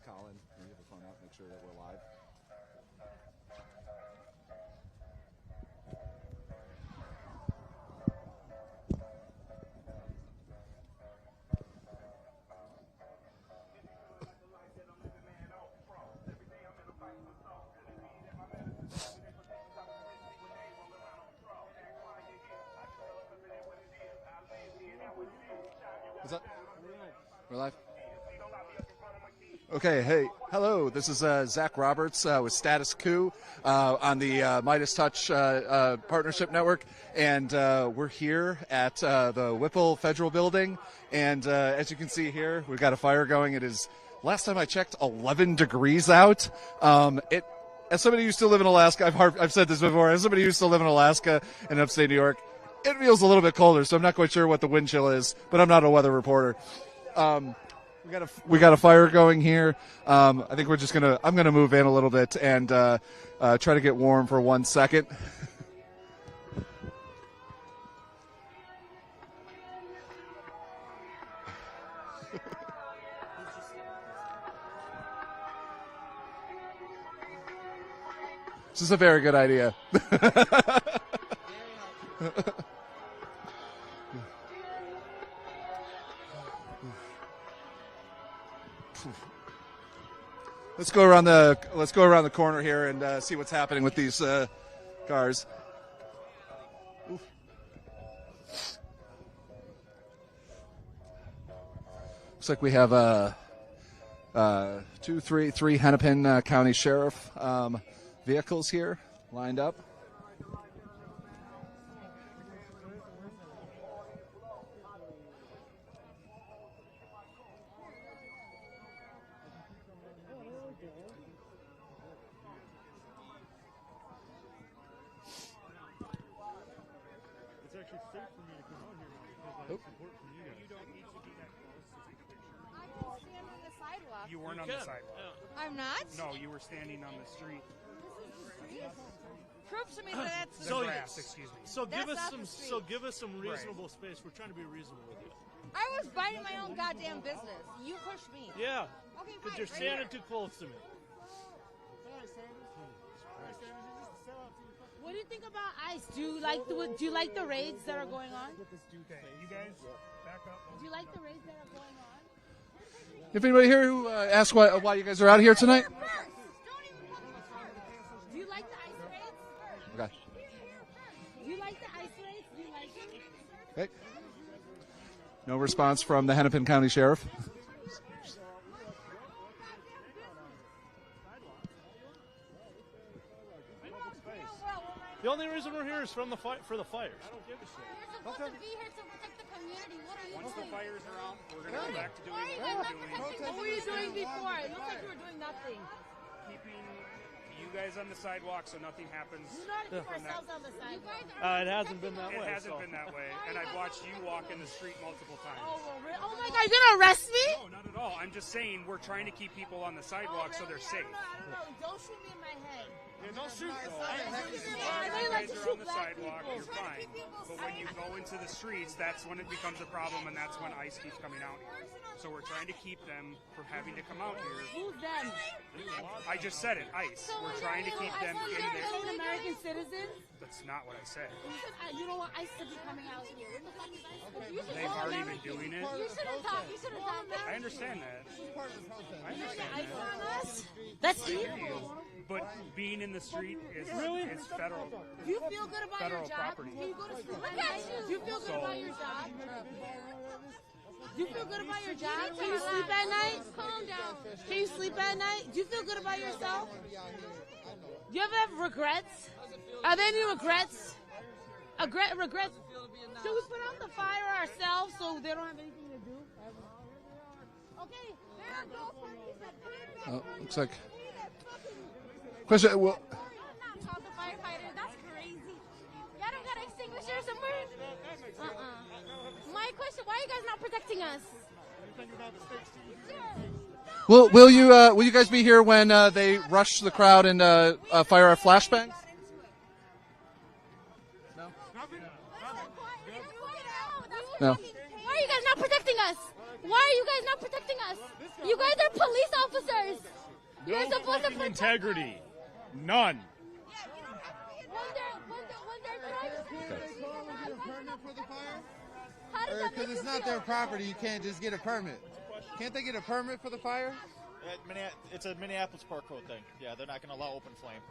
Colin. We have a phone out, make sure that we're live. What's up? We're live. Okay, hey, hello. This is Zach Roberts with Status Coup on the MeidasTouch Partnership Network, and we're here at the Whipple Federal Building, and as you can see here, we've got a fire going. It is, last time I checked, 11 degrees out. As somebody who used to live in Alaska, I've said this before, as somebody who used to live in Alaska in upstate New York, it feels a little bit colder, so I'm not quite sure what the wind chill is, but I'm not a weather reporter. We got a fire going here. I think I'm gonna move in a little bit and try to get warm for 1 second. This is a very good idea. Let's go around the corner here and see what's happening with these cars. Oof. Looks like we have three Hennepin County Sheriff vehicles here lined up. You weren't on the sidewalk. I'm not? No, you were standing on the street. Prove to me that that's the grass, excuse me. So give us some reasonable space. We're trying to be reasonable with you. I was minding my own goddamn business. You pushed me. Yeah. Okay, fine. But you're standing too close to me. What do you think about ICE? Do you like the raids that are going on? Okay, you guys back up. Do you like the raids that are going on? If anybody here who asks why you guys are out here tonight? Do you like the ICE raids? Okay. Do you like the ICE raids? Do you like them? Okay. No response from the Hennepin County Sheriff. The only reason we're here is for the fires. I don't give a shit. You're supposed to be here to protect the community. What are you Once doing? the fire's around, we're going to go back to doing what Why are you guys not we're doing. protecting What were you doing before? It looked like you were doing nothing. Keeping you guys on the sidewalk so nothing happens. We know how to keep ourselves on the sidewalk. It hasn't been that way. It hasn't been that way, and I've watched you walk in the street multiple times. Oh, well, really? Oh my God, you're gonna arrest me? No, not at all. I'm just saying we're trying to keep people on the sidewalk so they're safe. I don't know. Don't shoot me in my head. Yeah, don't shoot. I know You you like guys to are shoot on the black sidewalk, people. you're fine. But when you go into the streets, that's when it becomes a problem, and that's when ICE keeps coming out here. So we're trying to keep them from having to come out here. Who's them? I just said it, ICE. We're trying to keep them in there. An American citizen? That's not what I said. You don't want ICE to be coming out here. What the fuck is ICE? They've already been doing it. You should have talked. You should have done that. I understand that. I understand ICE that. on us? That's evil. But being in the street is federal. Do you feel good about Federal your job? property. Can you go to school? Do you feel good about your job? Do you feel good about your job? Can you sleep at night? Calm down. Can you sleep at night? Do you feel good about yourself? Do you ever have regrets? Are there any regrets? Regrets? Should we put out the fire ourselves so they don't have anything to do? Okay, there goes. Oh, looks like. Question. Well, I'm not called the firefighter. That's crazy. Y'all don't got an extinguisher somewhere? My question, why are you guys not protecting us? will you guys be here when they rush the crowd and fire our flashbangs? No. No. Why are you guys not protecting us? Why are you guys not protecting us? You guys are police officers. You're No supposed to fucking protect integrity. None. When they're For the fire? how does that make Because you it's not feel? their property, you can't just get a permit. Can't they get a permit for the fire? It's a Minneapolis Park Code thing. Yeah, they're not going to allow open flame.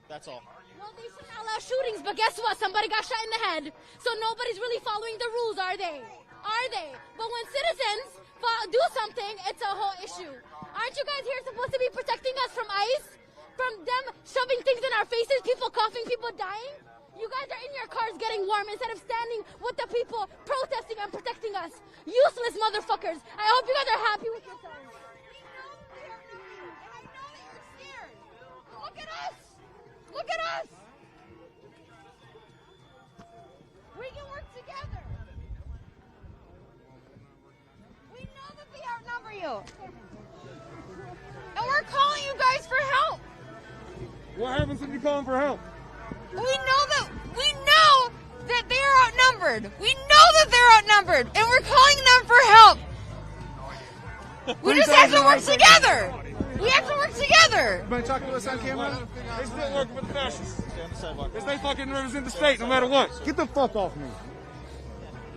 That's all. Well, they should not allow shootings, but guess what? Somebody got shot in the head, so nobody's really following the rules, are they? Are they? But when citizens do something, it's a whole issue. Aren't you guys here supposed to be protecting us from ICE? From them shoving things in our faces, people coughing, people dying? You guys are in your cars getting warm instead of standing with the people protesting and protecting us. Useless motherfuckers. I hope you guys are happy with yourselves. Look at us! Look at us! We can work together. We know that they outnumber you. And we're calling you guys for help. What happens if you call them for help? We know that they are outnumbered. We know that they're outnumbered, and we're calling them for help. We just have to work together. We have to work together. Everybody talking to us on camera? They still working with the fascists. They fucking represent the state no matter what. Get the fuck off me.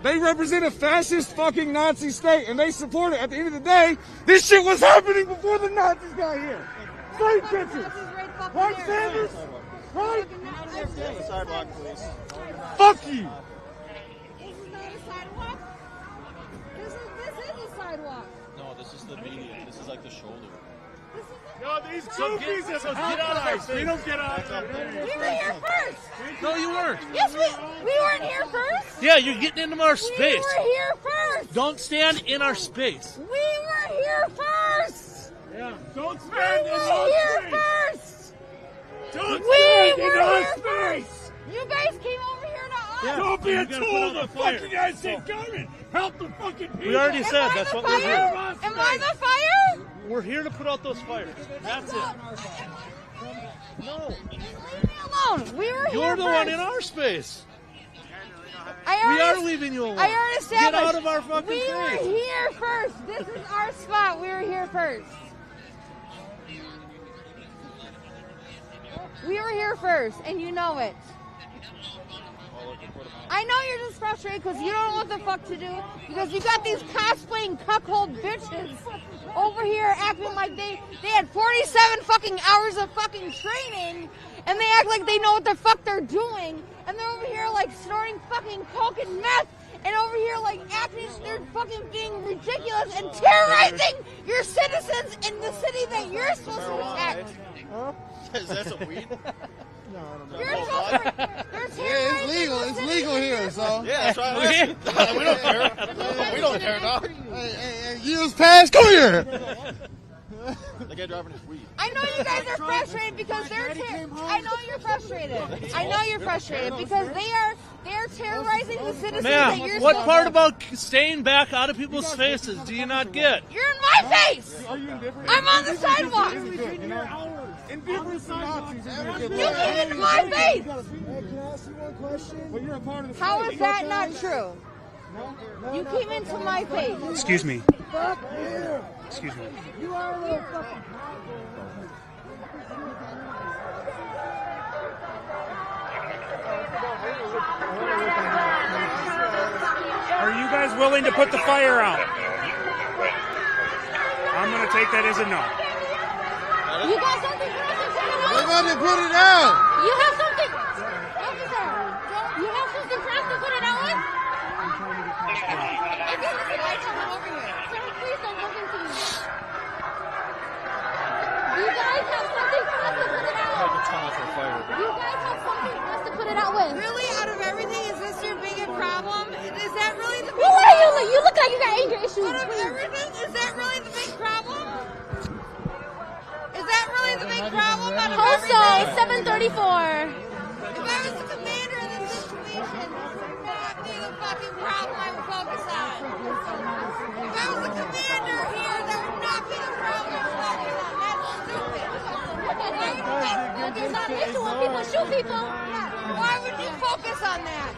They represent a fascist fucking Nazi state, and they support it. At the end of the day, this shit was happening before the Nazis got here. Straight bitches. Right, Sanders? Right? The sidewalk, please. Fuck you. This is not a sidewalk. This is a sidewalk. No, this is the median. This is like the shoulder. No, these goofies get out of our face. We don't get out of there. We were here first. No, you weren't. Yes, we weren't here first. Yeah, you're getting into our space. We were here first. Don't stand in our space. We were here first. Yeah. Don't We stand in were our here space. first. Don't We stand in were our here space. You guys came over here to us. Yeah. Don't be a You gotta put tool out of the the fire. fucking United States government. Help the fucking people. We already said Am I that's the what we're fire? here. Am I the fire? We're here to put out those fires. That's it. No. Leave me alone. We were here You're the first. one in our space. I We already- are leaving you alone. I already established. Get out of our fucking We were face. here first. This is our spot. We were here first. We were here first, and you know it. I know you're just frustrated because you don't know what the fuck to do because you got these cosplaying cuckold bitches over here acting like they had 47 fucking hours of fucking training and they act like they know what the fuck they're doing and they're over here like snorting fucking coke and meth and over here like acting they're fucking being ridiculous and terrorizing your citizens in the city that you're supposed to protect. Is that some weed? You're supposed to, they're Yeah, terrorizing it's legal. the It's city legal that here, you're so. Yeah, that's right. We don't care. We don't care, dog. Hey, use pass. Come here. The guy driving his weed. I know you guys are frustrated because they're. I know you're frustrated. I know you're frustrated because they're terrorizing the citizens that you're. Ma'am, what supposed part to- about staying back out of people's faces do you not get? You're in my face. I'm on the sidewalk. Indifference to Nazis. You came into my face. Can I ask you one question? Well, you're a part of the How state. is that not true? You came into my face. Excuse me. Fuck you. Excuse me. You are a little fucking. Are you guys willing to put the fire out? I'm going to take that as a no. You got something for us to put it They're out? going to put it out. You have something. Officer, you have something for us to put it out with? It's in the lights come over here. Sir, please don't look into me. You guys have something for us to put it out. Like a tunnel for fire. You guys have something for us to put it out with. Really, out of everything, is this your biggest problem? Is that really the big Well, why problem? you look like you got anger issues. Out of everything, is that really the big problem? Is that really the big problem? Out of Also, everything? 734. If I was the commander of this situation, this would not be the fucking problem I would focus on. If I was the commander here, that would not be the problem I would focus on. That's stupid. But there's not an issue when people shoot people. Why would you focus on that?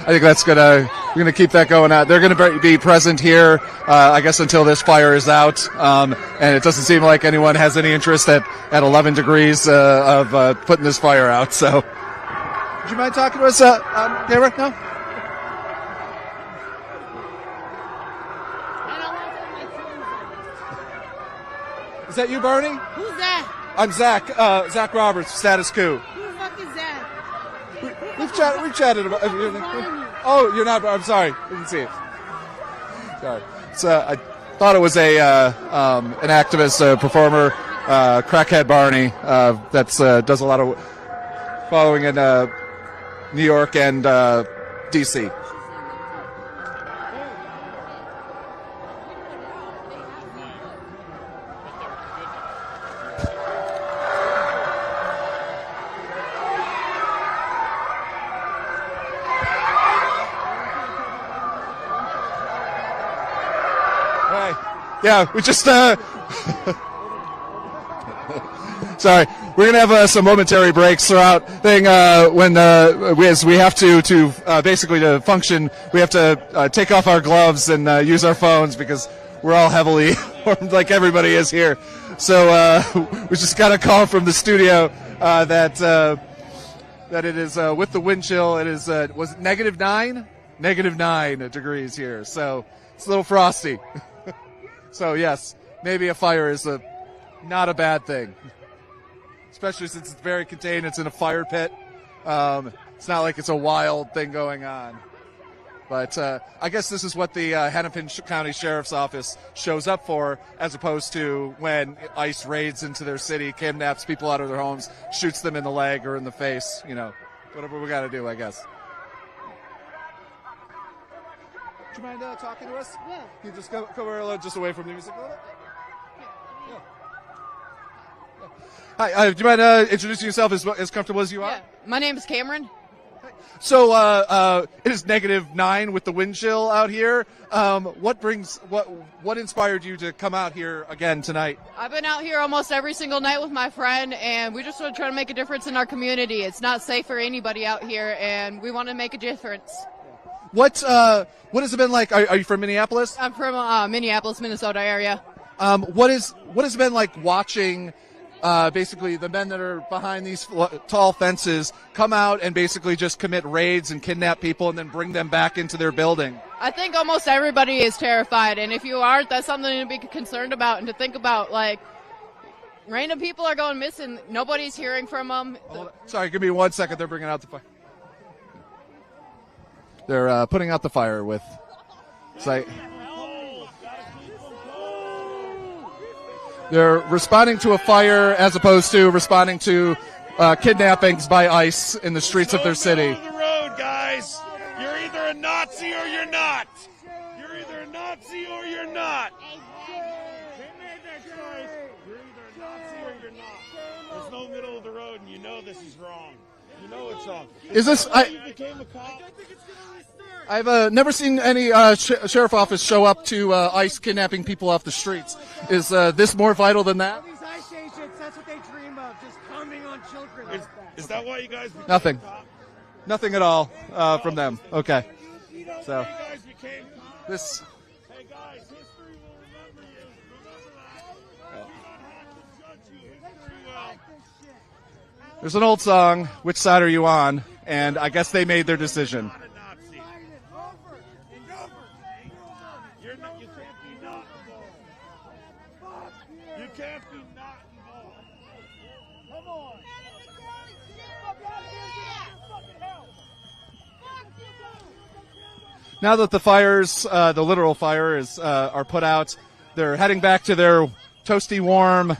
I think that's we're gonna keep that going out. They're gonna be present here, I guess, until this fire is out. And it doesn't seem like anyone has any interest at 11 degrees of putting this fire out. So, would you mind talking to us, Deborah? No. Is that you, Barney? Who's that? I'm Zach. Zach Roberts, Status Coup. Who the fuck is that? We've chatted about. Oh, you're not. I'm sorry. Didn't see it. Sorry. I thought it was an activist, performer, crackhead Barney. That's does a lot of following in New York and D.C. Yeah, we just sorry. We're gonna have some momentary breaks throughout thing when we have to basically to function. We have to take off our gloves and use our phones because we're all heavily armed like everybody is here. So we just got a call from the studio that it is with the wind chill. It is was it -9 degrees here. So it's a little frosty. So yes, maybe a fire is not a bad thing, especially since it's very contained. It's in a fire pit. It's not like it's a wild thing going on. But I guess this is what the Hennepin County Sheriff's Office shows up for, as opposed to when ICE raids into their city, kidnaps people out of their homes, shoots them in the leg or in the face. You know, whatever we got to do, I guess. Do you mind talking to us? Yeah. Can you just go just away from the music a little bit? Yeah. Hi, do you mind introducing yourself as comfortable as you are? Yeah. My name is Cameron. So it is -9 with the wind chill out here. What inspired you to come out here again tonight? I've been out here almost every single night with my friend, and we just want to try to make a difference in our community. It's not safe for anybody out here, and we want to make a difference. What has it been like? Are you from Minneapolis? I'm from Minneapolis, Minnesota area. What has it been like watching basically the men that are behind these tall fences come out and basically just commit raids and kidnap people and then bring them back into their building? I think almost everybody is terrified, and if you aren't, that's something to be concerned about and to think about. Like, random people are going missing. Nobody's hearing from them. Sorry, give me 1 second. They're bringing out the fire. They're putting out the fire with. They're responding to a fire as opposed to responding to kidnappings by ICE in the streets of their city. Middle of the road, guys. You're either a Nazi or you're not. You're either a Nazi or you're not. They made that choice. You're either a Nazi or you're not. There's no middle of the road, and you know this is wrong. You know it's wrong. Is this? You became a cop? I've never seen any sheriff office show up to ICE kidnapping people off the streets. Is this more vital than that? These ICE agents, that's what they dream of, just coming on children. Is that why you guys became Nothing. a cop? Nothing at all from them. Okay. So You guys became cops? this. Hey guys, history will remember you. Remember that. You don't have to judge you. History will. There's an old song, "Which Side Are You On?" And I guess they made their decision. You can't be not involved. You can't be not involved. Come on. Now that the fires, the literal fire are put out, they're heading back to their toasty warm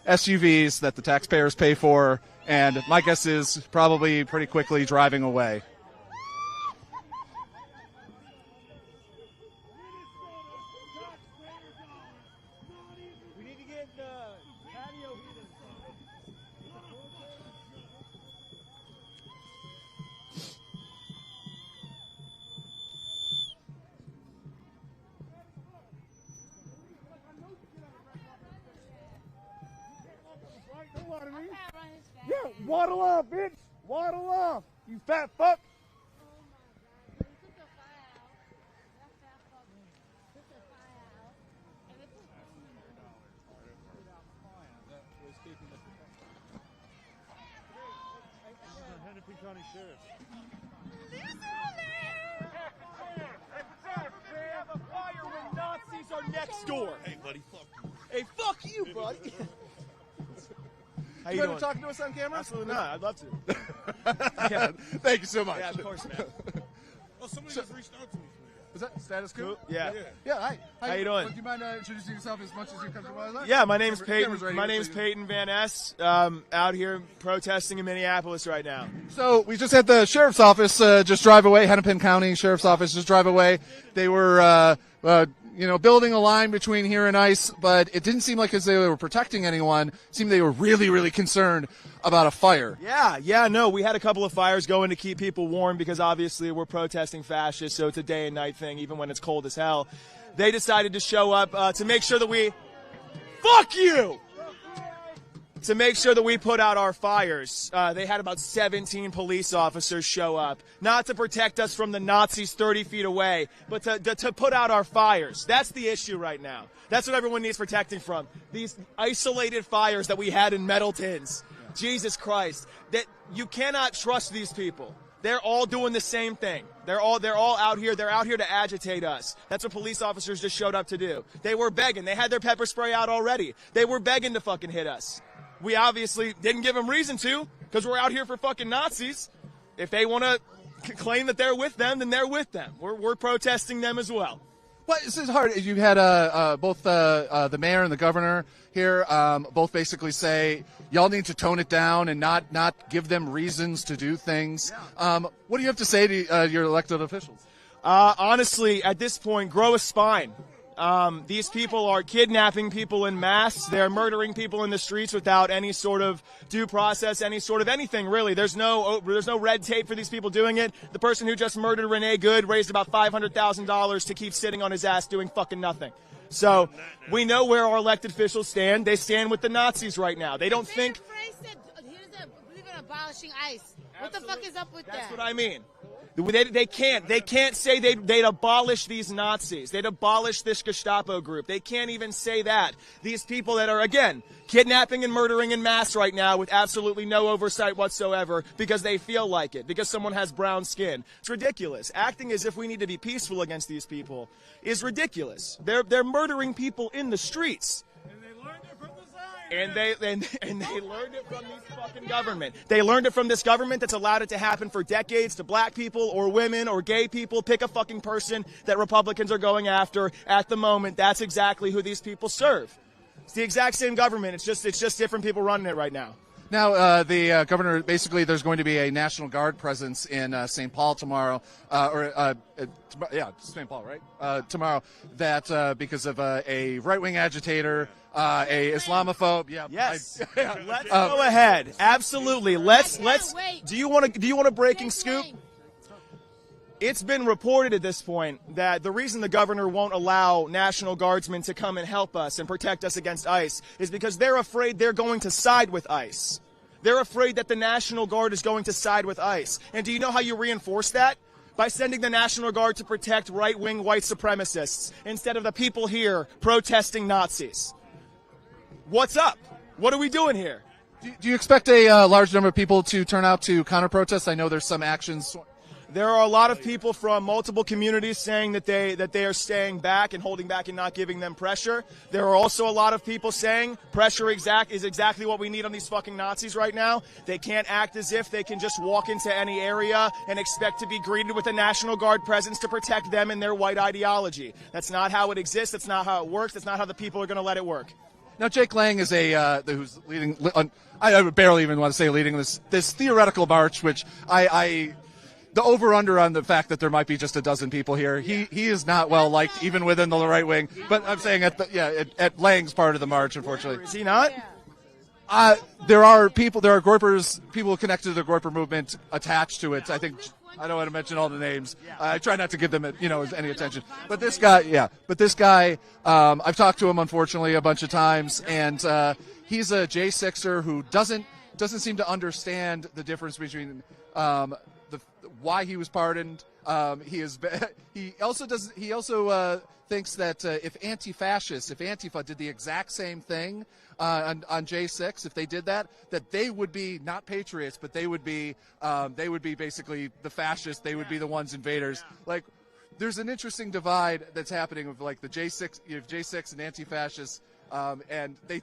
SUVs that the taxpayers pay for, and my guess is probably pretty quickly driving away. We need to get the patio heated. Yeah, waddle up, bitch. Waddle off, you fat fuck. Hennepin County Sheriff. Nazis are next door. Hey, buddy, fuck you. Hey, fuck you, buddy. How you You doing? want to talk to us on camera? Absolutely not. I'd love to. Thank you so much. Yeah, of course, man. Oh, somebody just reached out to me. Was that Status Coup? Yeah. Yeah, hi. How you doing? Do you mind introducing yourself as much as you comfortable with? Yeah, my name's Peyton. Camera's right My here, name's so Peyton Van Ness. Out here protesting in Minneapolis right now. So we just had the sheriff's office just drive away, Hennepin County Sheriff's Office just drive away. They were, building a line between here and ICE, but it didn't seem like as they were protecting anyone. It seemed they were really, really concerned about a fire. Yeah, no, we had a couple of fires going to keep people warm because obviously we're protesting fascists, so it's a day and night thing, even when it's cold as hell. They decided to show up to make sure that we... Fuck you! To make sure that we put out our fires. They had about 17 police officers show up, not to protect us from the Nazis 30 feet away, but to put out our fires. That's the issue right now. That's what everyone needs protecting from. These isolated fires that we had in metal tins. Jesus Christ. That you cannot trust these people. They're all doing the same thing. They're all out here. They're out here to agitate us. That's what police officers just showed up to do. They were begging. They had their pepper spray out already. They were begging to fucking hit us. We obviously didn't give them reason to because we're out here for fucking Nazis. If they want to claim that they're with them, then they're with them. We're protesting them as well. Well, this is hard. You had both the mayor and the governor here both basically say y'all need to tone it down and not give them reasons to do things. What do you have to say to your elected officials? Honestly, at this point, grow a spine. These people are kidnapping people in mass. They're murdering people in the streets without any sort of due process, any sort of anything, really. There's no red tape for these people doing it. The person who just murdered Renee Good raised about $500,000 to keep sitting on his ass doing fucking nothing. So we know where our elected officials stand. They stand with the Nazis right now. They don't think... He doesn't believe in abolishing ICE. What the fuck is up with that? That's what I mean. They can't say they'd abolish these Nazis. They'd abolish this Gestapo group. They can't even say that. These people that are, again, kidnapping and murdering in mass right now with absolutely no oversight whatsoever because they feel like it, because someone has brown skin. It's ridiculous. Acting as if we need to be peaceful against these people is ridiculous. They're murdering people in the streets. And they learned it from this fucking government. They learned it from this government that's allowed it to happen for decades to black people or women or gay people. Pick a fucking person that Republicans are going after at the moment. That's exactly who these people serve. It's the exact same government. It's just different people running it right now. Now, the governor, basically, there's going to be a National Guard presence in St. Paul tomorrow, St. Paul, right? Tomorrow, that because of a right-wing agitator, a Islamophobe. Yeah. Yes. Let's go ahead. Absolutely. Let's. Do you want a breaking scoop? It's been reported at this point that the reason the governor won't allow National Guardsmen to come and help us and protect us against ICE is because they're afraid they're going to side with ICE. They're afraid that the National Guard is going to side with ICE. And do you know how you reinforce that? By sending the National Guard to protect right-wing white supremacists instead of the people here protesting Nazis. What's up? What are we doing here? Do you expect a large number of people to turn out to counter-protest? I know there's some actions. There are a lot of people from multiple communities saying that they are staying back and holding back and not giving them pressure. There are also a lot of people saying pressure is exactly what we need on these fucking Nazis right now. They can't act as if they can just walk into any area and expect to be greeted with a National Guard presence to protect them and their white ideology. That's not how it exists. That's not how it works. That's not how the people are going to let it work. Now, Jake Lang is who's leading. I barely even want to say leading this theoretical march, which the over-under on the fact that there might be just a dozen people here. He is not well liked even within the right wing. But I'm saying at Lang's part of the march, unfortunately. Is he not? There are people connected to the Goiper movement attached to it. I think I don't want to mention all the names. I try not to give them any attention. But this guy, I've talked to him unfortunately a bunch of times, and he's a J6er who doesn't doesn't seem to understand the difference between why he was pardoned. He also thinks that if anti-fascists, if Antifa did the exact same thing on J6, if they did that they would be not patriots, but they would be basically the fascists. They would be the ones invaders. Like, there's an interesting divide that's happening with like the J6, you have J6 and anti-fascists, and the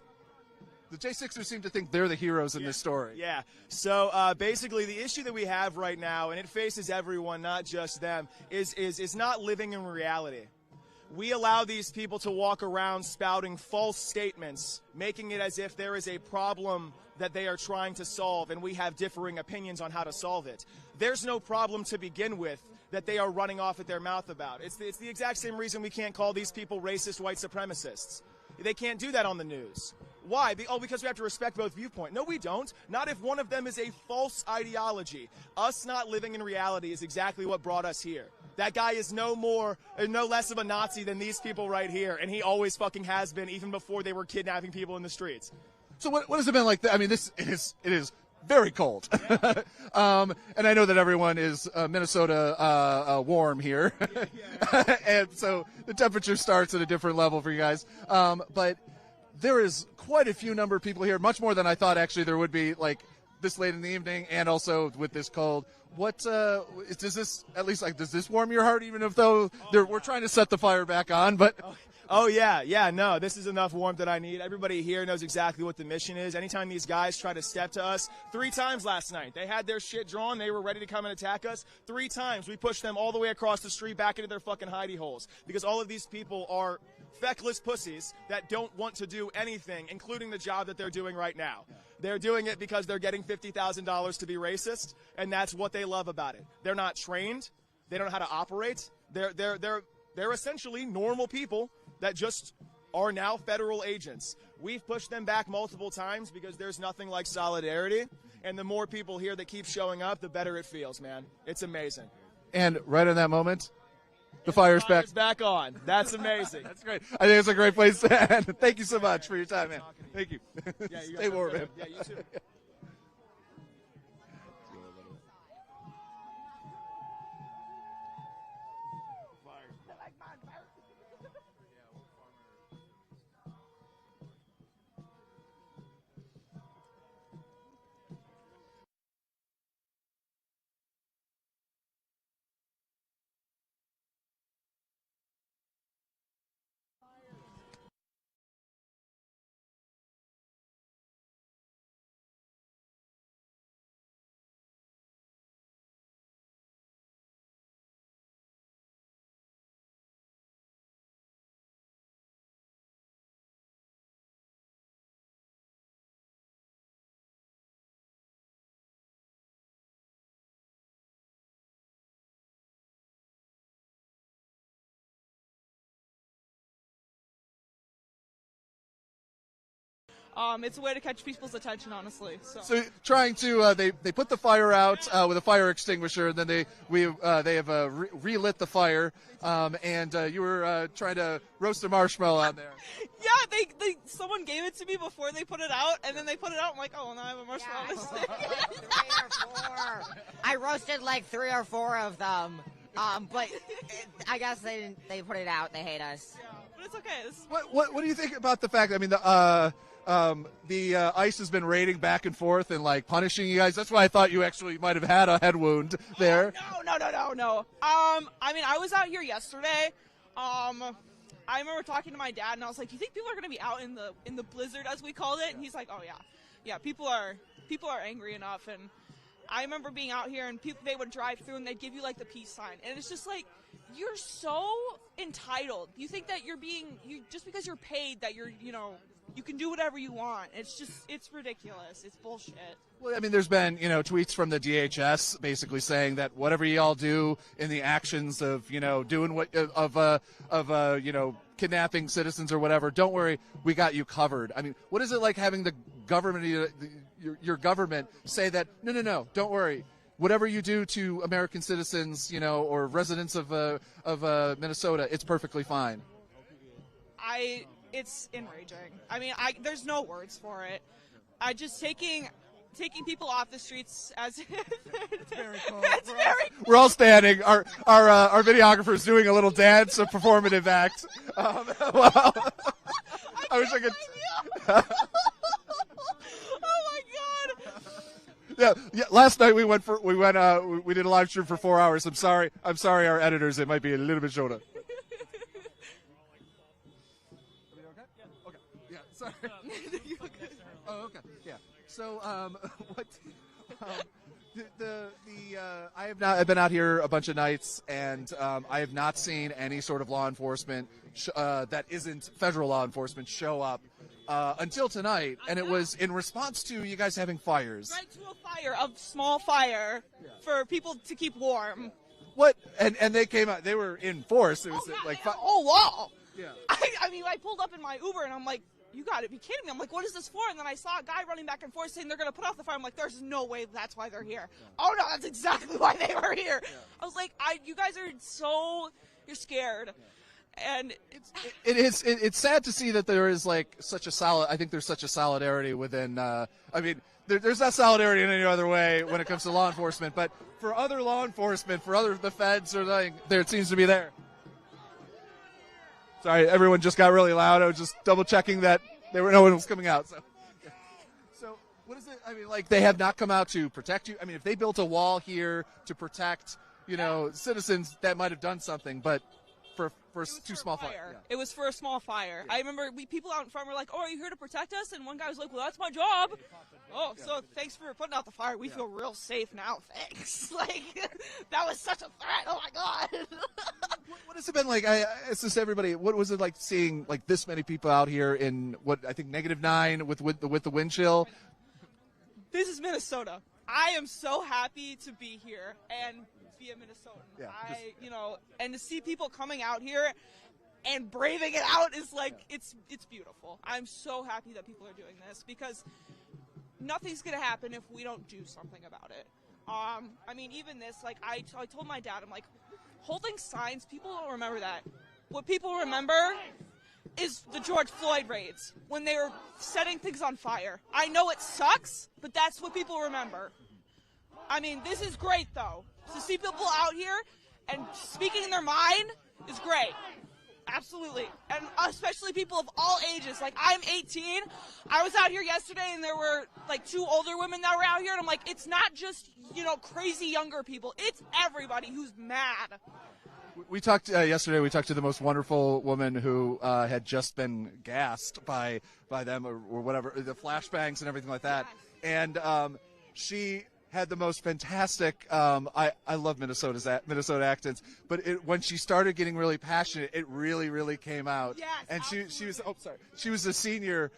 J6ers seem to think they're the heroes in this story. Yeah. So basically, the issue that we have right now, and it faces everyone, not just them, is not living in reality. We allow these people to walk around spouting false statements, making it as if there is a problem that they are trying to solve, and we have differing opinions on how to solve it. There's no problem to begin with that they are running off at their mouth about. It's the exact same reason we can't call these people racist white supremacists. They can't do that on the news. Why? Because we have to respect both viewpoints. No, we don't. Not if one of them is a false ideology. Us not living in reality is exactly what brought us here. That guy is no less of a Nazi than these people right here, and he always fucking has been, even before they were kidnapping people in the streets. So what has it been like? I mean, it is very cold, and I know that everyone is Minnesota warm here, and so the temperature starts at a different level for you guys. But there is quite a few number of people here, much more than I thought actually there would be, like this late in the evening, and also with this cold. What does this warm your heart, even if we're trying to set the fire back on? But oh yeah, no, this is enough warmth that I need. Everybody here knows exactly what the mission is. Anytime these guys try to step to us, 3 times last night, they had their shit drawn, they were ready to come and attack us. 3 times we pushed them all the way across the street back into their fucking hidey holes, because all of these people are feckless pussies that don't want to do anything, including the job that they're doing right now. They're doing it because they're getting $50,000 to be racist, and that's what they love about it. They're not trained. They don't know how to operate. They're essentially normal people that just are now federal agents. We've pushed them back multiple times because there's nothing like solidarity, and the more people here that keep showing up, the better it feels, man. It's amazing. And right in that moment, the fire's back on. That's amazing. That's great. I think it's a great place to end. Thank you so much for your time, man. Thank you. Yeah, you Stay warm, man. Yeah, you too. It's a way to catch people's attention, honestly. So trying to they put the fire out with a fire extinguisher, and then they have relit the fire, and you were trying to roast a marshmallow out there. Yeah, someone gave it to me before they put it out, and then they put it out. I'm like, oh, now I have a marshmallow on this thing. 3 or 4. I roasted like 3 or 4 of them. But I guess they put it out. They hate us. Yeah, but it's okay. What do you think about the fact? I mean, the ICE has been raiding back and forth and like punishing you guys. That's why I thought you actually might have had a head wound there. No. I mean, I was out here yesterday. I remember talking to my dad, and I was like, "Do you think people are going to be out in the blizzard, as we called it?" And he's like, "Oh yeah. People are angry enough." And I remember being out here, and they would drive through, and they'd give you like the peace sign, and it's just like, you're so entitled. You think that just because you're paid that you can do whatever you want. It's ridiculous. It's bullshit. Well, I mean, there's been, tweets from the DHS basically saying that whatever y'all do in the actions of, doing what, kidnapping citizens or whatever, don't worry, we got you covered. I mean, what is it like having the government, your government say that, no, don't worry. Whatever you do to American citizens, or residents of Minnesota, it's perfectly fine. It's enraging. I mean, there's no words for it. Just taking taking people off the streets as if it's very cold. It's very We're all standing. Our videographer's doing a little dance, a performative act. Well, I wish I could. Oh my god! Yeah. Last night we did a live stream for 4 hours. I'm sorry, our editors. It might be a little bit shorter. Okay. Yeah. Sorry. Oh, okay. Yeah. So, I've been out here a bunch of nights, and I have not seen any sort of law enforcement that isn't federal law enforcement show up until tonight, and it was in response to you guys having fires. Right to a fire, a small fire, for people to keep warm. What? And they came out. They were in force. It was like a whole wall. Yeah. I mean, I pulled up in my Uber, and I'm like, you got to be kidding me. I'm like, what is this for? And then I saw a guy running back and forth saying they're going to put out the fire. I'm like, there's no way that's why they're here. Oh, no, that's exactly why they were here. Yeah. I was like, you guys are you're scared. Yeah. And it's sad to see that there is like such a I think there's such a solidarity within, I mean, there's not solidarity in any other way when it comes to law enforcement, but for other law enforcement, the feds or there, it seems to be there. Sorry, everyone just got really loud. I was just double checking that no one was coming out. So what is it? I mean, like, they have not come out to protect you. I mean, if they built a wall here to protect, citizens, that might have done something. But for too small fire. Yeah. It was for a small fire. Yeah. I remember people out in front were like, "Oh, are you here to protect us?" And one guy was like, "Well, that's my job." Oh, so thanks for putting out the fire. We feel real safe now. Thanks. Like, that was such a threat. Oh my god. What has it been like? It's just everybody. What was it like seeing like this many people out here in what I think -9 with the wind chill? This is Minnesota. I am so happy to be here and be a Minnesotan. Yeah, and to see people coming out here and braving it out is like it's beautiful. I'm so happy that people are doing this because nothing's gonna happen if we don't do something about it. I mean, even this, like I told my dad, I'm like, holding signs, people don't remember that. What people remember is the George Floyd raids when they were setting things on fire. I know it sucks, but that's what people remember. I mean, this is great though. To see people out here and speaking in their mind is great. Absolutely. And especially people of all ages. Like, I'm 18. I was out here yesterday and there were like 2 older women that were out here, and I'm like, it's not just, crazy younger people. It's everybody who's mad. We talked yesterday. We talked to the most wonderful woman who had just been gassed by them or whatever, the flashbangs and everything like that. And she had the most fantastic. I love Minnesota accents, but when she started getting really passionate, it really, really came out. Yes, and she was she was a senior.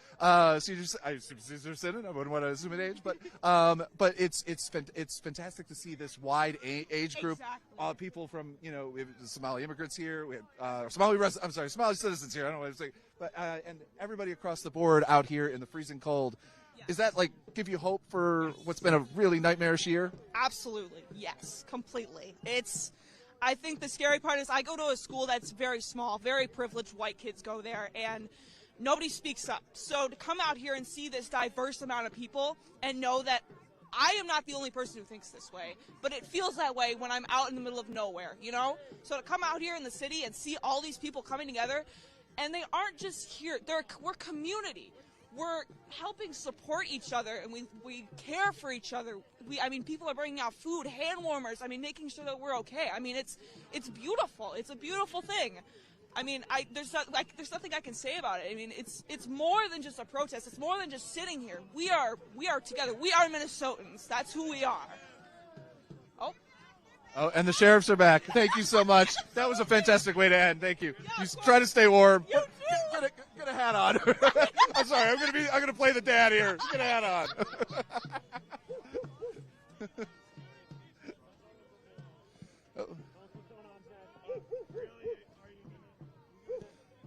Senior citizen. I wouldn't want to assume an age, but it's fantastic to see this wide age group. Exactly. People from we have Somali immigrants here. We have Somali citizens here. I don't know what I'm saying, but and everybody across the board out here in the freezing cold. Is that like give you hope for what's been a really nightmarish year? Absolutely. Yes, completely. I think the scary part is I go to a school that's very small, very privileged white kids go there, and nobody speaks up. So to come out here and see this diverse amount of people and know that I am not the only person who thinks this way, but it feels that way when I'm out in the middle of nowhere, So to come out here in the city and see all these people coming together, and they aren't just here, we're community. We're helping support each other, and we care for each other. People are bringing out food, hand warmers. Making sure that we're okay. It's beautiful. It's a beautiful thing. There's nothing I can say about it. It's more than just a protest. It's more than just sitting here. We are together. We are Minnesotans. That's who we are. Oh, and the sheriffs are back. Thank you so much. That was a fantastic way to end. Thank you. You try to stay warm. Get a hat on. I'm sorry. I'm gonna play the dad here. Get a hat on.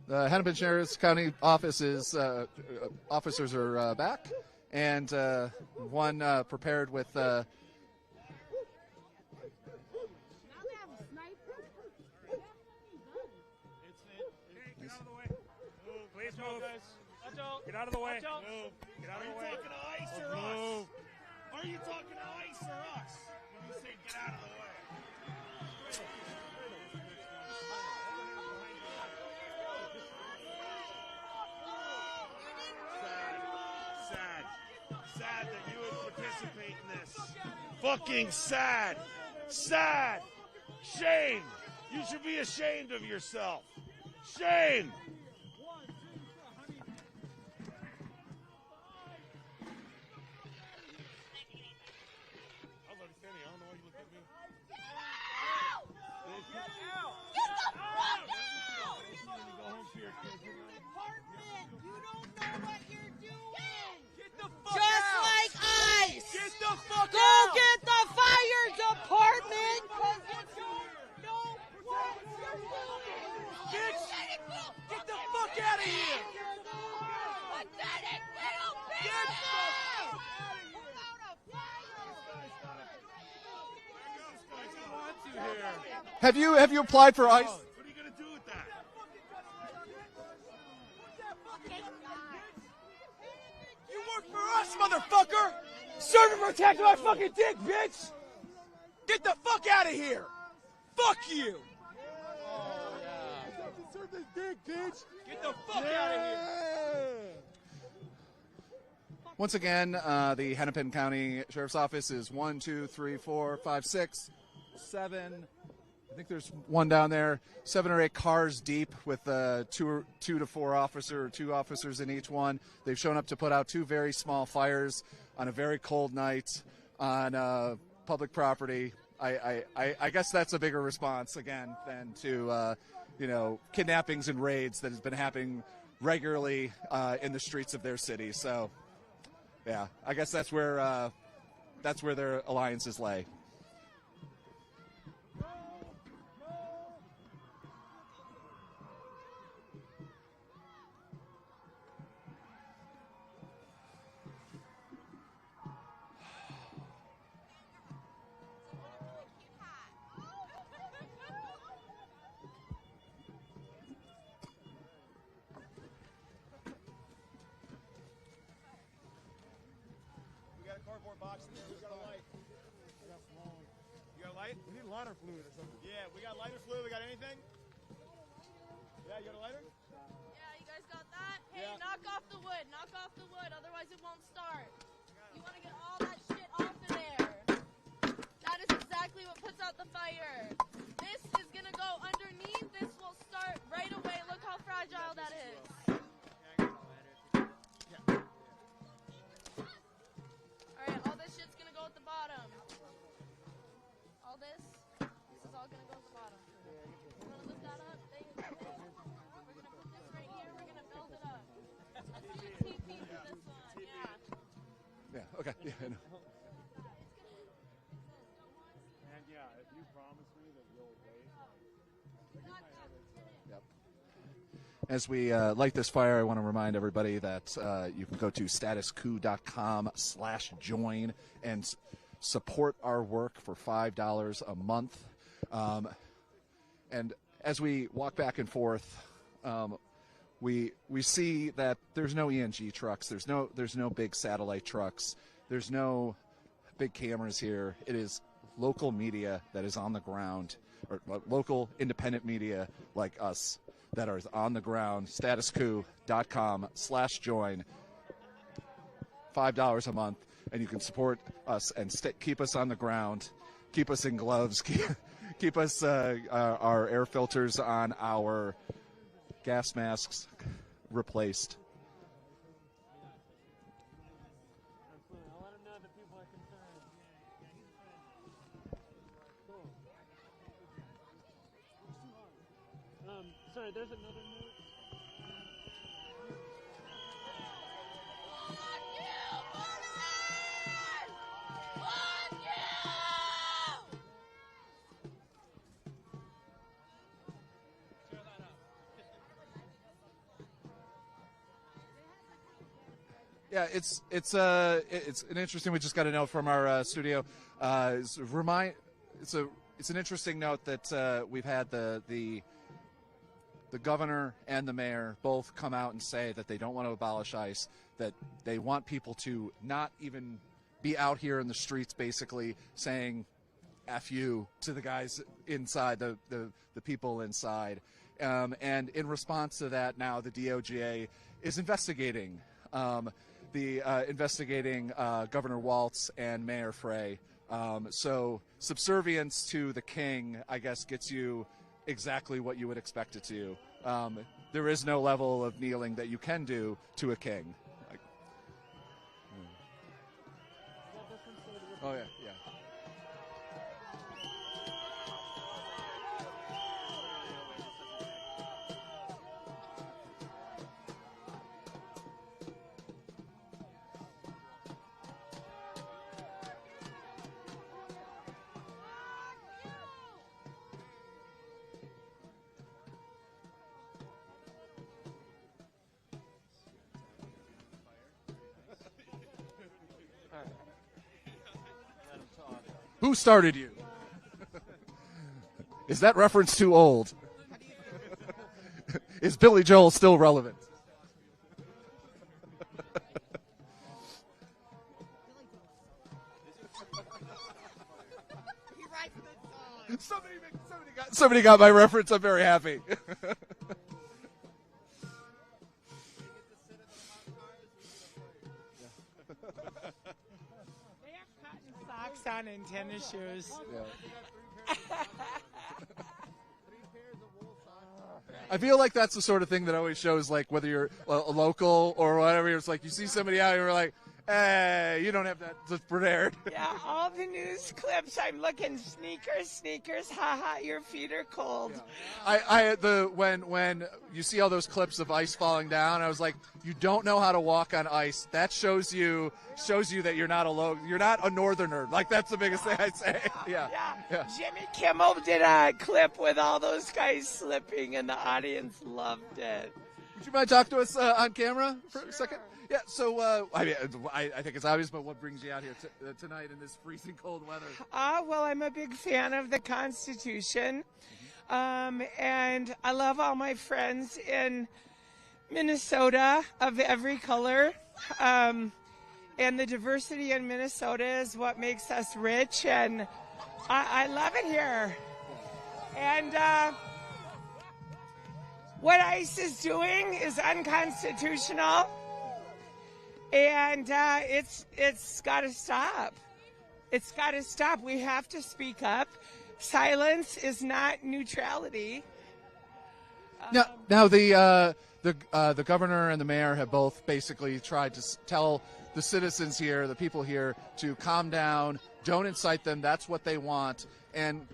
The Hennepin Sheriff's County offices officers are back, and one prepared with. Get out of the way. Move. Get out of the way. Are you taking ice or us? Are you talking to ICE or us when you say get out of the way? Sad that you would participate in this. Fucking sad. Sad. Shame. You should be ashamed of yourself. Shame. Just like ICE! Get the fuck out! Go get the fire department! Cause you don't know what you're doing! Bitch! Get the fuck out of here! Pathetic little bitch! Have you applied for ICE? What are you gonna do with that? You work for us, motherfucker! Serve and protect my fucking dick, bitch! Get the fuck out of here! Fuck you! Serve this dick, bitch! Get the fuck out of here! Once again, the Hennepin County Sheriff's Office is 1, 2, 3, 4, 5, 6, 7. I think there's one down there. 7 or 8 cars deep with two to 4 officers, or 2 officers in each one. They've shown up to put out 2 very small fires on a very cold night on public property. I guess that's a bigger response again than to kidnappings and raids that has been happening regularly in the streets of their city. So, yeah, I guess that's where their alliances lay. Box in there. We got a light. I got some long. You got a light? We need lighter fluid or something. Yeah, we got lighter fluid. We got anything? Yeah, you got a lighter? Yeah, you guys got that? Hey, Yeah. knock off the wood. Knock off the wood, otherwise it won't start. You want to get all that shit off of there. That is exactly what puts out the fire. This is going to go underneath. This will start right away. Look how fragile that is. Alright, all this shit's going to go at the bottom. All this is all going to go at the bottom. We're going to lift that up. We're going to put this right here. We're going to build it up. Let's do a TP for this one. Yeah. Yeah. Okay. Yeah. I know. And yeah, if you promise me that you'll wait. Yep. As we light this fire, I want to remind everybody that you can go to statuscoup.com/join and support our work for $5 a month. And as we walk back and forth, we see that there's no ENG trucks, there's no big satellite trucks, there's no big cameras here. It is local media that is on the ground, or local independent media like us that are on the ground. StatusCoup.com/join. $5 a month, and you can support us and keep us on the ground, keep us in gloves, keep us our air filters on our gas masks replaced. I'll let them know that people are concerned. Cool. Sorry, there's another note. Yeah, it's an interesting. We just got a note from our studio. It's an interesting note that we've had the governor and the mayor both come out and say that they don't want to abolish ICE, that they want people to not even be out here in the streets basically saying F you to the guys inside, the people inside. And in response to that, now the DOJ is investigating Governor Walz and Mayor Frey. So subservience to the king, I guess, gets you exactly what you would expect it to. There is no level of kneeling that you can do to a king. Like, oh, yeah, yeah. Who started you? Is that reference too old? Is Billy Joel still relevant? Somebody got my reference. I'm very happy. Socks on and tennis shoes. Yeah. I feel like that's the sort of thing that always shows, like, whether you're a local or whatever. It's like you see somebody out here, you're like, hey, you don't have that prepared. Yeah, all the news clips. I'm looking sneakers. Haha, your feet are cold. Yeah. When you see all those clips of ice falling down, I was like, you don't know how to walk on ice. That shows you that you're not alone. You're not a northerner. Like, that's the biggest thing I'd say. Yeah. Jimmy Kimmel did a clip with all those guys slipping, and the audience loved it. Would you mind talking to us on camera for a second? Yeah, so I think it's obvious, but what brings you out here tonight in this freezing cold weather? Well, I'm a big fan of the Constitution, and I love all my friends in Minnesota of every color, and the diversity in Minnesota is what makes us rich, and I love it here. And what ICE is doing is unconstitutional. And it's got to stop. It's got to stop. We have to speak up. Silence is not neutrality. Now the governor and the mayor have both basically tried to tell the citizens here, the people here, to calm down, don't incite them. That's what they want. And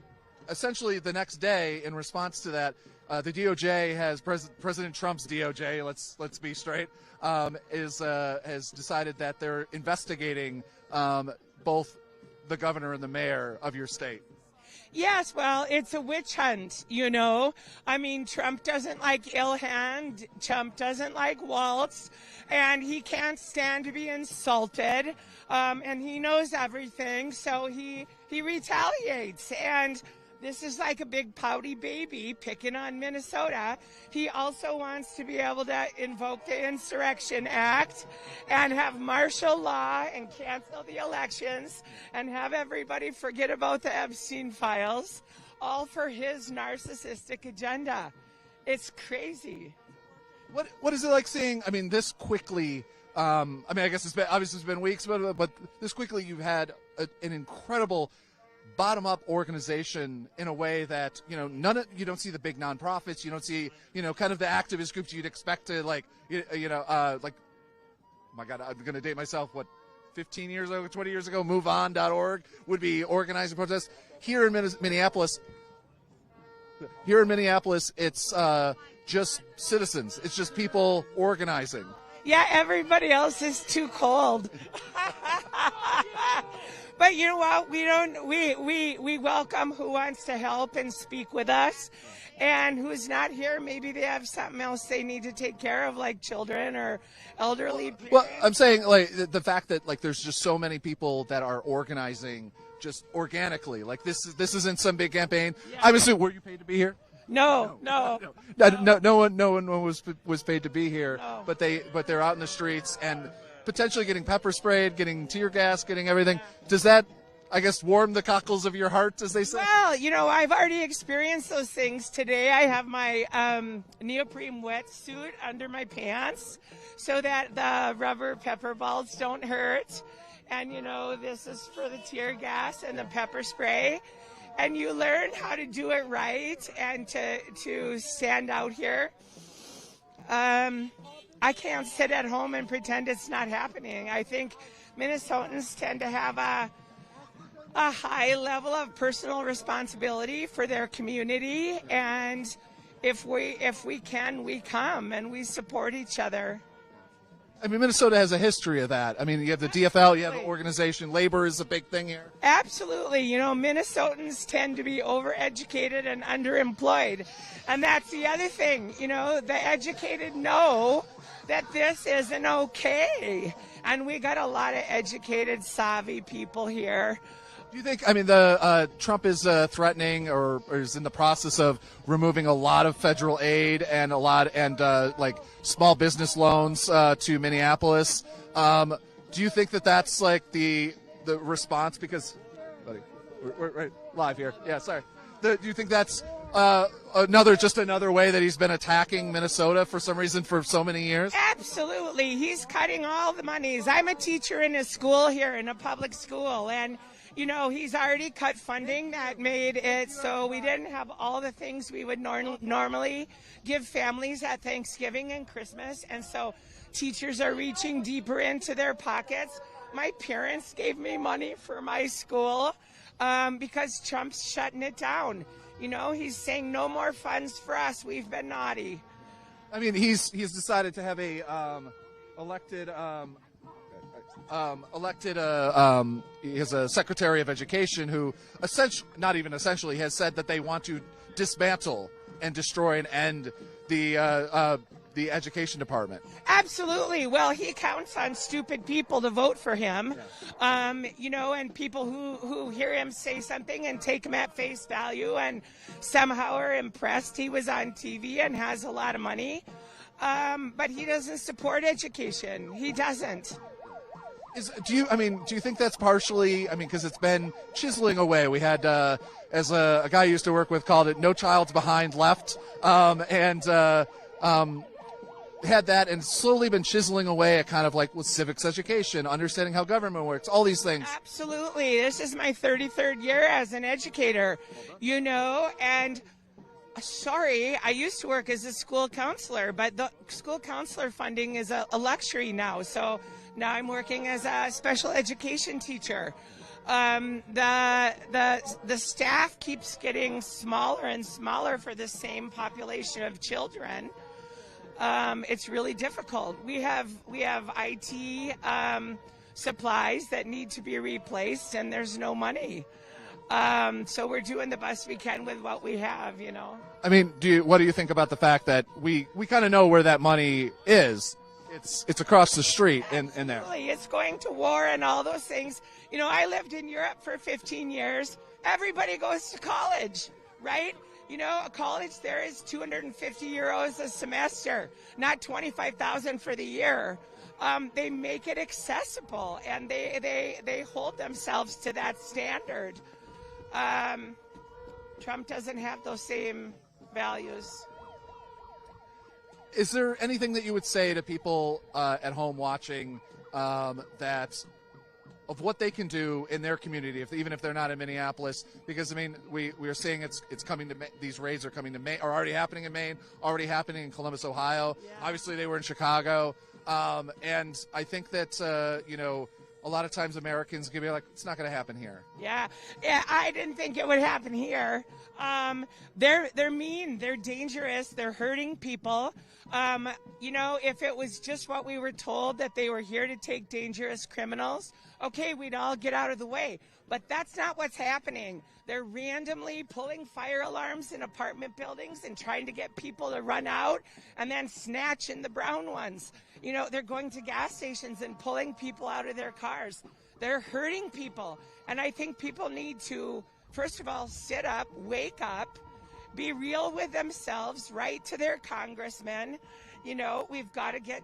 essentially, the next day, in response to that, the DOJ has President Trump's DOJ. Let's be straight. Has decided that they're investigating both the governor and the mayor of your state. Yes, well, it's a witch hunt, you know. I mean, Trump doesn't like Ilhan, Trump doesn't like Walz, and he can't stand to be insulted, and he knows everything, so he retaliates. And this is like a big pouty baby picking on Minnesota. He also wants to be able to invoke the Insurrection Act and have martial law and cancel the elections and have everybody forget about the Epstein files, all for his narcissistic agenda. It's crazy. What is it like seeing, I mean, this quickly, I guess it's been weeks, but this quickly you've had an incredible bottom-up organization in a way that, you don't see the big nonprofits, you don't see, kind of the activist groups you'd expect to, like, oh my God, I'm going to date myself, 15 years ago, 20 years ago, MoveOn.org would be organizing protests. Here in Minneapolis, it's just citizens. It's just people organizing. Yeah, everybody else is too cold. But you know what? We welcome who wants to help and speak with us, and who's not here. Maybe they have something else they need to take care of, like children or elderly parents. Well, I'm saying, like, the fact that, like, there's just so many people that are organizing just organically. Like, this isn't some big campaign. Yeah. I'm assuming, were you paid to be here? No. No one was paid to be here. No. But they're out in the streets, and potentially getting pepper sprayed, getting tear gas, getting everything. Does that, I guess, warm the cockles of your heart, as they say? Well, I've already experienced those things today. I have my neoprene wetsuit under my pants so that the rubber pepper balls don't hurt. And, this is for the tear gas and the pepper spray. And you learn how to do it right and to stand out here. I can't sit at home and pretend it's not happening. I think Minnesotans tend to have a high level of personal responsibility for their community, and if we can, we come and we support each other. I mean, Minnesota has a history of that. I mean, you have the DFL, you have the organization. Labor is a big thing here. Absolutely. Minnesotans tend to be overeducated and underemployed. And that's the other thing. The educated know that this isn't okay. And we got a lot of educated, savvy people here. Do you think, Trump is threatening or is in the process of removing a lot of federal aid and small business loans to Minneapolis? Do you think that that's like the response? Because, buddy, we're right live here. Yeah, sorry. Do you think that's another way that he's been attacking Minnesota for some reason for so many years? Absolutely. He's cutting all the monies. I'm a teacher in a school here, in a public school, and he's already cut funding that made it so we didn't have all the things we would normally give families at Thanksgiving and Christmas. And so teachers are reaching deeper into their pockets. My parents gave me money for my school because Trump's shutting it down. He's saying no more funds for us. We've been naughty. I mean, he's decided to have a elected he has a Secretary of Education who essentially has said that they want to dismantle and destroy and end the education department. Absolutely. Well, he counts on stupid people to vote for him, and people who hear him say something and take him at face value and somehow are impressed. He was on TV and has a lot of money, but he doesn't support education. He doesn't. Do you think that's partially, because it's been chiseling away. We had, as a guy I used to work with called it No Child's Behind Left, had that and slowly been chiseling away at kind of like with civics education, understanding how government works, all these things. Absolutely. This is my 33rd year as an educator, and sorry, I used to work as a school counselor, but the school counselor funding is a luxury now. So now I'm working as a special education teacher. The staff keeps getting smaller and smaller for the same population of children. It's really difficult. We have IT supplies that need to be replaced, and there's no money. So we're doing the best we can with what we have, What do you think about the fact that we kind of know where that money is? It's across the street in there. It's going to war and all those things. I lived in Europe for 15 years. Everybody goes to college, right? A college there is 250 euros a semester, not 25,000 for the year. They make it accessible, and they hold themselves to that standard. Trump doesn't have those same values. Is there anything that you would say to people at home watching that of what they can do in their community, even if they're not in Minneapolis? Because we are seeing it's coming to these raids are coming to Maine, are already happening in Maine, already happening in Columbus, Ohio. Yeah. Obviously, they were in Chicago, and I think that a lot of times Americans can be like, it's not going to happen here. Yeah, I didn't think it would happen here. They're mean, they're dangerous, they're hurting people. If it was just what we were told, that they were here to take dangerous criminals, okay, we'd all get out of the way. But that's not what's happening. They're randomly pulling fire alarms in apartment buildings and trying to get people to run out and then snatching the brown ones. They're going to gas stations and pulling people out of their cars. They're hurting people. And I think people need to, first of all, sit up, wake up, be real with themselves, write to their congressmen, you know, we've got to get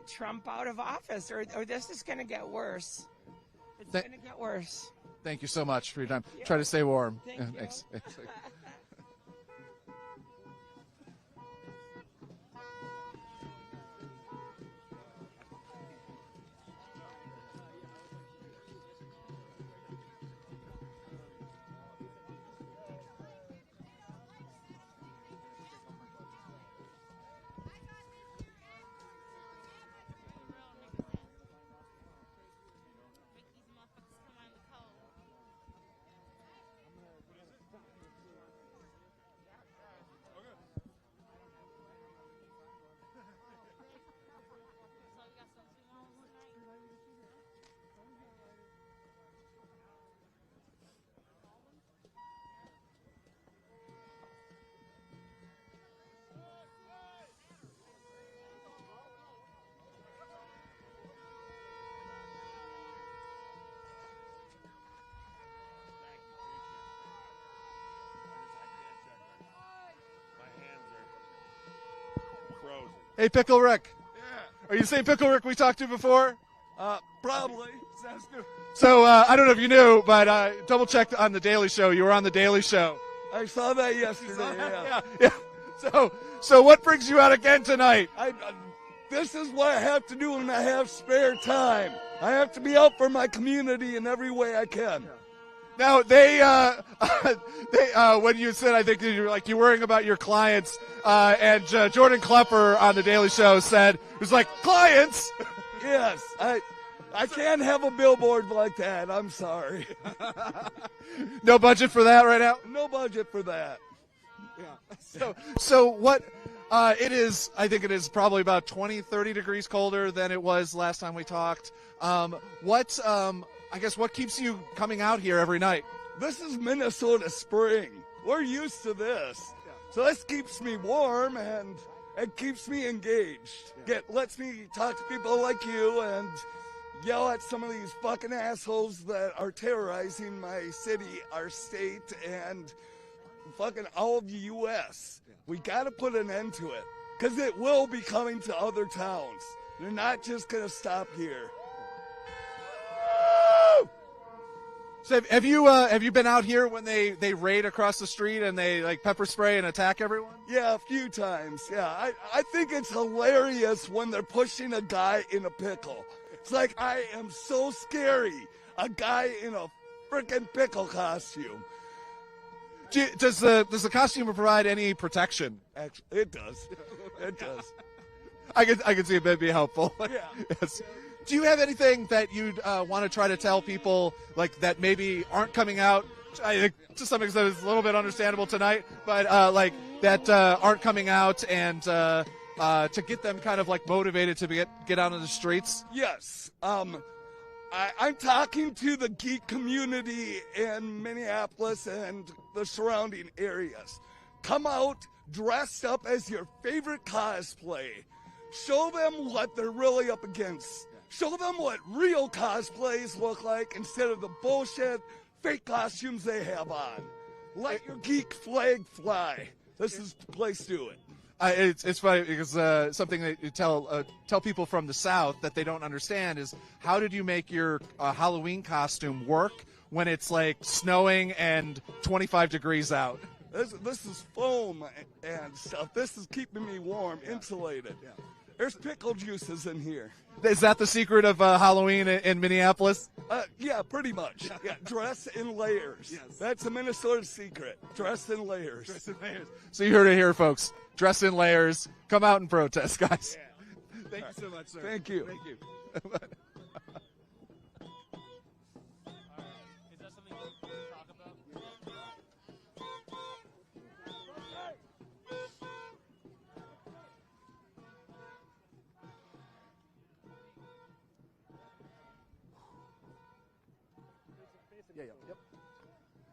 Trump out of office, or this is going to get worse. It's going to get worse. Thank you so much for your time. Try to stay warm. Thank you. Thanks. Hey, Pickle Rick. Yeah. Are you the same Pickle Rick we talked to before? Probably. Sounds good. So, I don't know if you knew, but double-checked on The Daily Show. You were on The Daily Show. I saw that yesterday, Yeah. So what brings you out again tonight? This is what I have to do when I have spare time. I have to be out for my community in every way I can. Now, they when you said, I think you're worrying about your clients, and Jordan Klepper on The Daily Show said, it was like, clients? Yes, I can't have a billboard like that. I'm sorry. No budget for that right now? No budget for that. Yeah. So what it is, I think it is probably about 20, 30 degrees colder than it was last time we talked. I guess what keeps you coming out here every night? This is Minnesota spring. We're used to this. Yeah. So this keeps me warm and it keeps me engaged. Yeah. Lets me talk to people like you and yell at some of these fucking assholes that are terrorizing my city, our state, and fucking all of the U.S. Yeah. We got to put an end to it because it will be coming to other towns. They're not just going to stop here. So have you been out here when they raid across the street and they like pepper spray and attack everyone? Yeah, a few times. Yeah, I think it's hilarious when they're pushing a guy in a pickle. It's like, I am so scary. A guy in a freaking pickle costume. Does the costume provide any protection? Actually, it does. It does. I can see it be helpful. Yeah. Yes. Do you have anything that you'd want to try to tell people like that maybe aren't coming out? I think to some extent it's a little bit understandable tonight, but like that aren't coming out and to get them kind of like motivated to get out on the streets? Yes. I'm talking to the geek community in Minneapolis and the surrounding areas. Come out dressed up as your favorite cosplay. Show them what they're really up against. Show them what real cosplays look like instead of the bullshit fake costumes they have on. Let your geek flag fly. This is the place to do it. It's funny because something that you tell people from the South that they don't understand is how did you make your Halloween costume work when it's like snowing and 25 degrees out? This is foam and stuff. This is keeping me warm, insulated. Yeah. There's pickle juices in here. Is that the secret of Halloween in Minneapolis? Yeah, pretty much. Yeah, dress in layers. Yes. That's a Minnesota secret. Dress in layers. Dress in layers. So you heard it here, folks. Dress in layers. Come out and protest, guys. Yeah. Thank you so much, sir. Thank you. Thank you. Yep.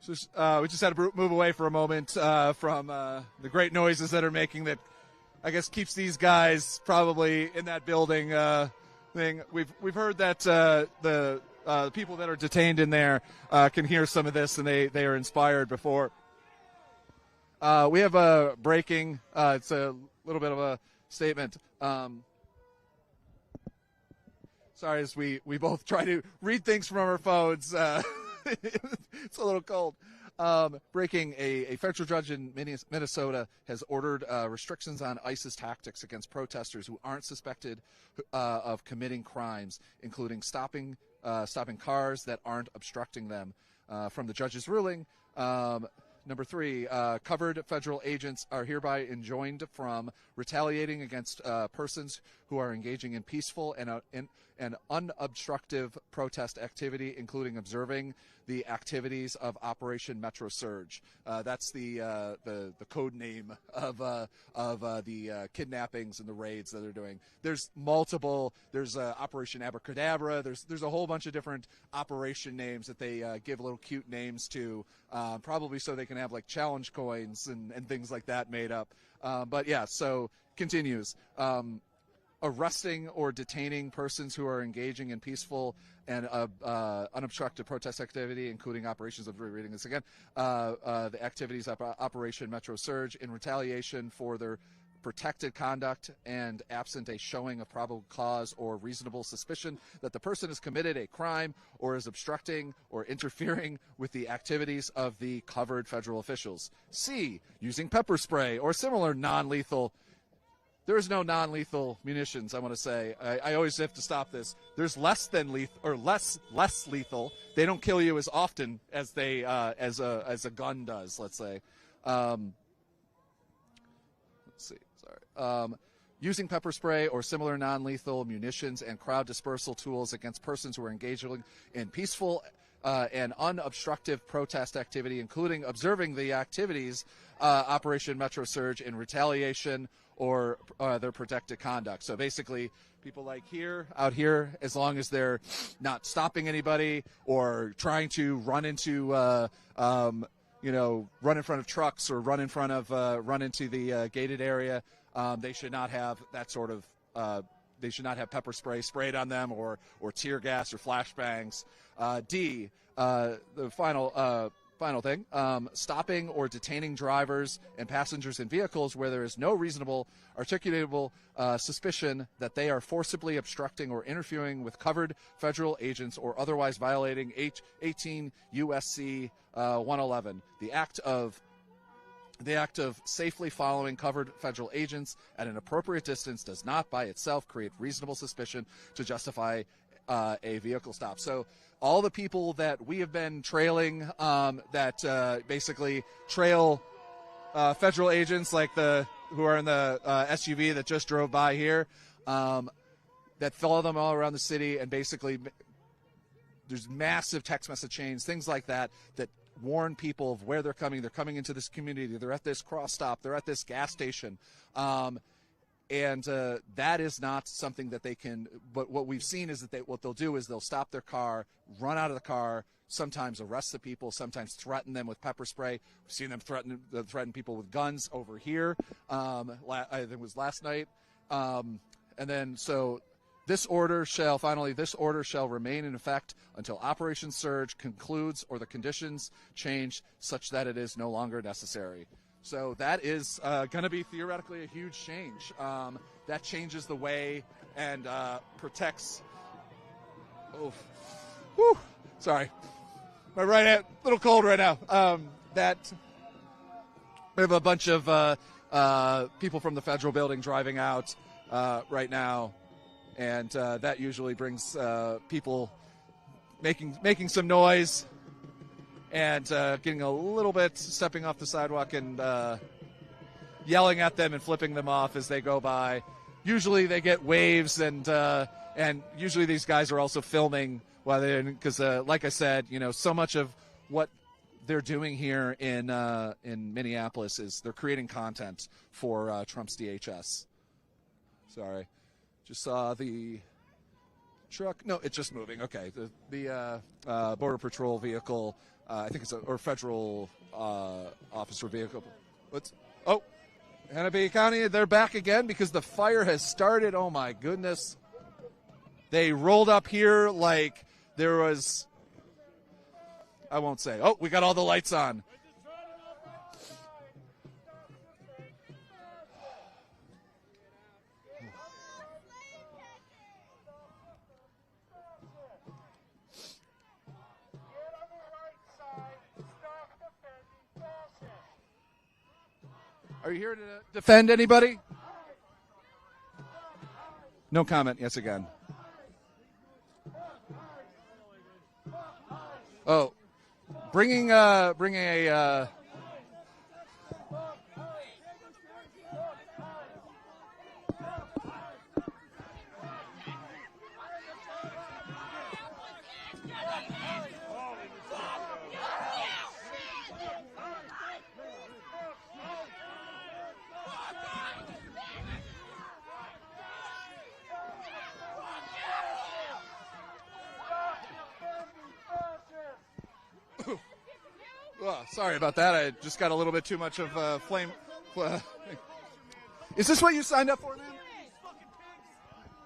So we just had to move away for a moment from the great noises that are making that, I guess, keeps these guys probably in that building thing. We've heard that the people that are detained in there can hear some of this, and they are inspired before. We have a breaking. It's a little bit of a statement. Sorry, as we both try to read things from our phones. It's a little cold. Breaking, a federal judge in Minnesota has ordered restrictions on ICE's tactics against protesters who aren't suspected of committing crimes, including stopping cars that aren't obstructing them. From the judge's ruling, number 3, covered federal agents are hereby enjoined from retaliating against persons who are engaging in peaceful and unobstructive protest activity, including observing the activities of Operation Metro Surge. That's the code name of the kidnappings and the raids that they're doing. There's multiple. There's Operation Abracadabra. There's a whole bunch of different operation names that they give little cute names to, probably so they can have like challenge coins and things like that made up. But yeah, so continues. Arresting or detaining persons who are engaging in peaceful and unobstructed protest activity, including operations of reading this again, the activities of Operation Metro Surge in retaliation for their protected conduct and absent a showing of probable cause or reasonable suspicion that the person has committed a crime or is obstructing or interfering with the activities of the covered federal officials. C, using pepper spray or similar non-lethal. There's no non-lethal munitions, I want to say. I always have to stop this. There's less than lethal, or less lethal. They don't kill you as often as they as a gun does, let's say. Let's see. Sorry. Using pepper spray or similar non-lethal munitions and crowd dispersal tools against persons who are engaging in peaceful and unobstructive protest activity, including observing the activities Operation Metro Surge in retaliation or their protected conduct. So basically, people like out here, as long as they're not stopping anybody or trying to run into, run in front of trucks or run into the gated area, they should not have that sort of. They should not have pepper spray sprayed on them or tear gas or flashbangs. D, the final thing, stopping or detaining drivers and passengers in vehicles where there is no reasonable, articulatable suspicion that they are forcibly obstructing or interfering with covered federal agents or otherwise violating 18 U.S.C. 111. The act of safely following covered federal agents at an appropriate distance does not by itself create reasonable suspicion to justify a vehicle stop. So all the people that we have been trailing that basically trail federal agents like who are in the SUV that just drove by here, that follow them all around the city, and basically there's massive text message chains, things like that warn people of where they're coming. They're coming into this community. They're at this cross stop. They're at this gas station. And that is not something that they can, but what we've seen is that what they'll do is they'll stop their car, run out of the car, sometimes arrest the people, sometimes threaten them with pepper spray. We've seen them threaten people with guns over here. I think it was last night. And then, so this order shall remain in effect until Operation Surge concludes or the conditions change such that it is no longer necessary. So that is going to be theoretically a huge change. That changes the way and protects. Oh, whew, sorry, my right hand a little cold right now. That we have a bunch of people from the federal building driving out right now, and that usually brings people making some noise. And getting a little bit, stepping off the sidewalk and yelling at them and flipping them off as they go by. Usually they get waves, and usually these guys are also filming while they're because, like I said, so much of what they're doing here in Minneapolis is they're creating content for Trump's DHS. Sorry, just saw the truck. No, it's just moving. Okay, the Border Patrol vehicle. I think it's or federal officer vehicle. Hennepin County, they're back again because the fire has started. Oh my goodness. They rolled up here like there was, I won't say. Oh, we got all the lights on. Are you here to defend anybody? No comment. Yes, again. Oh, bringing a. Oh, sorry about that. I just got a little bit too much of flame. Is this what you signed up for, man?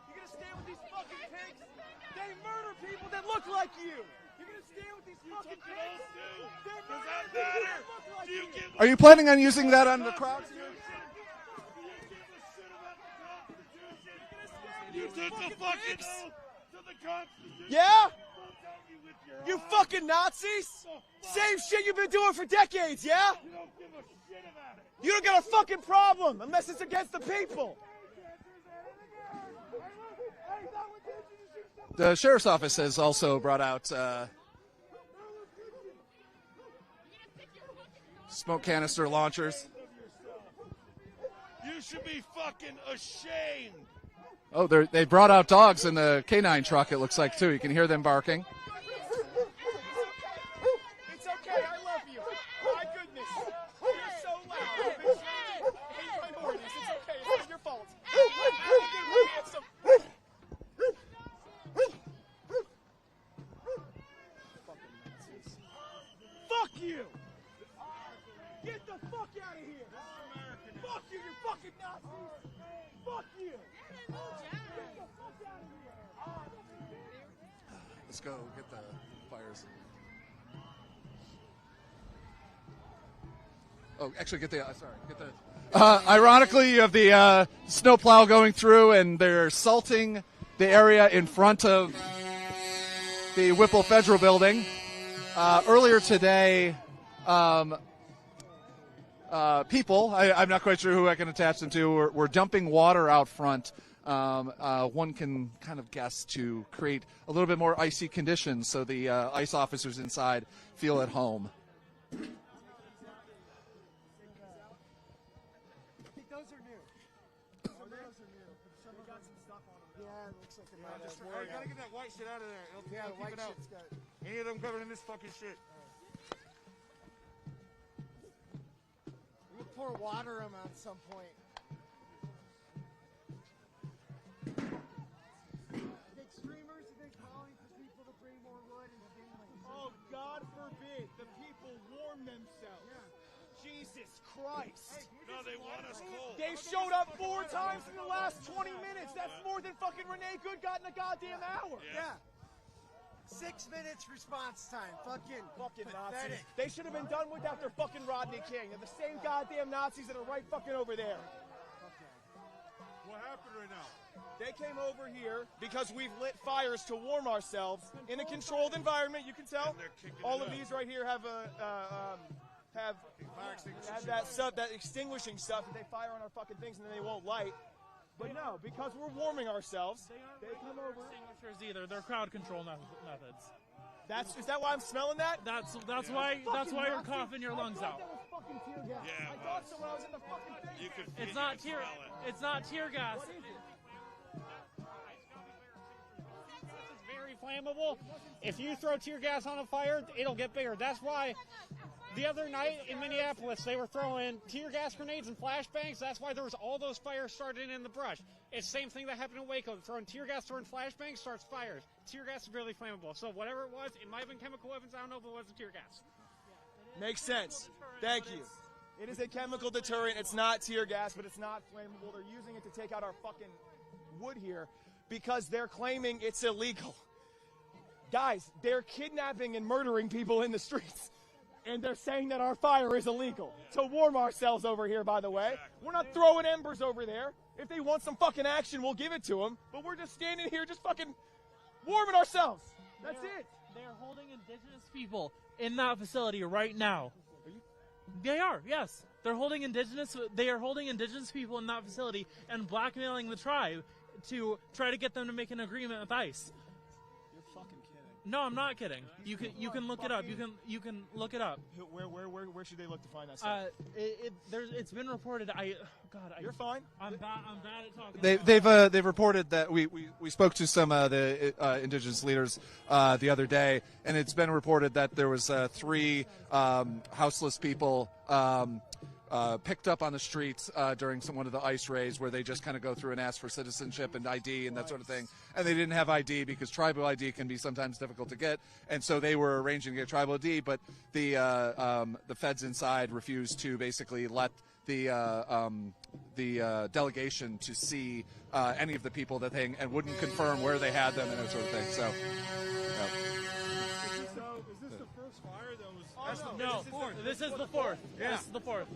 You're gonna stand with these fucking pigs? They murder people that look like you. You're gonna stand with these fucking pigs? They murder people that look like you. Are you planning on using that on the crowd? You took the fucking oath to the Constitution. Yeah? You fucking Nazis? Same shit you've been doing for decades, yeah? You don't give a shit about it. You don't got a fucking problem unless it's against the people. The sheriff's office has also brought out smoke canister launchers. You should be fucking ashamed. Oh, they brought out dogs in the K9 truck, it looks like, too. You can hear them barking. It's okay, I love you. My goodness. You're so loud. I've been trying to hate minorities. It's okay, it's not your fault. We're handsome. Fucking Nazis. Fuck you! Get the fuck out of here! Fuck you, you fucking Nazis! Fuck you! Let's go get the fires. Oh, actually, get the. Ironically, you have the snowplow going through, and they're salting the area in front of the Whipple Federal Building. Earlier today, people, I'm not quite sure who I can attach them to, were dumping water out front. One can kind of guess to create a little bit more icy conditions so the ICE officers inside feel at home. I think those are new. Those are new. Someone got some stuff on them. Yeah, it looks like they might have. Hey, gotta get that white shit out of there. Yeah, the white keep it out. shit's got. Any of them covered in this fucking shit. We can pour water them at some point. Big streamers, big calling for people to bring more wood and kindling. Oh, God forbid the people warm themselves. Yeah. Jesus Christ. No, they want us cold. They've showed up 4 times in the last 20 minutes. That's more than fucking Renee Good got in a goddamn hour. Yeah. 6 minutes response time. Fucking Nazis. They should have been done with after fucking Rodney King. They're the same goddamn Nazis that are right fucking over there. What happened right now? They came over here because we've lit fires to warm ourselves in a controlled environment. You can tell. All of these right here have that extinguishing stuff that they fire on our fucking things and then they won't light. But no, because we're warming ourselves, they come over. Extinguishers either. They're crowd control methods. Is that why I'm smelling that? That's why you're coughing your lungs out. Yeah, I thought so when I was in the fucking thing. It's not tear gas. It's very flammable. If you throw tear gas on a fire, it'll get bigger. That's why the other night in Minneapolis, they were throwing tear gas grenades and flashbangs. That's why there was all those fires started in the brush. It's the same thing that happened in Waco. Throwing tear gas, throwing flashbangs starts fires. Tear gas is really flammable. So whatever it was, it might have been chemical weapons. I don't know if it was tear gas. Makes sense. Thank you. It is a chemical deterrent. It's not tear gas, but it's not flammable. They're using it to take out our fucking wood here because they're claiming it's illegal. Guys, they're kidnapping and murdering people in the streets. And they're saying that our fire is illegal to warm ourselves over here, by the way. We're not throwing embers over there. If they want some fucking action, we'll give it to them. But we're just standing here just fucking warming ourselves. That's it. They're holding indigenous people in that facility right now. They are, yes. They're holding indigenous. They are holding indigenous people in that facility and blackmailing the tribe to try to get them to make an agreement with ICE. You're fucking kidding. No, I'm not kidding. You can look it up. You can look it up. Where should they look to find that stuff? It's been reported. You're fine. I'm bad at talking. They've reported that we spoke to some of the indigenous leaders the other day, and it's been reported that there was 3 houseless people picked up on the streets during one of the ICE raids, where they just kind of go through and ask for citizenship and ID and that sort of thing, and they didn't have ID because tribal ID can be sometimes difficult to get, and so they were arranging to get tribal ID, but the feds inside refused to basically let the delegation to see any of the people that they, and wouldn't confirm where they had them and that sort of thing. So. No, this is the fourth. Yeah. This is the fourth.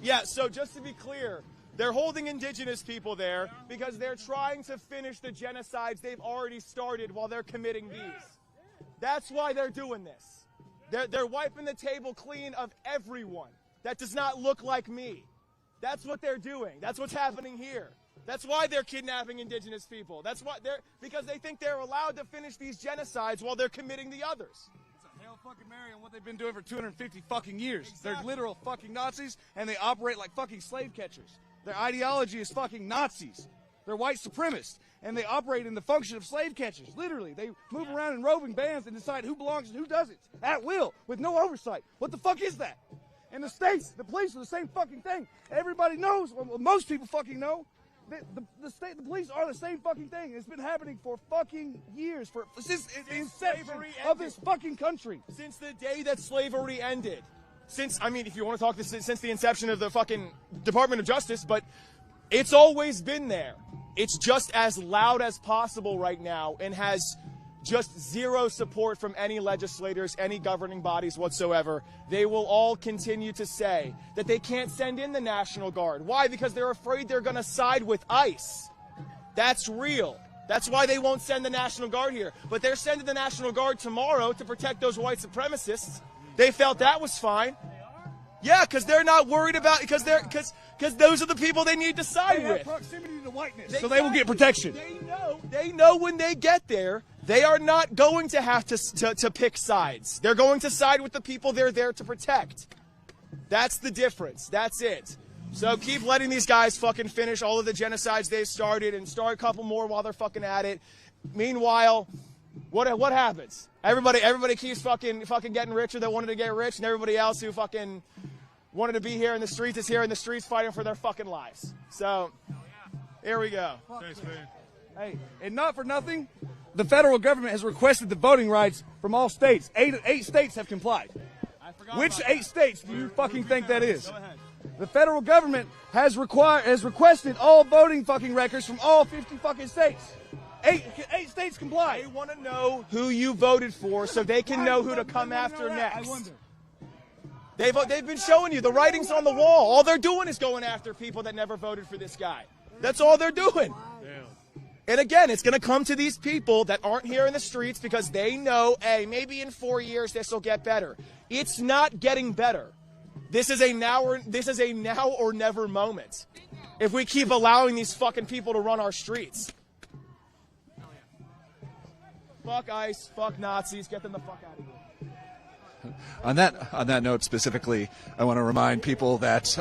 Yeah, so just to be clear, they're holding indigenous people there because they're trying to finish the genocides they've already started while they're committing these. That's why they're doing this. They're wiping the table clean of everyone that does not look like me. That's what they're doing. That's what's happening here. That's why they're kidnapping indigenous people. That's why because they think they're allowed to finish these genocides while they're committing the others. Hail fucking Mary on what they've been doing for 250 fucking years. Exactly. They're literal fucking Nazis, and they operate like fucking slave catchers. Their ideology is fucking Nazis. They're white supremacists, and they operate in the function of slave catchers. Literally, they move around in roving bands and decide who belongs and who doesn't, at will, with no oversight. What the fuck is that? And the states, the police are the same fucking thing. Everybody knows, well, most people fucking know, the police are the same fucking thing. It's been happening for fucking years, since the inception of this fucking country. Since the day that slavery ended. If you want to talk since the inception of the fucking Department of Justice, but it's always been there. It's just as loud as possible right now and has just zero support from any legislators, any governing bodies whatsoever. They will all continue to say that they can't send in the National Guard. Why? Because they're afraid they're going to side with ICE. That's real. That's why they won't send the National Guard here. But they're sending the National Guard tomorrow to protect those white supremacists. They felt that was fine. Yeah, because they're not worried about because those are the people they need to side with. They have proximity to whiteness, so they will get protection. They know when they get there, they are not going to have to pick sides. They're going to side with the people they're there to protect. That's the difference. That's it. So keep letting these guys fucking finish all of the genocides they've started and start a couple more while they're fucking at it. Meanwhile, what happens? Everybody keeps fucking getting richer that wanted to get rich, and everybody else who fucking wanted to be here in the streets is here in the streets fighting for their fucking lives. So, here we go. Thanks, man. Hey, and not for nothing, the federal government has requested the voting rights from all states. Eight states have complied. Which 8 states do you fucking think that is? Go ahead. The federal government has requested all voting fucking records from all 50 fucking states. Eight states comply. They want to know who you voted for so they can know who to come after next. I wonder. They've been showing you the writing's on the wall. All they're doing is going after people that never voted for this guy. That's all they're doing. And again, it's going to come to these people that aren't here in the streets because they know, hey, maybe in 4 years this will get better. It's not getting better. This is a now or never moment. If we keep allowing these fucking people to run our streets. Fuck ICE, fuck Nazis, get them the fuck out of here. On that note specifically, I want to remind people that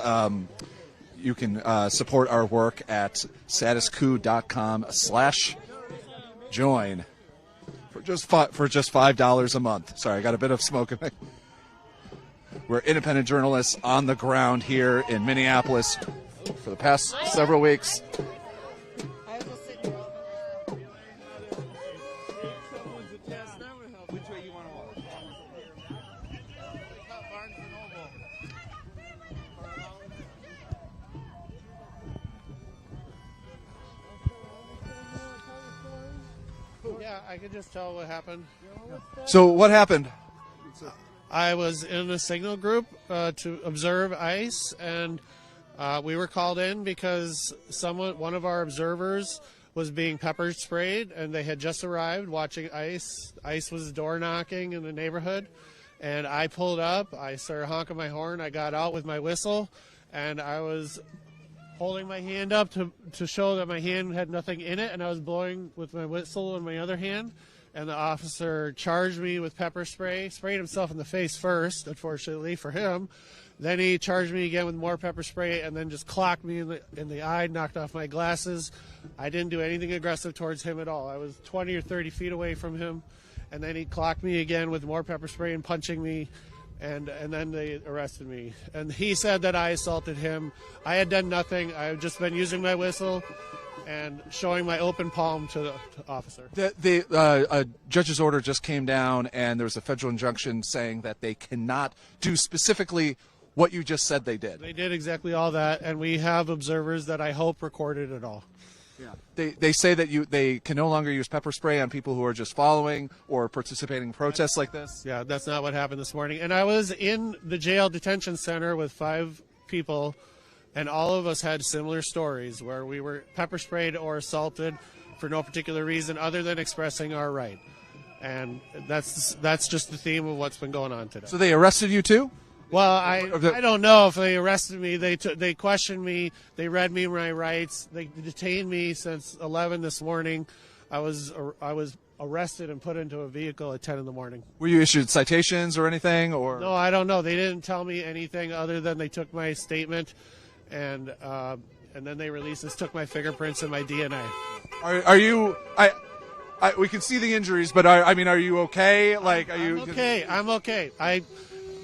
you can support our work at StatusCoup.com/join for just $5 a month. Sorry, I got a bit of smoke in me. We're independent journalists on the ground here in Minneapolis for the past several weeks. Yeah, I could just tell what happened. So what happened? I was in a signal group to observe ICE, and we were called in because one of our observers was being pepper sprayed, and they had just arrived watching ICE. ICE was door knocking in the neighborhood, And I pulled up. I started honking my horn. I got out with my whistle, and I was holding my hand up to show that my hand had nothing in it, and I was blowing with my whistle in my other hand. And the officer charged me with pepper spray, sprayed himself in the face first, unfortunately for him. Then he charged me again with more pepper spray, and then just clocked me in the eye, knocked off my glasses. I didn't do anything aggressive towards him at all. I was 20 or 30 feet away from him, and then he clocked me again with more pepper spray and punching me, and then they arrested me. And he said that I assaulted him. I had done nothing. I had just been using my whistle and showing my open palm to the officer. The judge's order just came down, and there was a federal injunction saying that they cannot do specifically what you just said they did. They did exactly all that, and we have observers that I hope recorded it all. Yeah. They say that they can no longer use pepper spray on people who are just following or participating in protests like this. Yeah, that's not what happened this morning. And I was in the jail detention center with 5 people, and all of us had similar stories where we were pepper sprayed or assaulted for no particular reason other than expressing our right. And that's just the theme of what's been going on today. So they arrested you too? Well, I don't know if they arrested me. They questioned me. They read me my rights. They detained me since 11 this morning. I was arrested and put into a vehicle at 10 in the morning. Were you issued citations or anything? Or no, I don't know. They didn't tell me anything other than they took my statement, and then they released this, took my fingerprints and my DNA. Are you? We can see the injuries, but are you okay? Like, are you? I'm okay. I'm okay.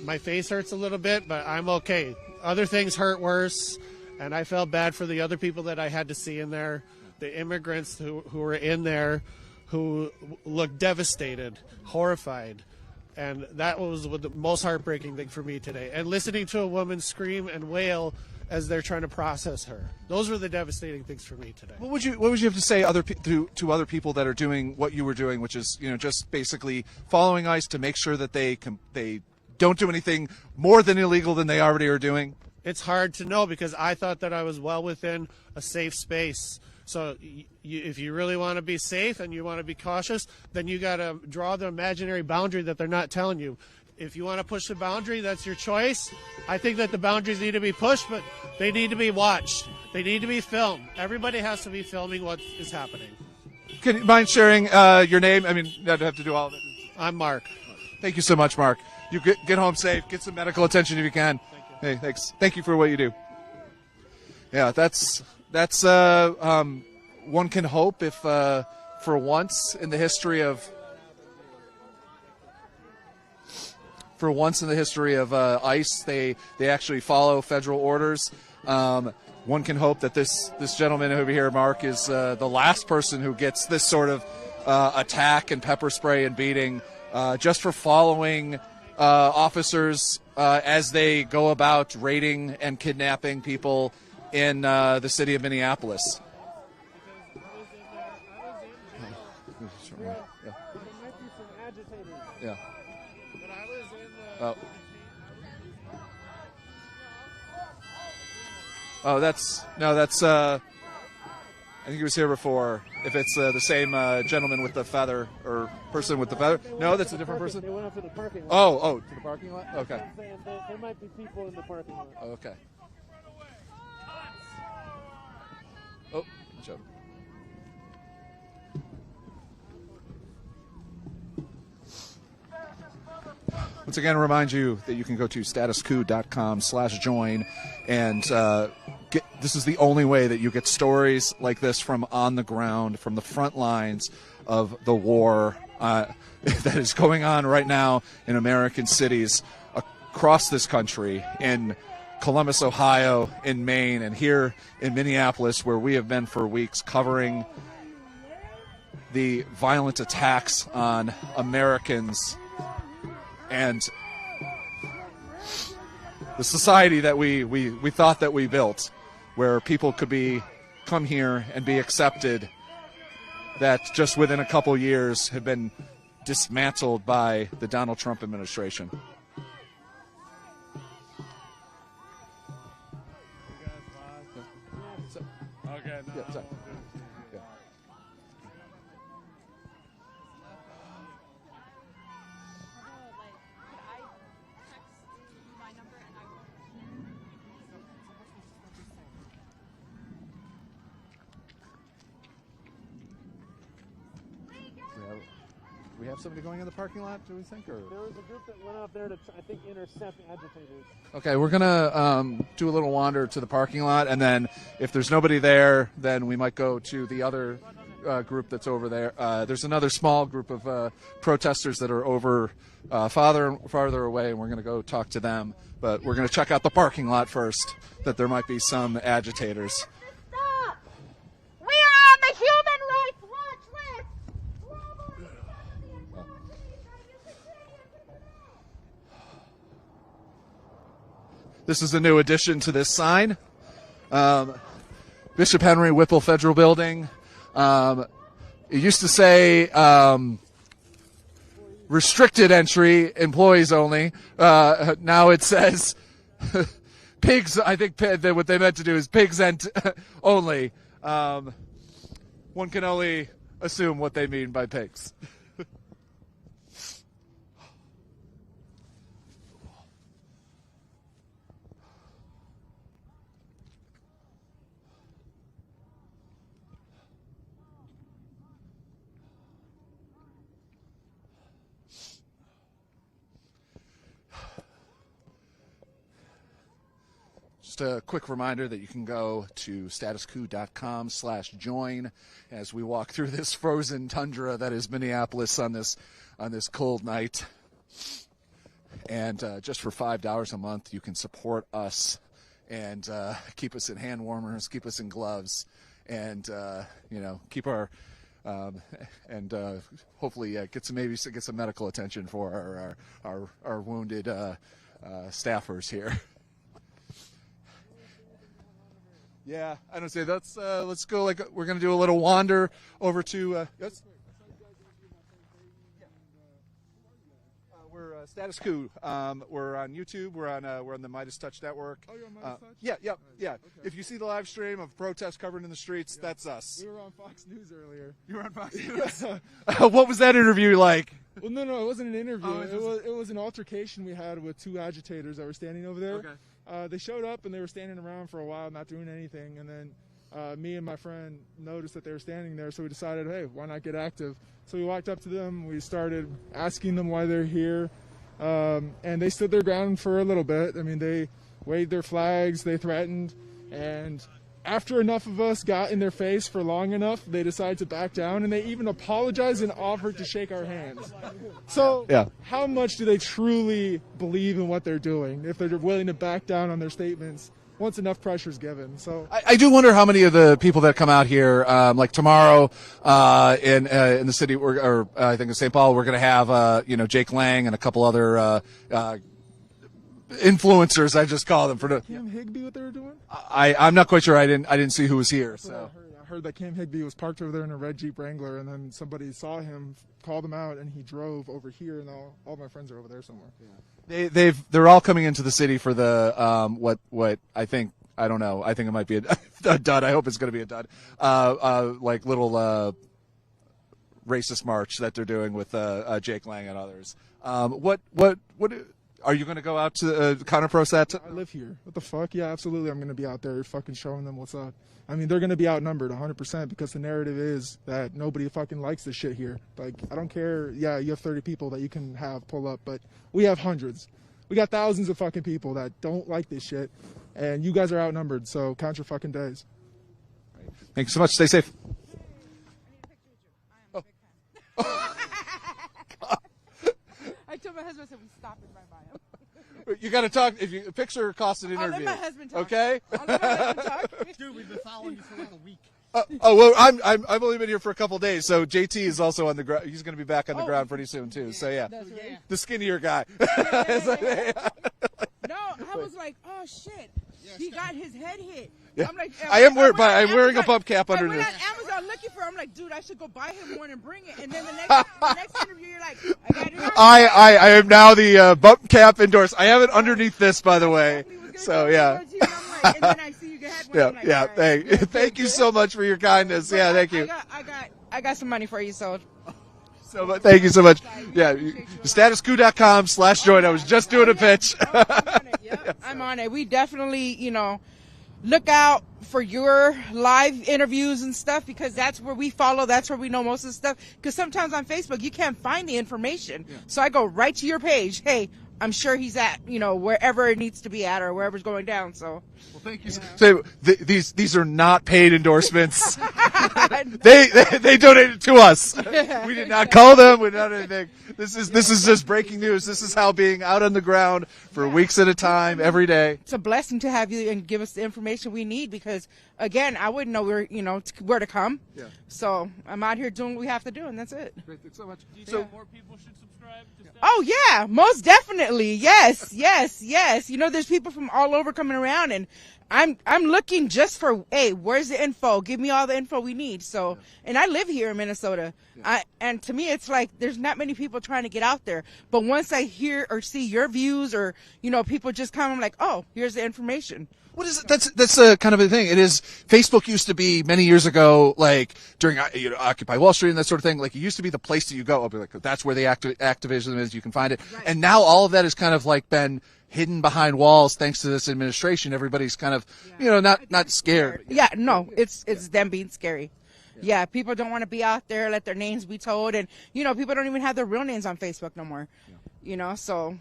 My face hurts a little bit, but I'm okay. Other things hurt worse, and I felt bad for the other people that I had to see in there, the immigrants who were in there, who looked devastated, horrified, and that was the most heartbreaking thing for me today. And listening to a woman scream and wail as they're trying to process her. Those were the devastating things for me today. What would you have to say to other people that are doing what you were doing, which is just basically following ICE to make sure that they don't do anything more than illegal than they already are doing? It's hard to know because I thought that I was well within a safe space. So if you really want to be safe and you want to be cautious, then you got to draw the imaginary boundary that they're not telling you. If you want to push the boundary, that's your choice. I think that the boundaries need to be pushed, but they need to be watched. They need to be filmed. Everybody has to be filming what is happening. Can you mind sharing your name? I mean, you don't have to do all of it. I'm Mark. Thank you so much, Mark. You get home safe. Get some medical attention if you can. Thank you. Hey, thanks. Thank you for what you do. Yeah, that's one can hope if for once in the history of ICE they actually follow federal orders. One can hope that this gentleman over here, Mark, is the last person who gets this sort of attack and pepper spray and beating just for following officers as they go about raiding and kidnapping people in the city of Minneapolis. Yeah. Oh, that's I think he was here before. If it's the same gentleman with the feather or person with the feather. No, that's a different person. They went up to the parking lot. Oh, to the parking lot? Okay. There might be people in the parking lot. Okay. Oh, Joe. Once again, I remind you that you can go to StatusCoup.com/join, and this is the only way that you get stories like this from on the ground, from the front lines of the war that is going on right now in American cities across this country, in Columbus, Ohio, in Maine, and here in Minneapolis, where we have been for weeks covering the violent attacks on Americans and the society that we thought that we built, where people could come here and be accepted, that just within a couple years have been dismantled by the Donald Trump administration. Okay, no. Yeah, sorry. Yeah. we have somebody going in the parking lot, do we think? Or? There was a group that went out there to, I think, intercept agitators. Okay, we're going to do a little wander to the parking lot, and then if there's nobody there, then we might go to the other group that's over there. There's another small group of protesters that are over farther away, and we're going to go talk to them. But we're going to check out the parking lot first, that there might be some agitators. Stop! We are on the Human Rights Watch list! This is a new addition to this sign. Bishop Henry Whipple Federal Building. It used to say restricted entry, employees only. Now it says pigs. I think what they meant to do is pigs only. One can only assume what they mean by pigs. Just a quick reminder that you can go to StatusCoup.com/join as we walk through this frozen tundra that is Minneapolis on this cold night. And just for $5 a month, you can support us and keep us in hand warmers, keep us in gloves, and keep our and hopefully get some medical attention for our wounded staffers here. Yeah, I don't say that's. Let's go. We're gonna do a little wander over to. Yes. We're Status Coup. We're on YouTube. We're on the MeidasTouch network. Oh, you're on MeidasTouch? Yeah. Okay. If you see the live stream of protests covered in the streets, that's us. We were on Fox News earlier. You were on Fox News. What was that interview like? Well, no, it wasn't an interview. Oh, it was an altercation we had with two agitators that were standing over there. Okay. They showed up and they were standing around for a while, not doing anything. And then me and my friend noticed that they were standing there, so we decided, hey, why not get active? So we walked up to them. We started asking them why they're here. And they stood their ground for a little bit. I mean, they waved their flags, they threatened. And after enough of us got in their face for long enough, they decided to back down. And they even apologized and offered to shake our hands. So how much do they truly believe in what they're doing if they're willing to back down on their statements once enough pressure is given? So I do wonder how many of the people that come out here, like tomorrow in the city, or I think in St. Paul, we're going to have Jake Lang and a couple other influencers. I just call them for Cam Higbee, what they were doing? I'm not quite sure. I didn't see who was here. So I heard that Cam Higbee was parked over there in a red Jeep Wrangler, and then somebody saw him, called him out, and he drove over here. And all my friends are over there somewhere. Yeah. They're all coming into the city for the what I think. I don't know. I think it might be a dud. I hope it's going to be a dud. Like little racist march that they're doing with Jake Lang and others. What are you going to go out to counter-protest that? I live here. What the fuck? Yeah, absolutely. I'm going to be out there fucking showing them what's up. I mean, they're going to be outnumbered 100% because the narrative is that nobody fucking likes this shit here. Like, I don't care. Yeah, you have 30 people that you can have pull up, but we have hundreds. We got thousands of fucking people that don't like this shit, and you guys are outnumbered, so count your fucking days. Thank you so much. Stay safe. I told my husband, I said, we stopped and right by him. You got to talk. A picture costs an interview. I'll let my husband talk. Okay. I'll let my husband talk. Dude, we've been following you for like a week. Well, I've only been here for a couple days, so JT is also on the ground. He's going to be back on the ground pretty soon too. So yeah, the skinnier guy. No, I was like, oh shit, he got his head hit. Yeah. I'm like, I'm wearing a bump cap I underneath. went on Amazon looking for it. I'm like, dude, I should go buy him one and bring it. And then the next interview, you're like, I got it. I am now the bump cap endorsed. I have it underneath this, by the way. So yeah. And then I see you had one. Yeah. Thank you so much for your kindness. Yeah, thank you. I got some money for you, so. Thank you so much. Yeah, StatusCoup.com/join. I was just doing a pitch. I'm on it. We definitely, look out for your live interviews and stuff, because that's where we follow. That's where we know most of the stuff. Because sometimes on Facebook, you can't find the information. Yeah. So I go right to your page. Hey, I'm sure he's at, wherever it needs to be at or wherever's going down. So, well, thank you. So these are not paid endorsements. they donated to us. We did not call them. We did not anything. This is just breaking news. This is how being out on the ground for weeks at a time, every day. It's a blessing to have you and give us the information we need, because again, I wouldn't know where to come. Yeah. So I'm out here doing what we have to do, and that's it. Great, thanks so much. Do you think more people should subscribe to Status? Oh yeah, most definitely. Yes. There's people from all over coming around, and I'm looking just for, hey, where's the info? Give me all the info we need. So, and I live here in Minnesota. Yeah. And to me, it's like there's not many people trying to get out there. But once I hear or see your views, or people just come, I'm like, oh, here's the information. What is it? That's a kind of a thing. It is. Facebook used to be many years ago, like during Occupy Wall Street and that sort of thing. Like it used to be the place that you go. I'll be like, that's where the activism is. You can find it. Right. And now all of that has kind of like been hidden behind walls thanks to this administration. Everybody's kind of, not scared. Yeah, no, it's them being scary. Yeah, people don't want to be out there, let their names be told, and people don't even have their real names on Facebook no more. Yeah. So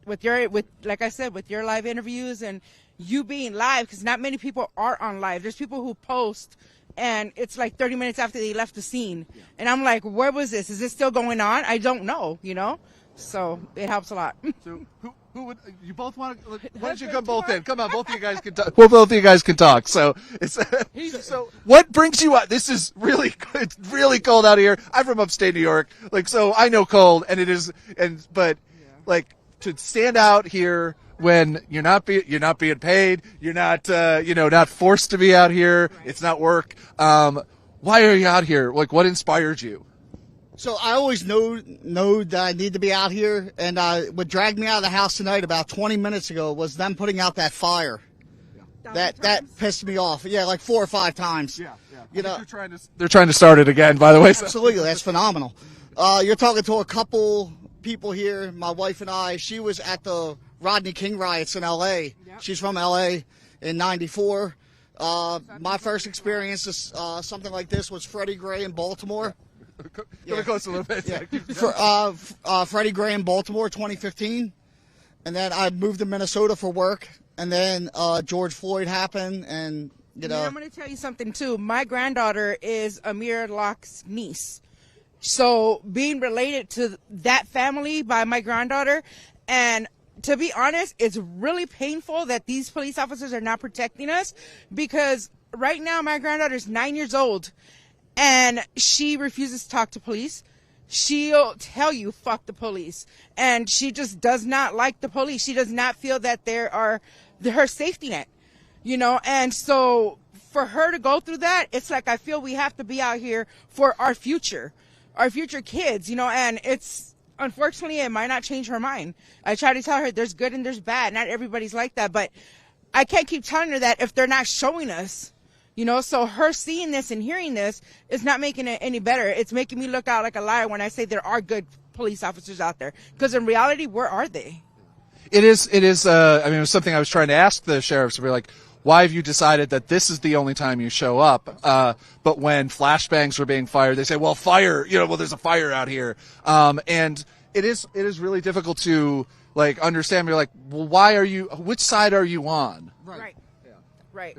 like I said, with your live interviews and you being live, because not many people are on live. There's people who post and it's like 30 minutes after they left the scene. Yeah. And I'm like, where was this? Is this still going on? I don't know, So it helps a lot. So who would you both want to? Why don't you come both in? Come on, both of you guys can talk. Well, both of you guys can talk. So it's so. What brings you out? This is really it's really cold out here. I'm from upstate New York, so I know cold, and it is, but to stand out here when you're not being paid, you're not not forced to be out here. Right. It's not work. Why are you out here? What inspired you? So I always know that I need to be out here, and what dragged me out of the house tonight about 20 minutes ago was them putting out that fire. Yeah. That pissed me off. Yeah, like 4 or 5 times. Yeah. They're trying to start it again, by the way. Absolutely, that's phenomenal. You're talking to a couple people here. My wife and I. She was at the Rodney King riots in L.A. Yep. She's from L.A. in '94. My first experience is something like this was Freddie Gray in Baltimore. Come close a little bit. Yeah. Freddie Gray in Baltimore, 2015. And then I moved to Minnesota for work. And then George Floyd happened, and I'm going to tell you something too. My granddaughter is Amir Locke's niece. So being related to that family by my granddaughter, and to be honest, it's really painful that these police officers are not protecting us, because right now my granddaughter's 9 years old. And she refuses to talk to police. She'll tell you, fuck the police. And she just does not like the police. She does not feel that they are her safety net, And so for her to go through that, it's like I feel we have to be out here for our future kids, And it's, unfortunately, it might not change her mind. I try to tell her there's good and there's bad. Not everybody's like that. But I can't keep telling her that if they're not showing us. So her seeing this and hearing this is not making it any better. It's making me look out like a liar when I say there are good police officers out there. Because in reality, where are they? It is, it was something I was trying to ask the sheriffs to be like, why have you decided that this is the only time you show up? But when flashbangs were being fired, they say, well, fire, there's a fire out here. And it is really difficult to understand. You're like, well, which side are you on? Right. Right.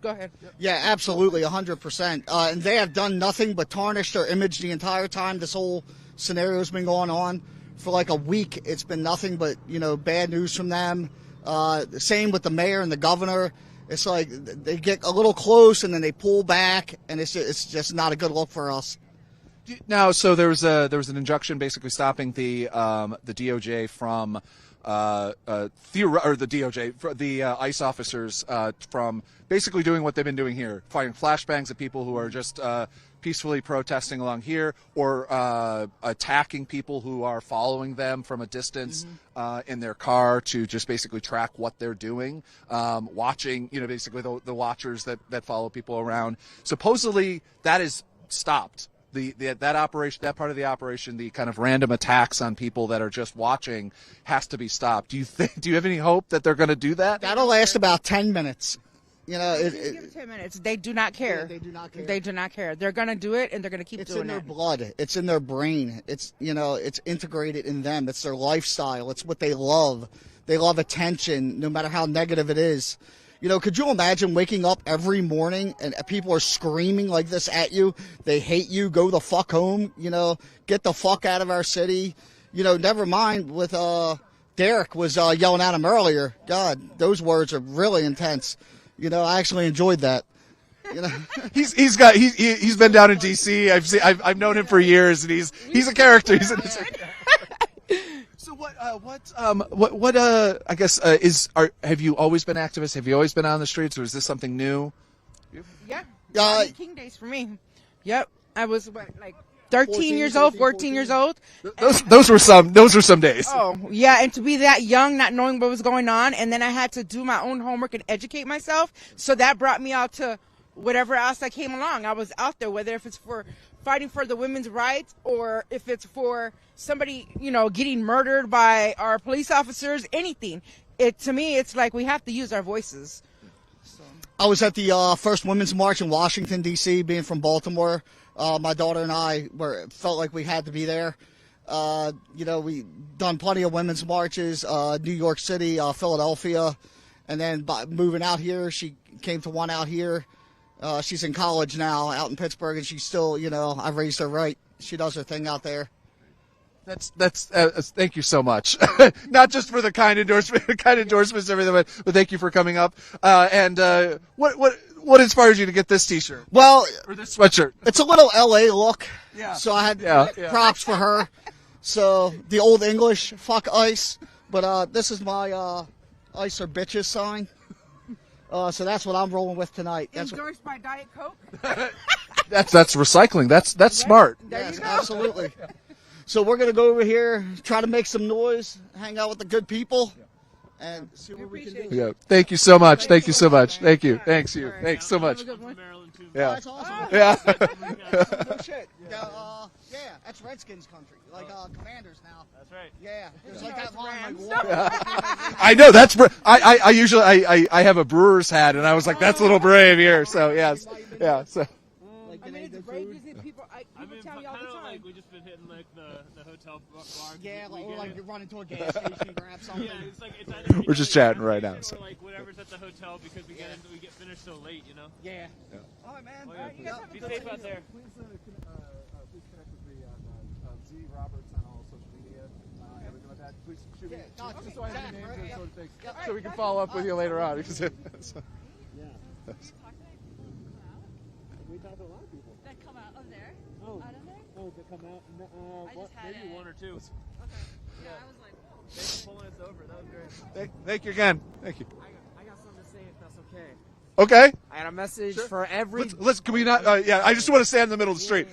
Go ahead. Yeah, absolutely, 100%. And they have done nothing but tarnish their image the entire time this whole scenario's been going on. For like a week, it's been nothing but, bad news from them. Same with the mayor and the governor. It's like they get a little close and then they pull back, and it's just not a good look for us. Now, so there was an injunction basically stopping the DOJ from the DOJ, the ICE officers from basically doing what they've been doing here, firing flashbangs at people who are just peacefully protesting along here, or attacking people who are following them from a distance in their car to just basically track what they're doing, watching, basically the watchers that follow people around. Supposedly that is stopped. That operation, that part of the operation, the kind of random attacks on people that are just watching, has to be stopped. Do you have any hope that they're going to do that? That'll last about 10 minutes. You know, give 10 minutes. They do not care. Yeah, they do not care. They do not care. They're gonna do it, and they're gonna keep it's doing in their it. blood. It's in their brain. It's, you know, it's integrated in them. It's their lifestyle. It's what they love. They love attention, no matter how negative it is. You know, could you imagine waking up every morning and people are screaming like this at you? They hate you. Go the fuck home. You know, get the fuck out of our city. You know, never mind with Derek was yelling at him earlier. God, those words are really intense. You know, I actually enjoyed that. You know, he's been down in D.C. I've known him for years, and he's a character. He's So what I guess have you always been activists? Have you always been on the streets, or is this something new? Yeah. King days for me. Yep. I was like 13 years old, 14 years old. Those were some days. Oh, yeah, and to be that young, not knowing what was going on, and then I had to do my own homework and educate myself, so that brought me out to whatever else that came along. I was out there, whether if it's for fighting for the women's rights or if it's for somebody, you know, getting murdered by our police officers, anything. To me, it's like we have to use our voices. I was at the first Women's March in Washington, D.C., being from Baltimore. My daughter and I felt like we had to be there. You know, we done plenty of women's marches, New York City, Philadelphia, and then by moving out here, she came to one out here. She's in college now, out in Pittsburgh, and she's still, you know, I've raised her right. She does her thing out there. That's thank you so much. Not just for the kind endorsements, everything, but thank you for coming up. And what inspired you to get this T-shirt? Well, or this sweatshirt? It's a little LA look. Yeah. So I had props for her. So the old English, fuck ICE. But this is my ICE or bitches sign. So that's what I'm rolling with tonight. Endorsed by Diet Coke. That's recycling. That's smart. Yes, absolutely. So we're gonna go over here, try to make some noise, hang out with the good people, and see what we can do. Yeah. Thank you so much. Thank you so much. Thank you. Thanks you. Thanks so much. Yeah. That's awesome. Yeah. No shit. Yeah, that's Redskins country. Like Commanders now. That's right. Yeah. There's like that line. I know that's. I usually I have a Brewers hat, and I was like, that's a little brave here. So yes. Yeah. So. I mean, it's brave using people. People tell me all the time. Like we just been hitting like the hotel bar. Yeah, or like you run into a gas station, grab something. Yeah, it's like it's either we're just chatting right now. So. Or like whatever's at the hotel because we get finished so late, you know. Yeah. All right, man. Oh, yeah. You guys be safe out there. Please connect with me on Z Roberts on all social media. Everything like that. Please shoot me. Just so I have your names and sort of things. So we can follow up with you later on. Yeah. We talked to a lot of people. That come out of there? Oh. Out of there? Oh, that come out? I just had maybe it. one or two. Okay. Yeah, I was like, whoa. Thanks for pulling us over. That was great. Thank you again. Thank you. I got something to say if that's okay. Okay. I got a message for every. Let's. Can we not? Yeah. I just want to stand in the middle of the street.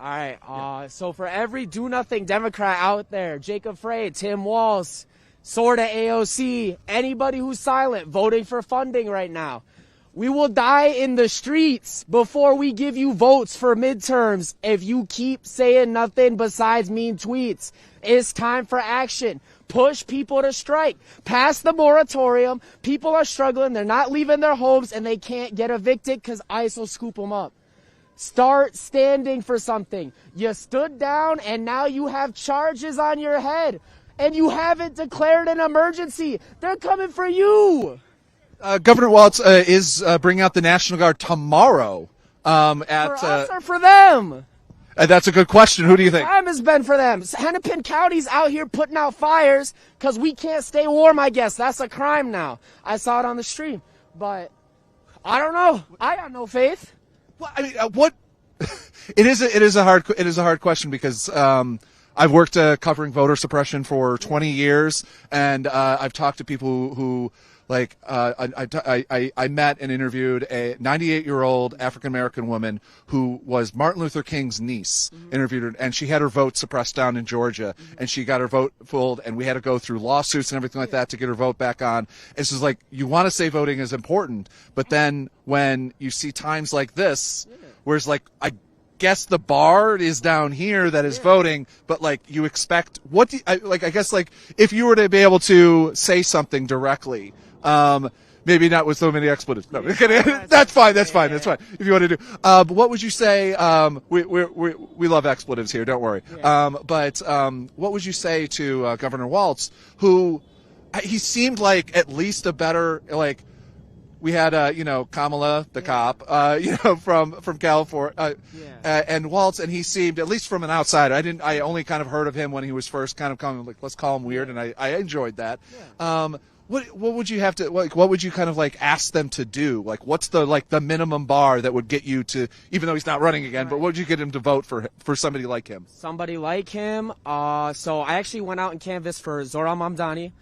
All right. So for every do nothing Democrat out there, Jacob Frey, Tim Walz, Sorta AOC, anybody who's silent, voting for funding right now. We will die in the streets before we give you votes for midterms if you keep saying nothing besides mean tweets. It's time for action. Push people to strike. Pass the moratorium. People are struggling. They're not leaving their homes and they can't get evicted because ICE will scoop them up. Start standing for something. You stood down and now you have charges on your head and you haven't declared an emergency. They're coming for you. Governor Walz is bringing out the National Guard tomorrow. For us or for them? That's a good question. Who do you think? Time has been for them. Hennepin County's out here putting out fires because we can't stay warm, I guess. That's a crime now. I saw it on the stream. But I don't know. I got no faith. Well, I mean, what? It is a hard question because I've worked covering voter suppression for 20 years, and I've talked to people who like I met and interviewed a 98-year-old African-American woman who was Martin Luther King's niece. Interviewed her, and she had her vote suppressed down in Georgia, and she got her vote pulled, and we had to go through lawsuits and everything like that to get her vote back on. It's just like, you want to say voting is important, but then when you see times like this, where it's like, guess the bar is down here that is voting, but like you expect what do you, I guess like if you were to be able to say something directly, maybe not with so many expletives. No, that's fine. That's fine. If you want to do, but what would you say? We love expletives here. Don't worry. But what would you say to Governor Walz, who he seemed like at least a better like. We had, Kamala, the cop, from California, and Walz, and he seemed, at least from an outsider, I only kind of heard of him when he was first kind of coming, like, let's call him weird, and I enjoyed that. What would you have to, like, what would you kind of, like, ask them to do? Like, what's the minimum bar that would get you to, even though he's not running again, but what would you get him to vote for somebody like him? Somebody like him, so I actually went out and canvassed for Zohran Mamdani.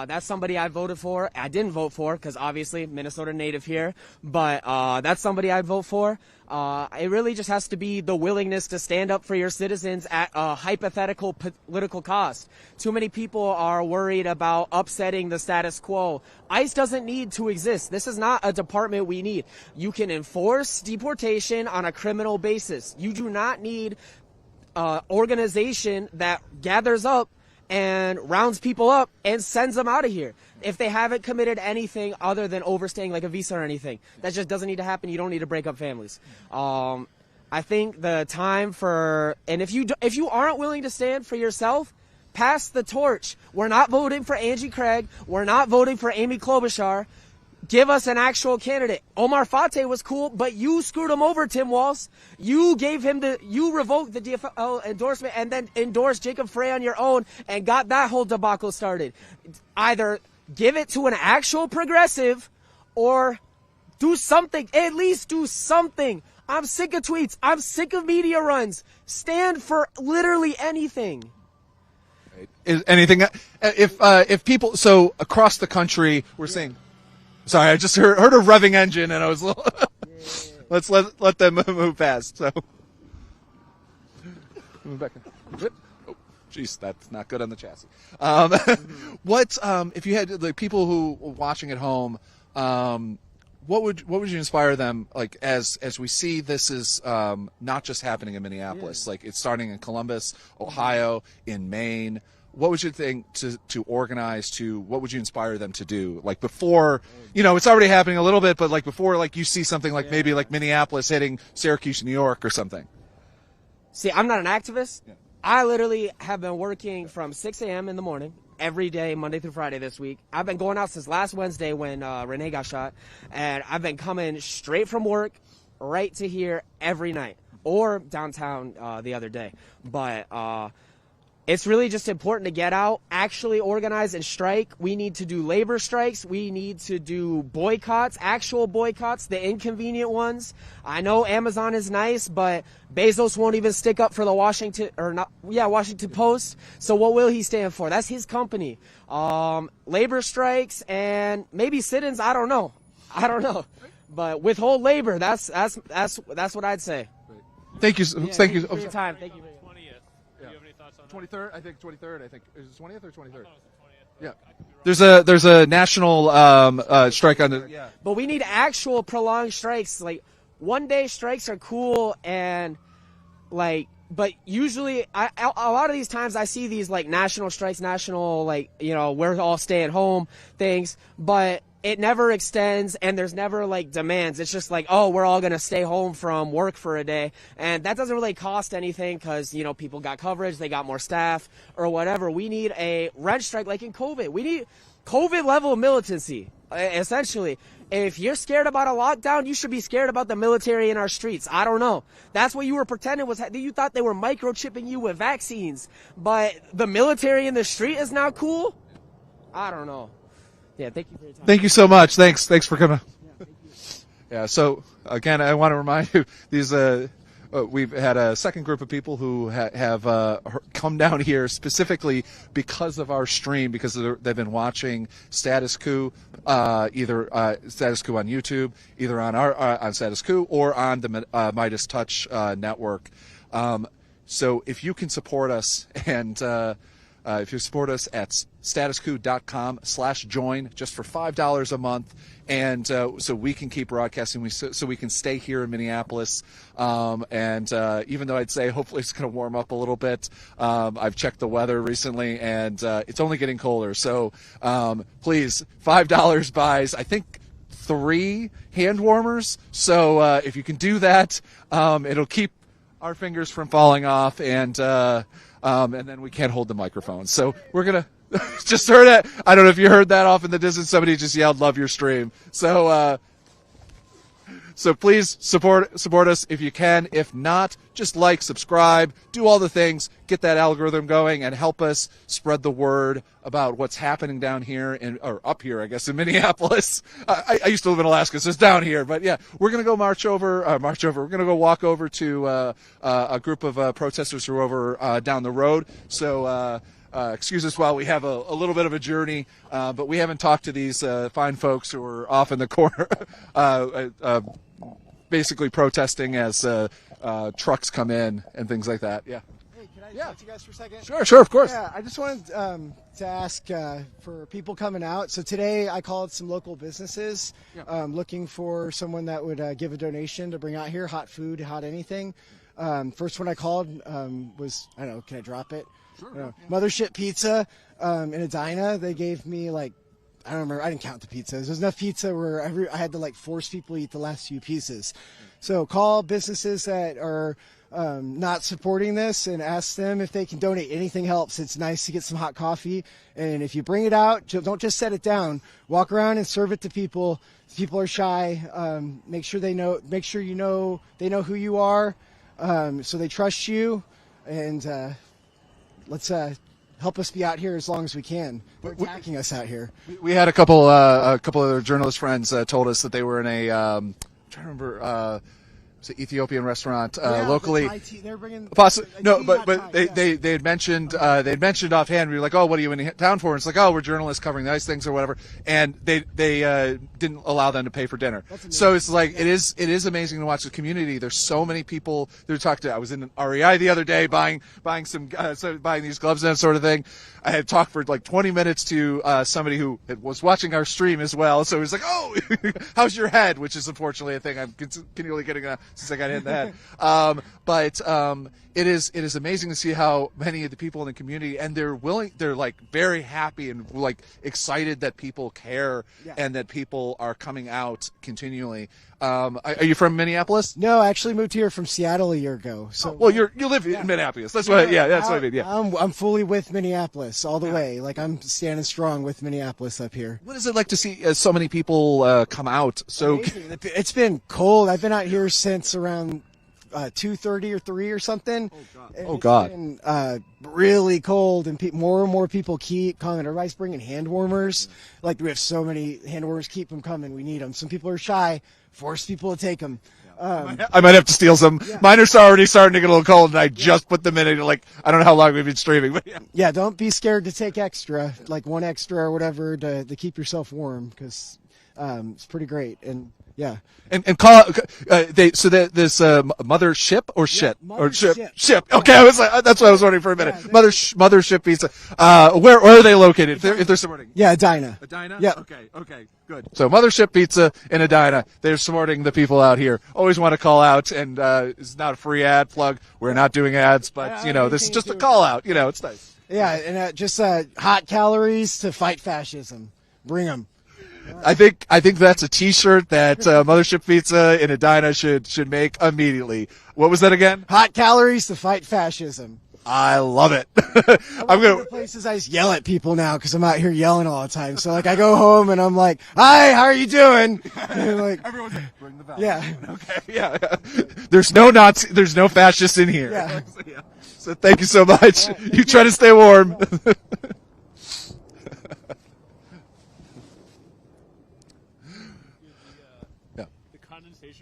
That's somebody I voted for. I didn't vote for because obviously Minnesota native here, but that's somebody I'd vote for. It really just has to be the willingness to stand up for your citizens at a hypothetical political cost. Too many people are worried about upsetting the status quo. ICE doesn't need to exist. This is not a department we need. You can enforce deportation on a criminal basis. You do not need an organization that gathers up and rounds people up and sends them out of here if they haven't committed anything other than overstaying like a visa or anything. That just doesn't need to happen. You don't need to break up families. I think the time for, and if you aren't willing to stand for yourself, pass the torch. We're not voting for Angie Craig. We're not voting for Amy Klobuchar. Give us an actual candidate. Omar Fateh was cool, but you screwed him over, Tim Walz. You revoked the DFL endorsement and then endorsed Jacob Frey on your own and got that whole debacle started. Either give it to an actual progressive or do something. At least do something. I'm sick of tweets. I'm sick of media runs. Stand for literally anything. Is anything, if people, so across the country, we're saying, sorry, I just heard a revving engine, and I was a little. Let's let them move past. So, move back. Oh, jeez, that's not good on the chassis. What if you had the people who were watching at home? What would you inspire them? Like as we see, this is not just happening in Minneapolis. Like it's starting in Columbus, Ohio, in Maine. What would you think to organize to, what would you inspire them to do? Like before, it's already happening a little bit, but like before, like you see something like maybe like Minneapolis hitting Syracuse, New York or something. See, I'm not an activist. Yeah. I literally have been working from 6 a.m. in the morning every day, Monday through Friday this week. I've been going out since last Wednesday when Renee got shot, and I've been coming straight from work right to here every night or downtown the other day. But it's really just important to get out, actually organize and strike. We need to do labor strikes. We need to do boycotts, actual boycotts, the inconvenient ones. I know Amazon is nice, but Bezos won't even stick up for the Washington Post. So what will he stand for? That's his company. Labor strikes and maybe sit-ins. I don't know. But withhold labor. That's what I'd say. Thank you. Thank you for your time. Thank you. 23rd, I think 23rd. I think is it 20th or 23rd? Yeah. There's a national strike on the. Yeah. But we need actual prolonged strikes. Like 1-day strikes are cool and like, but usually a lot of these times I see these like national strikes, we're all staying home things, but it never extends and there's never like demands. It's just like, oh, we're all going to stay home from work for a day. And that doesn't really cost anything because, people got coverage, they got more staff or whatever. We need a rent strike like in COVID. We need COVID level militancy, essentially. If you're scared about a lockdown, you should be scared about the military in our streets. I don't know. That's what you were pretending was, you thought they were microchipping you with vaccines. But the military in the street is now cool? I don't know. Yeah, thank you for your time. Thank you so much. Thanks for coming. Yeah. So again, I want to remind you these. We've had a second group of people who have come down here specifically because of our stream, because they've been watching Status Coup, either Status Coup on YouTube, either on on Status Coup or on the MeidasTouch network. So if you can support us and if you support us at statuscoup.com/join, just for $5 a month, and so we can keep broadcasting, so we can stay here in Minneapolis. And even though I'd say hopefully it's going to warm up a little bit, I've checked the weather recently, and it's only getting colder. So please, $5 buys, I think, 3 hand warmers. So if you can do that, it'll keep our fingers from falling off, and then we can't hold the microphone. So we're gonna just heard it. I don't know if you heard that off in the distance. Somebody just yelled, "Love your stream." So please support us if you can. If not, just like, subscribe, do all the things, get that algorithm going, and help us spread the word about what's happening down here or up here, I guess, in Minneapolis. I used to live in Alaska, so it's down here. But yeah, we're gonna go We're gonna go walk over to a group of protesters who are over down the road. So. Excuse us while we have a little bit of a journey, but we haven't talked to these fine folks who are off in the corner, basically protesting as trucks come in and things like that. Yeah. Hey, can I talk to you guys for a second? Sure, of course. Yeah, I just wanted to ask for people coming out. So today I called some local businesses looking for someone that would give a donation to bring out here, hot food, hot anything. First one I called was, I don't know, can I drop it? Sure. Mothership Pizza in Edina. They gave me I don't remember. I didn't count the pizzas. There's enough pizza where I had to force people to eat the last few pieces. So call businesses that are not supporting this and ask them if they can donate. Anything helps. It's nice to get some hot coffee. And if you bring it out, don't just set it down. Walk around and serve it to people. If people are shy, make sure they know who you are, so they trust you. And let's help us be out here as long as we can. They're attacking us out here. We had a couple other journalist friends told us that they were in a I'm trying to remember. It's an Ethiopian restaurant locally. They're bringing they had mentioned offhand. We were like, "Oh, what are you in town for?" And it's like, "Oh, we're journalists covering the ice things or whatever." And they didn't allow them to pay for dinner. So it's like it is amazing to watch the community. There's so many people. I was in an REI the other day buying these gloves and that sort of thing. I had talked for 20 minutes to somebody who was watching our stream as well. So he was like, "Oh, how's your head?" Which is unfortunately a thing I'm continually getting since I got hit in the head. But it is amazing to see how many of the people in the community, and they're very happy and excited that people care and that people are coming out continually. Are you from Minneapolis? No, I actually moved here from Seattle a year ago. So you live in Minneapolis. That's what. That's what I mean. Yeah, I'm fully with Minneapolis all the way. I'm standing strong with Minneapolis up here. What is it like to see so many people come out? So amazing. It's been cold. I've been out here since around 2:30 or 3 or something. Oh God! It's been really cold, and more and more people keep coming. Everybody's bringing hand warmers. We have so many hand warmers. Keep them coming. We need them. Some people are shy. Force people to take them. I might have to steal some. Yeah. Mine are already starting to get a little cold, and I just put them in it. I don't know how long we've been streaming, but yeah. Don't be scared to take extra, one extra or whatever, to keep yourself warm, because it's pretty great. And yeah. And call this mothership or shit or ship. Okay, I was that's what I was wondering for a minute. Yeah, mothership pizza. Where are they located? If they're supporting? Yeah, Edina. Edina. Yeah. Okay. Good. So Mothership Pizza in Edina. They're supporting the people out here. Always want to call out, and it's not a free ad plug. We're not doing ads, but this is just a call out. It's nice. Yeah, and just hot calories to fight fascism. Bring them. I think that's a T-shirt that Mothership Pizza in Edina should make immediately. What was that again? Hot calories to fight fascism. I love it. I'm gonna places I just yell at people now because I'm out here yelling all the time. So I go home and I'm like, "Hi, how are you doing?" And everyone's bring the yeah. Okay. Yeah. There's no Nazi. There's no fascists in here. Yeah. So thank you so much. You try to stay warm.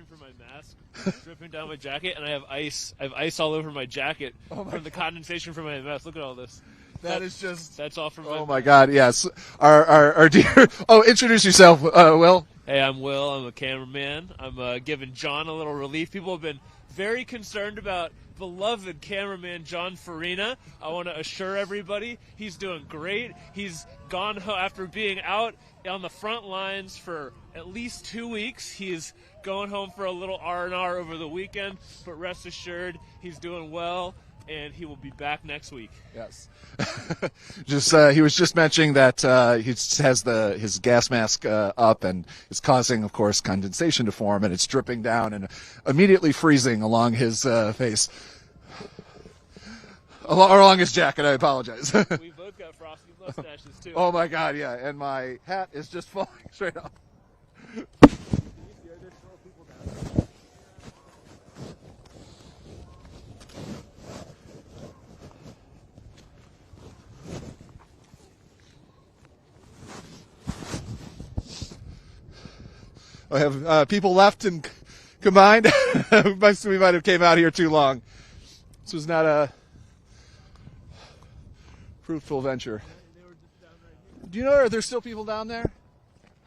From my mask dripping down my jacket, and I have ice all over my jacket from the condensation from my mask. Look at all this. That's all from Oh my God, yes. Our dear introduce yourself, Will. Hey, I'm Will. I'm a cameraman. I'm giving John a little relief. People have been very concerned about beloved cameraman John Farina. I want to assure everybody he's doing great. He's gone after being out on the front lines for at least 2 weeks. He's going home for a little R&R over the weekend, but rest assured he's doing well, and he will be back next week. Yes. He was just mentioning that he has his gas mask up, and it's causing, of course, condensation to form, and it's dripping down and immediately freezing along his face. Along his jacket, I apologize. We both got frosty mustaches, too. Oh, my God, yeah, and my hat is just falling straight off. I have people left and combined. We might have came out here too long. This was not a fruitful venture. Do you know, are there still people down there?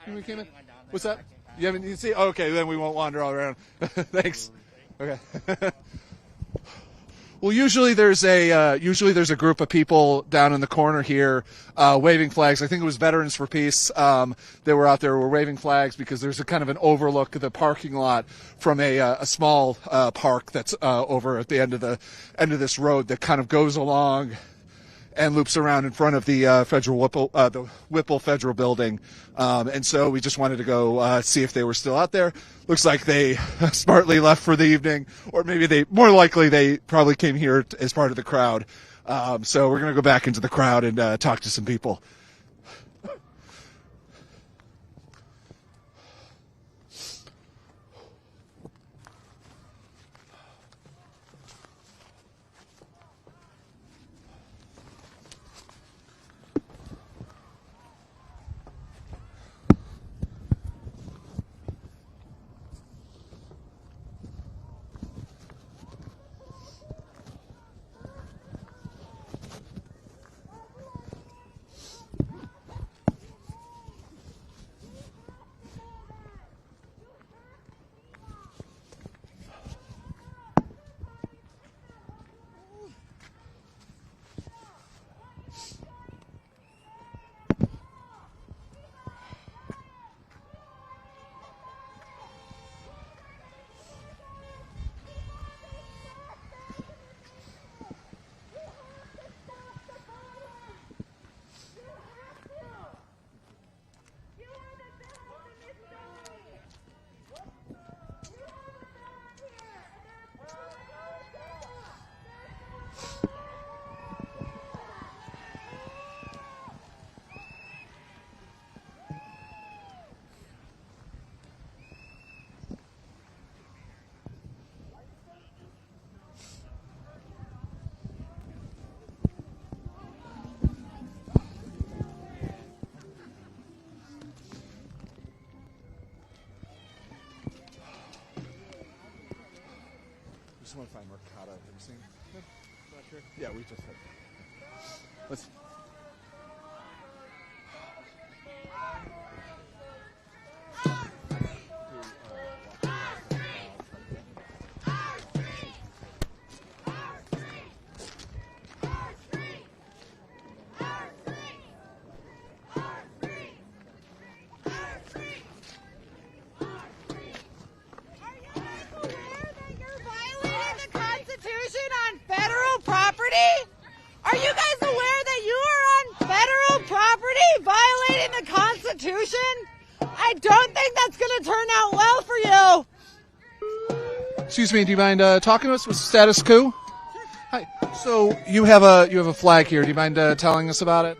When we came in? What's that? You haven't you see? Oh, okay, then we won't wander all around. Thanks. Okay. Well, usually there's a group of people down in the corner here waving flags. I think it was Veterans for Peace. They were out there, were waving flags because there's a kind of an overlook of the parking lot from a small park that's over at the end of this road that kind of goes along and loops around in front of the Whipple Federal Building. And so we just wanted to go see if they were still out there. Looks like they smartly left for the evening, or maybe more likely they probably came here as part of the crowd. So we're going to go back into the crowd and talk to some people. I just want to find Mercado. Have you seen it? Not sure. Yeah, we just had. Let's. Are you guys aware that you are on federal property violating the Constitution? I don't think that's going to turn out well for you. Excuse me, do you mind talking to us with Status Coup? Hi. So you have a flag here. Do you mind telling us about it?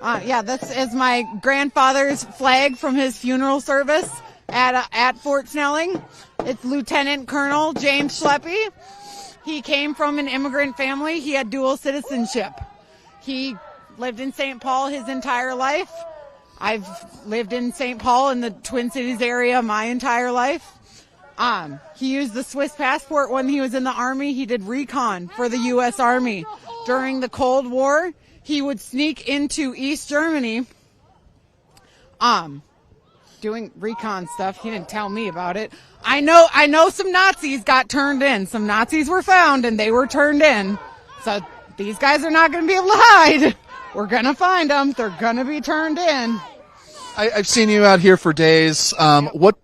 Yeah, this is my grandfather's flag from his funeral service at Fort Snelling. It's Lieutenant Colonel James Schleppe. He came from an immigrant family. He had dual citizenship. He lived in St. Paul his entire life. I've lived in St. Paul in the Twin Cities area my entire life. He used the Swiss passport when he was in the Army. He did recon for the U.S. Army. During the Cold War, he would sneak into East Germany doing recon stuff. He didn't tell me about it. I know some Nazis got turned in. Some Nazis were found and they were turned in. So these guys are not going to be able to hide. We're going to find them. They're going to be turned in. I've seen you out here for days. What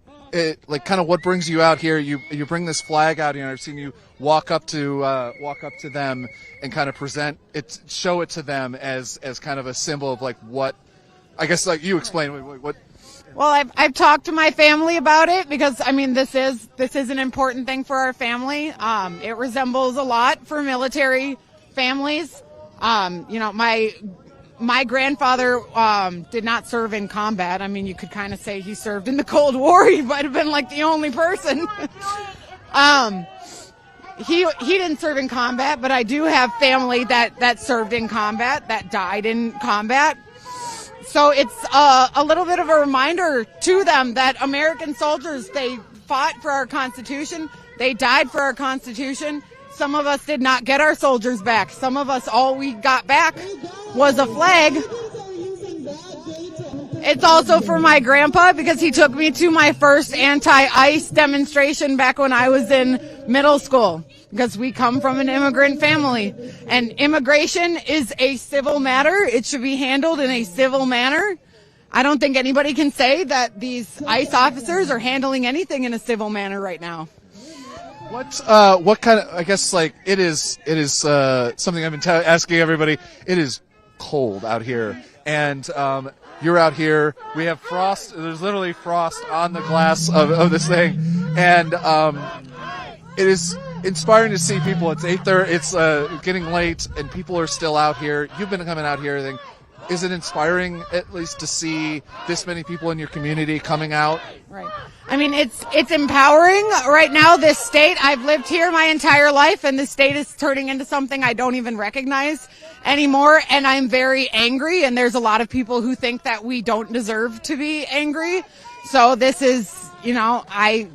brings you out here? You bring this flag out here. I've seen you walk up to them and kind of show it to them as kind of a symbol of like what, I guess like you explain what. Well, I've talked to my family about it because I mean this is an important thing for our family. It resembles a lot for military families. My grandfather did not serve in combat. I mean, you could kind of say he served in the Cold War. He might have been like the only person. He didn't serve in combat, but I do have family that served in combat, that died in combat. So it's a little bit of a reminder to them that American soldiers, they fought for our Constitution. They died for our Constitution. Some of us did not get our soldiers back. Some of us, all we got back was a flag. It's also for my grandpa because he took me to my first anti-ICE demonstration back when I was in middle school, because we come from an immigrant family. And immigration is a civil matter. It should be handled in a civil manner. I don't think anybody can say that these ICE officers are handling anything in a civil manner right now. What kind of, I guess like it is something I've been asking everybody. It is cold out here, and you're out here. We have frost. There's literally frost on the glass of this thing, and it is inspiring to see people. It's 8:30. It's getting late, and people are still out here. You've been coming out here. Everything. Is it inspiring at least to see this many people in your community coming out? Right. I mean, it's empowering. Right now, this state, I've lived here my entire life, and this state is turning into something I don't even recognize anymore, and I'm very angry, and there's a lot of people who think that we don't deserve to be angry. So this is, I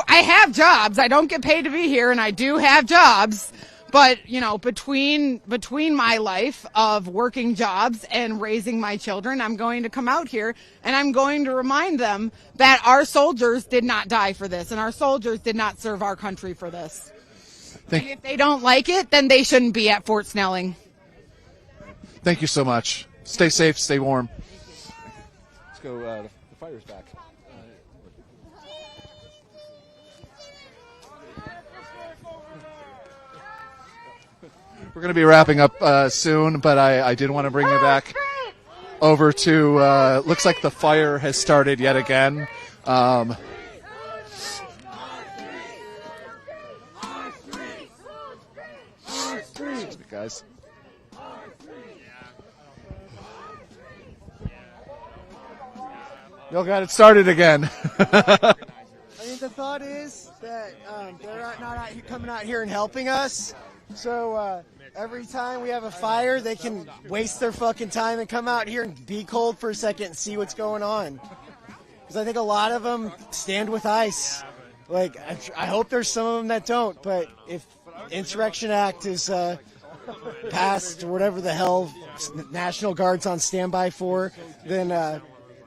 have jobs. I don't get paid to be here, and I do have jobs. But, between my life of working jobs and raising my children, I'm going to come out here and I'm going to remind them that our soldiers did not die for this and our soldiers did not serve our country for this. And if they don't like it, then they shouldn't be at Fort Snelling. Thank you so much. Stay safe, stay warm. Let's go, the fire's back. We're going to be wrapping up soon, but I did want to bring you back over to, looks like the fire has started yet again. Excuse me, guys. Y'all got it started again. I mean, the thought is that they're not coming out here and helping us. So every time we have a fire, they can waste their fucking time and come out here and be cold for a second and see what's going on. Because I think a lot of them stand with ICE. Like, I hope there's some of them that don't. But if Insurrection Act is passed or whatever the hell National Guard's on standby for, then I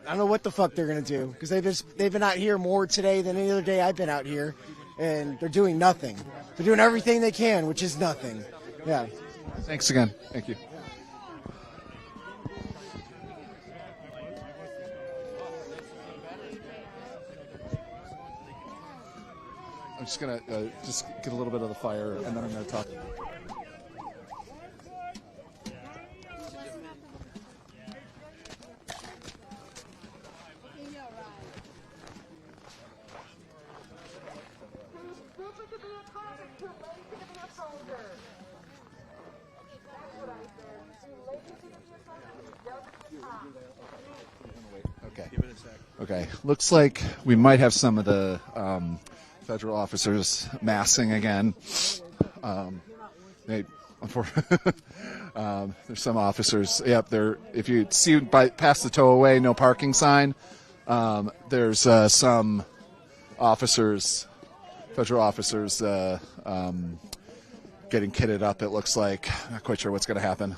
don't know what the fuck they're going to do. Because they've been out here more today than any other day I've been out here. And they're doing nothing. They're doing everything they can, which is nothing. Yeah. Thanks again. Thank you. I'm just going to just get a little bit of the fire, and then I'm going to talk. Okay, looks like we might have some of the federal officers massing again. There's some officers. Yep, if you see past the tow away, no parking sign. There's some officers, federal officers, getting kitted up. It looks like. Not quite sure what's going to happen.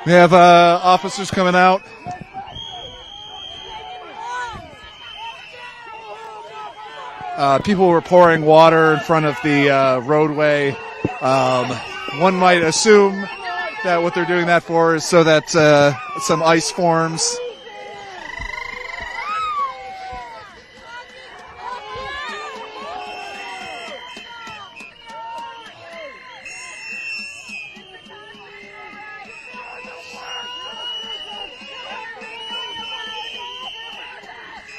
We have officers coming out. People were pouring water in front of the roadway. One might assume that what they're doing that for is so that some ice forms.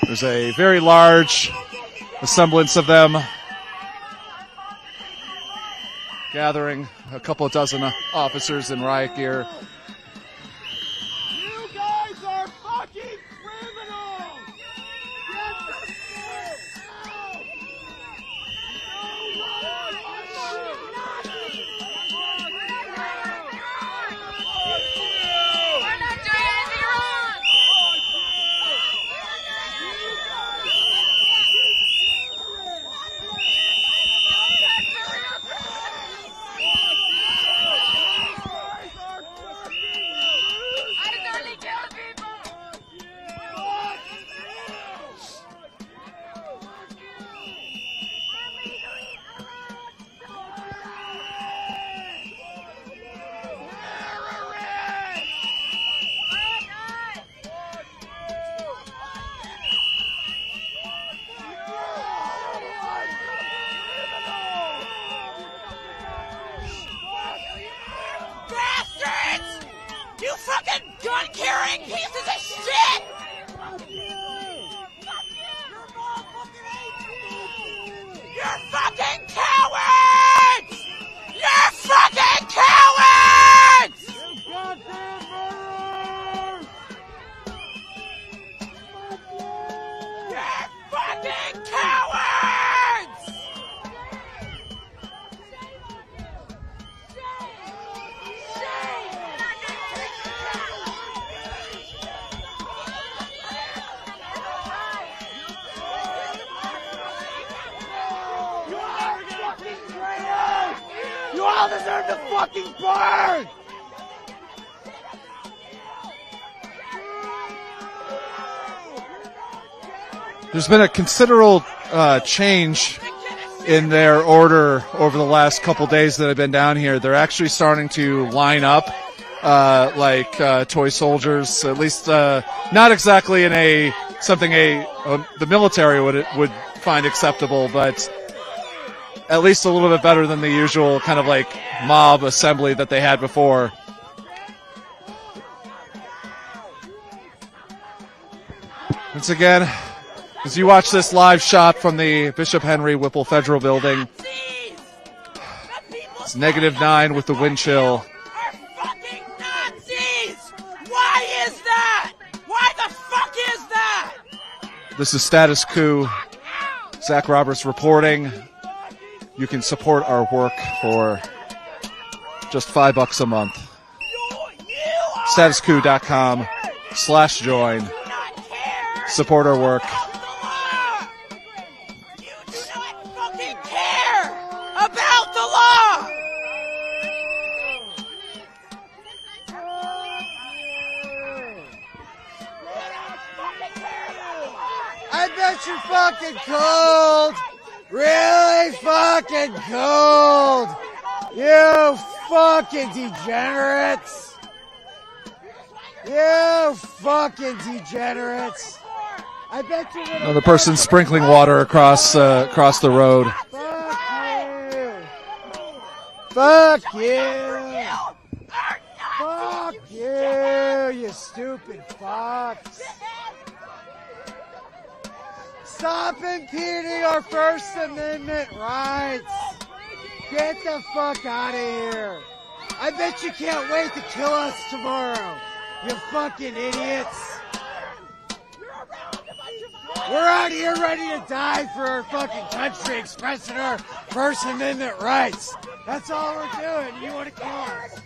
There's a very large semblance of them gathering, a couple of dozen officers in riot gear. You guys are fucking criminals! We're not doing anything wrong! Bastards! You fucking gun-carrying pieces of shit! You're fucking cowards! You're fucking cowards! You goddamn murderers! You're fucking cowards! You all deserve to fucking burn! There's been a considerable change in their order over the last couple days that I've been down here. They're actually starting to line up like toy soldiers, at least not exactly in the military would find acceptable, but at least a little bit better than the usual kind of like mob assembly that they had before. Once again, as you watch this live shot from the Bishop Henry Whipple Federal Building, it's -9 with the wind chill. Fucking Nazis! Why is that? Why the fuck is that? This is Status Coup. Zach Roberts reporting. You can support our work for just $5 a month. StatusCoup.com/join. Support our work. Fucking care about the law! I bet you're fucking cold! Really fucking cold! You fucking degenerates! You fucking degenerates! I bet you're gonna... Another person sprinkling water across the road. Fuck you! Fuck you, you stupid fucks! Stop impeding our First Amendment rights. Get the fuck out of here. I bet you can't wait to kill us tomorrow, you fucking idiots. We're out here ready to die for our fucking country, expressing our First Amendment rights. That's all we're doing. You want to kill us?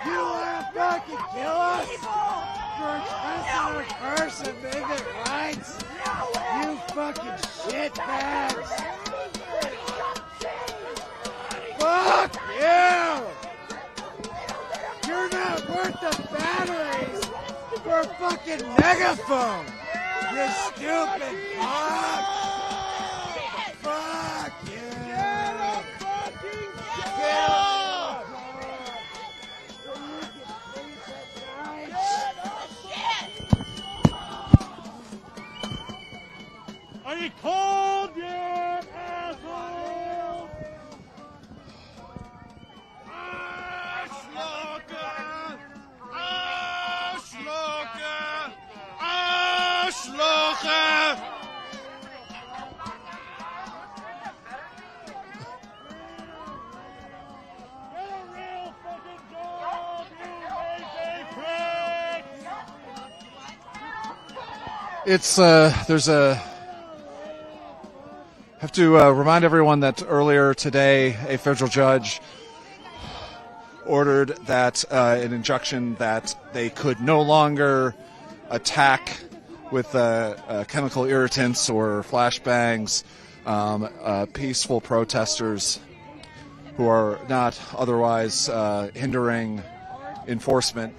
You want to fucking kill us for expressing our First Amendment rights? You fucking shitbags. Fuck you! You're not worth the batteries for a fucking megaphone! You stupid fuck! Fuck you! Get up! Are you cold yet, asshole? It's have to remind everyone that earlier today a federal judge ordered that an injunction that they could no longer attack with chemical irritants or flashbangs peaceful protesters who are not otherwise hindering enforcement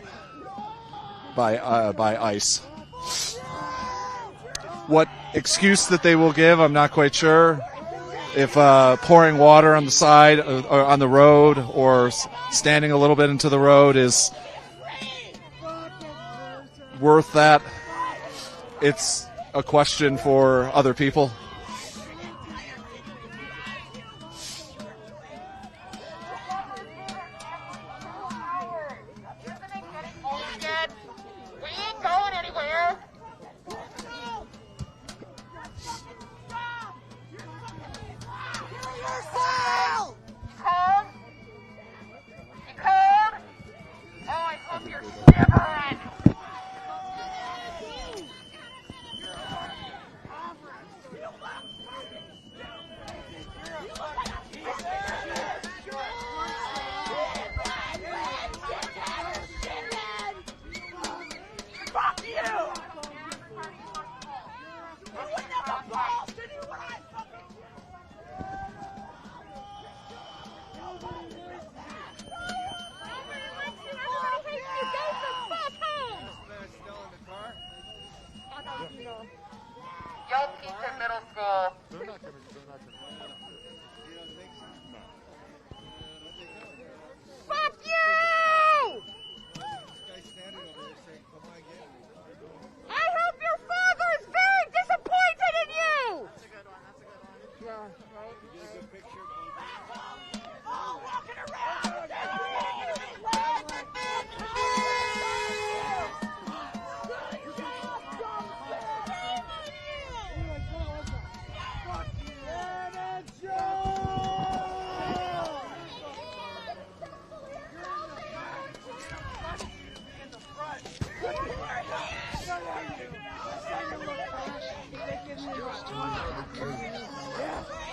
by ICE. What excuse that they will give, I'm not quite sure. If pouring water on the side or on the road or standing a little bit into the road is worth that, it's a question for other people.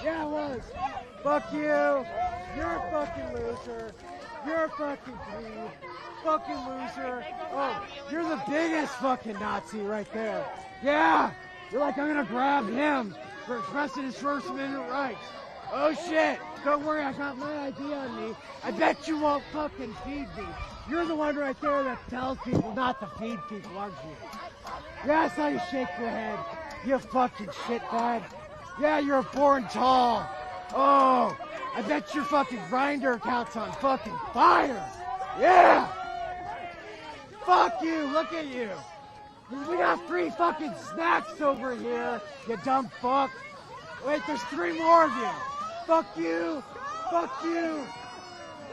Yeah, it was. Fuck you. You're a fucking loser. You're a fucking dweeb. Fucking loser. Oh, you're the biggest fucking Nazi right there. Yeah. You're like, I'm gonna grab him for expressing his First Amendment rights. Oh shit. Don't worry, I got my ID on me. I bet you won't fucking feed me. You're the one right there that tells people not to feed people, aren't you? Yeah, I saw you shake your head. You fucking shitbag. Yeah, you're born tall. Oh, I bet your fucking grinder account's on fucking fire. Yeah. Fuck you. Look at you. We got free fucking snacks over here, you dumb fuck. Wait, there's 3 more of you. Fuck you. Fuck you.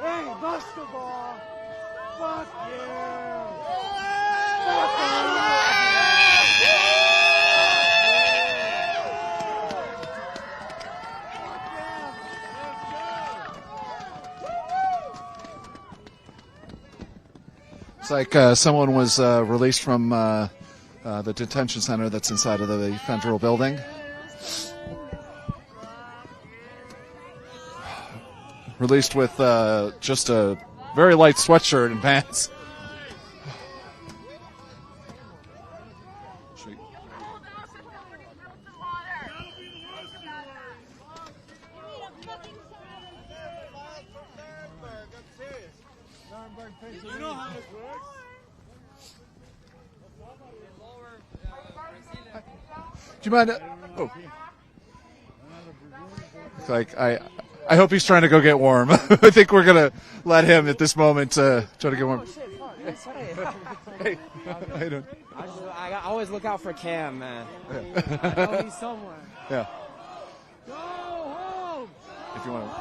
Hey, bust the ball. Fuck you. Fuck you. like someone was released from the detention center that's inside of the federal building. Released with just a very light sweatshirt and pants. You know how this works. Do you mind? Oh. It's like I hope he's trying to go get warm. I think we're gonna let him at this moment try to get warm. Hey, how you doing? I always look out for Cam, man. I know he's somewhere. Yeah. Go home. If you want to.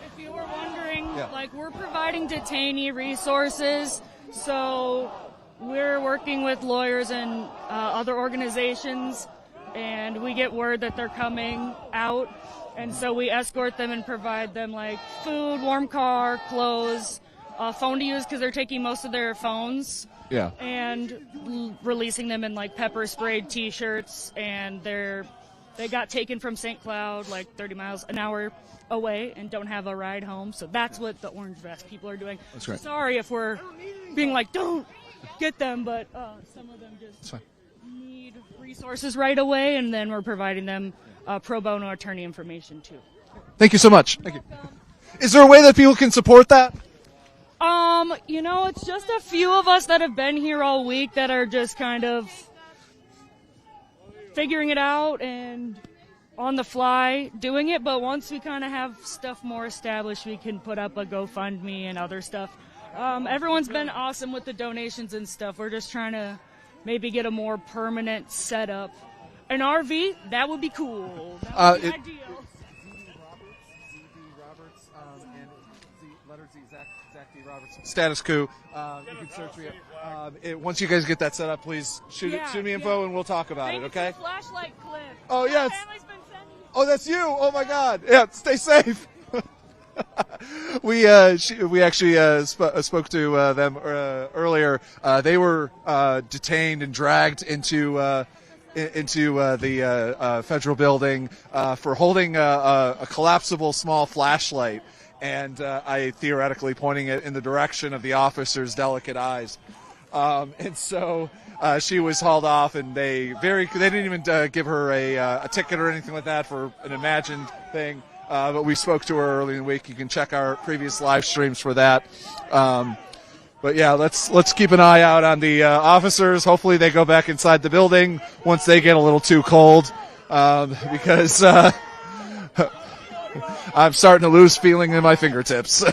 If you were wondering, Yeah. like, we're providing detainee resources, so we're working with lawyers and other organizations, and we get word that they're coming out, and so we escort them and provide them, like, food, warm car, clothes, phone to use because they're taking most of their phones. Yeah. And releasing them in, like, pepper sprayed T-shirts, and they got taken from St. Cloud, like 30 miles an hour away, and don't have a ride home. So that's what the orange vest people are doing. That's right. Sorry if we're being like, don't get them, but some of them just need resources right away, and then we're providing them pro bono attorney information too. Thank you so much. Thank you. Is there a way that people can support that? You know, it's just a few of us that have been here all week that are just kind of figuring it out and on the fly doing it, but once we kind of have stuff more established, we can put up a GoFundMe and other stuff. Everyone's been awesome with the donations and stuff. We're just trying to maybe get a more permanent setup. An RV, that would be cool. That would be ideal. Status Coup. You can search me up. Once you guys get that set up, please shoot me info and we'll talk about it. Okay? Flashlight clip. Oh yes. Oh, that's you. Oh my God. Yeah. Stay safe. We actually spoke to them earlier. They were detained and dragged into the federal building for holding a collapsible small flashlight. And I theoretically pointing it in the direction of the officer's delicate eyes. And so she was hauled off, and they didn't even give her a ticket or anything like that for an imagined thing. But we spoke to her early in the week. You can check our previous live streams for that. But yeah, let's keep an eye out on the officers. Hopefully they go back inside the building once they get a little too cold, because I'm starting to lose feeling in my fingertips.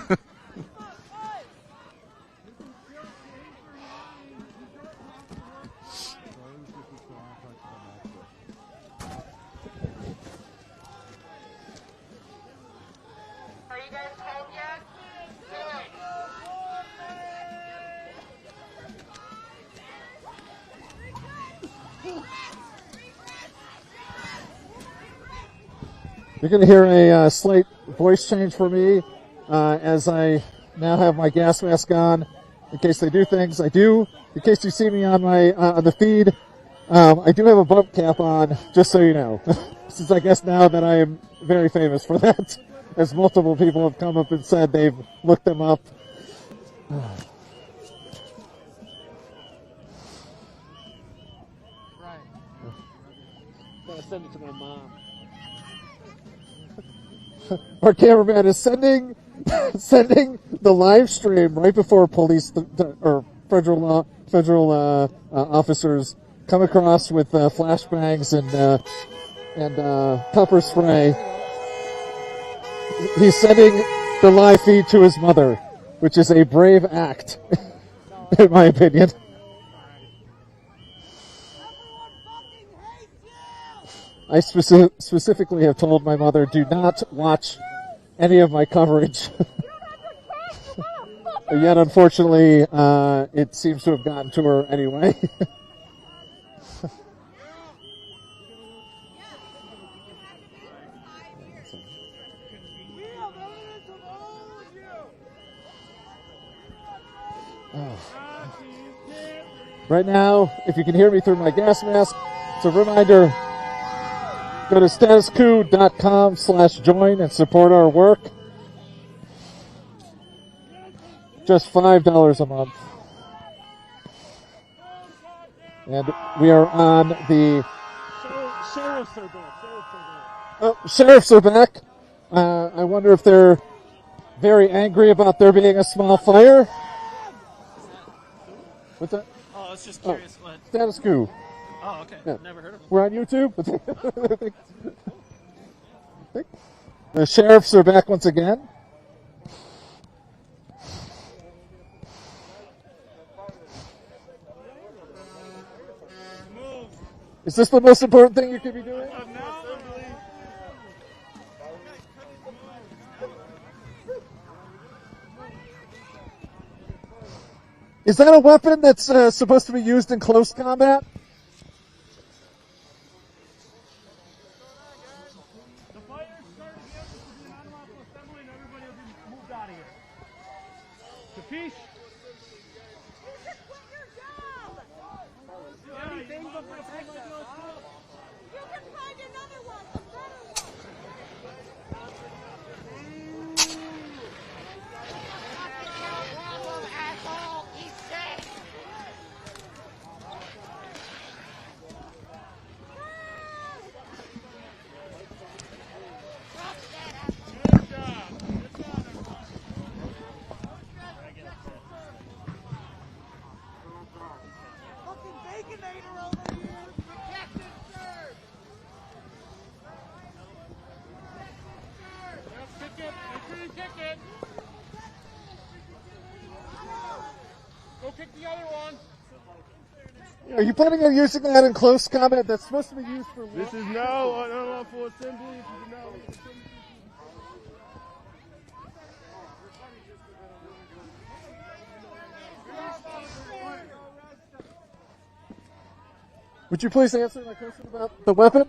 You're going to hear a slight voice change for me as I now have my gas mask on. In case they do things, I do. In case you see me on my on the feed, I do have a bump cap on, just so you know. Since I guess now that I am very famous for that, as multiple people have come up and said they've looked them up. Gotta send it to my mom. Our cameraman is sending the live stream right before police or federal officers come across with flashbangs and pepper spray. He's sending the live feed to his mother, which is a brave act, in my opinion. I specifically have told my mother, do not watch any of my coverage. Yet, unfortunately, it seems to have gotten to her anyway. Right now, if you can hear me through my gas mask, it's a reminder, go to statuscoup.com/join and support our work. Just $5 a month. And we are on the... Sheriffs are back. Oh, sheriffs are back. I wonder if they're very angry about there being a small fire. What's that? Oh, I was just curious. What? Status Coup. Oh, okay. Yeah. Never heard of it. We're on YouTube. The sheriffs are back once again. Is this the most important thing you could be doing? Is that a weapon that's supposed to be used in close combat? The fire started again. This will be an unlawful assembly and everybody will be moved out of here. Capiche? Anything but protect us. You can find another one. Go kick the other one. Are you planning on using that in close combat? That's supposed to be used for... This is now an unlawful assembly. Would you please answer my question about the weapon?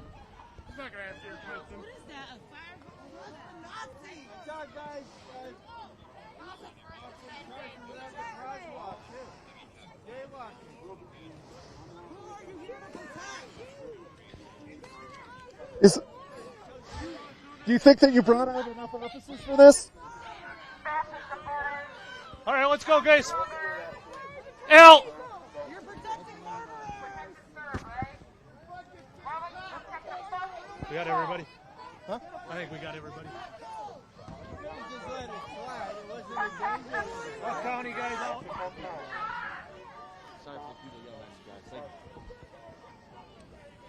He's not going to answer your question. What is that? A fire? Nazi! Guys. Do you think that you brought out enough officers for this? All right, let's go, guys. L. We got everybody? Huh? I think we got everybody. What county guys out?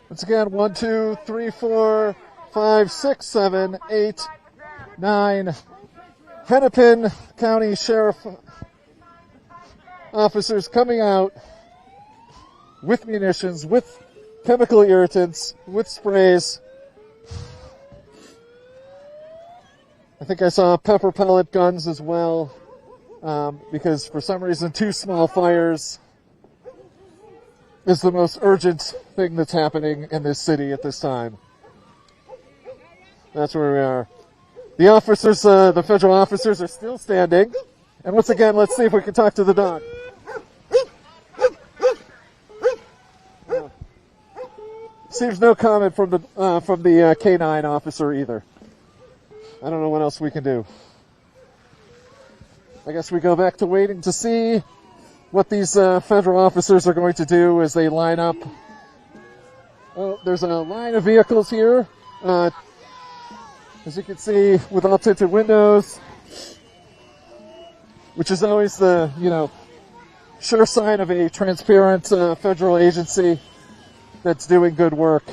Once again, 1, 2, 3, 4, 5, 6, 7, 8, 9. Hennepin County Sheriff officers coming out with munitions, with chemical irritants, with sprays. I think I saw pepper pellet guns as well, because for some reason 2 small fires is the most urgent thing that's happening in this city at this time. That's where we are. The officers, the federal officers are still standing. And once again, let's see if we can talk to the dog. Seems no comment from the K9 officer either. I don't know what else we can do. I guess we go back to waiting to see what these federal officers are going to do as they line up. Oh, there's a line of vehicles here. As you can see, with all tinted windows, which is always the, sure sign of a transparent federal agency that's doing good work.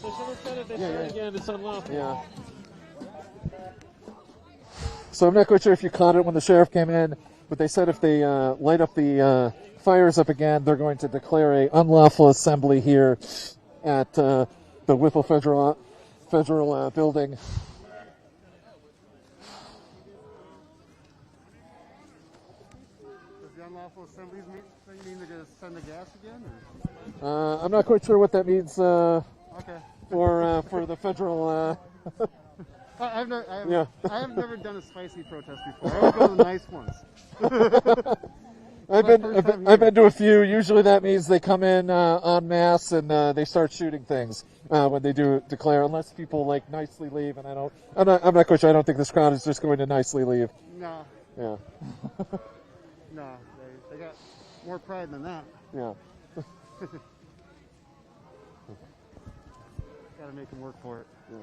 The sheriff said it. They said it again. It's unlawful. Yeah. So I'm not quite sure if you caught it when the sheriff came in, but they said if they light up the fires up again, they're going to declare a unlawful assembly here at the Whipple Federal Building. Does the unlawful assemblies mean they're going to send the gas again? Or? I'm not quite sure what that means Okay. for the federal. I have never done a spicy protest before. I always go to the nice ones. I've been to a few. Usually that means they come in en masse and they start shooting things when they do declare, unless people like nicely leave. And I'm not quite sure. I don't think this crowd is just going to nicely leave. No. Yeah. No, they got more pride than that. Yeah. Got to make them work for it. Yeah.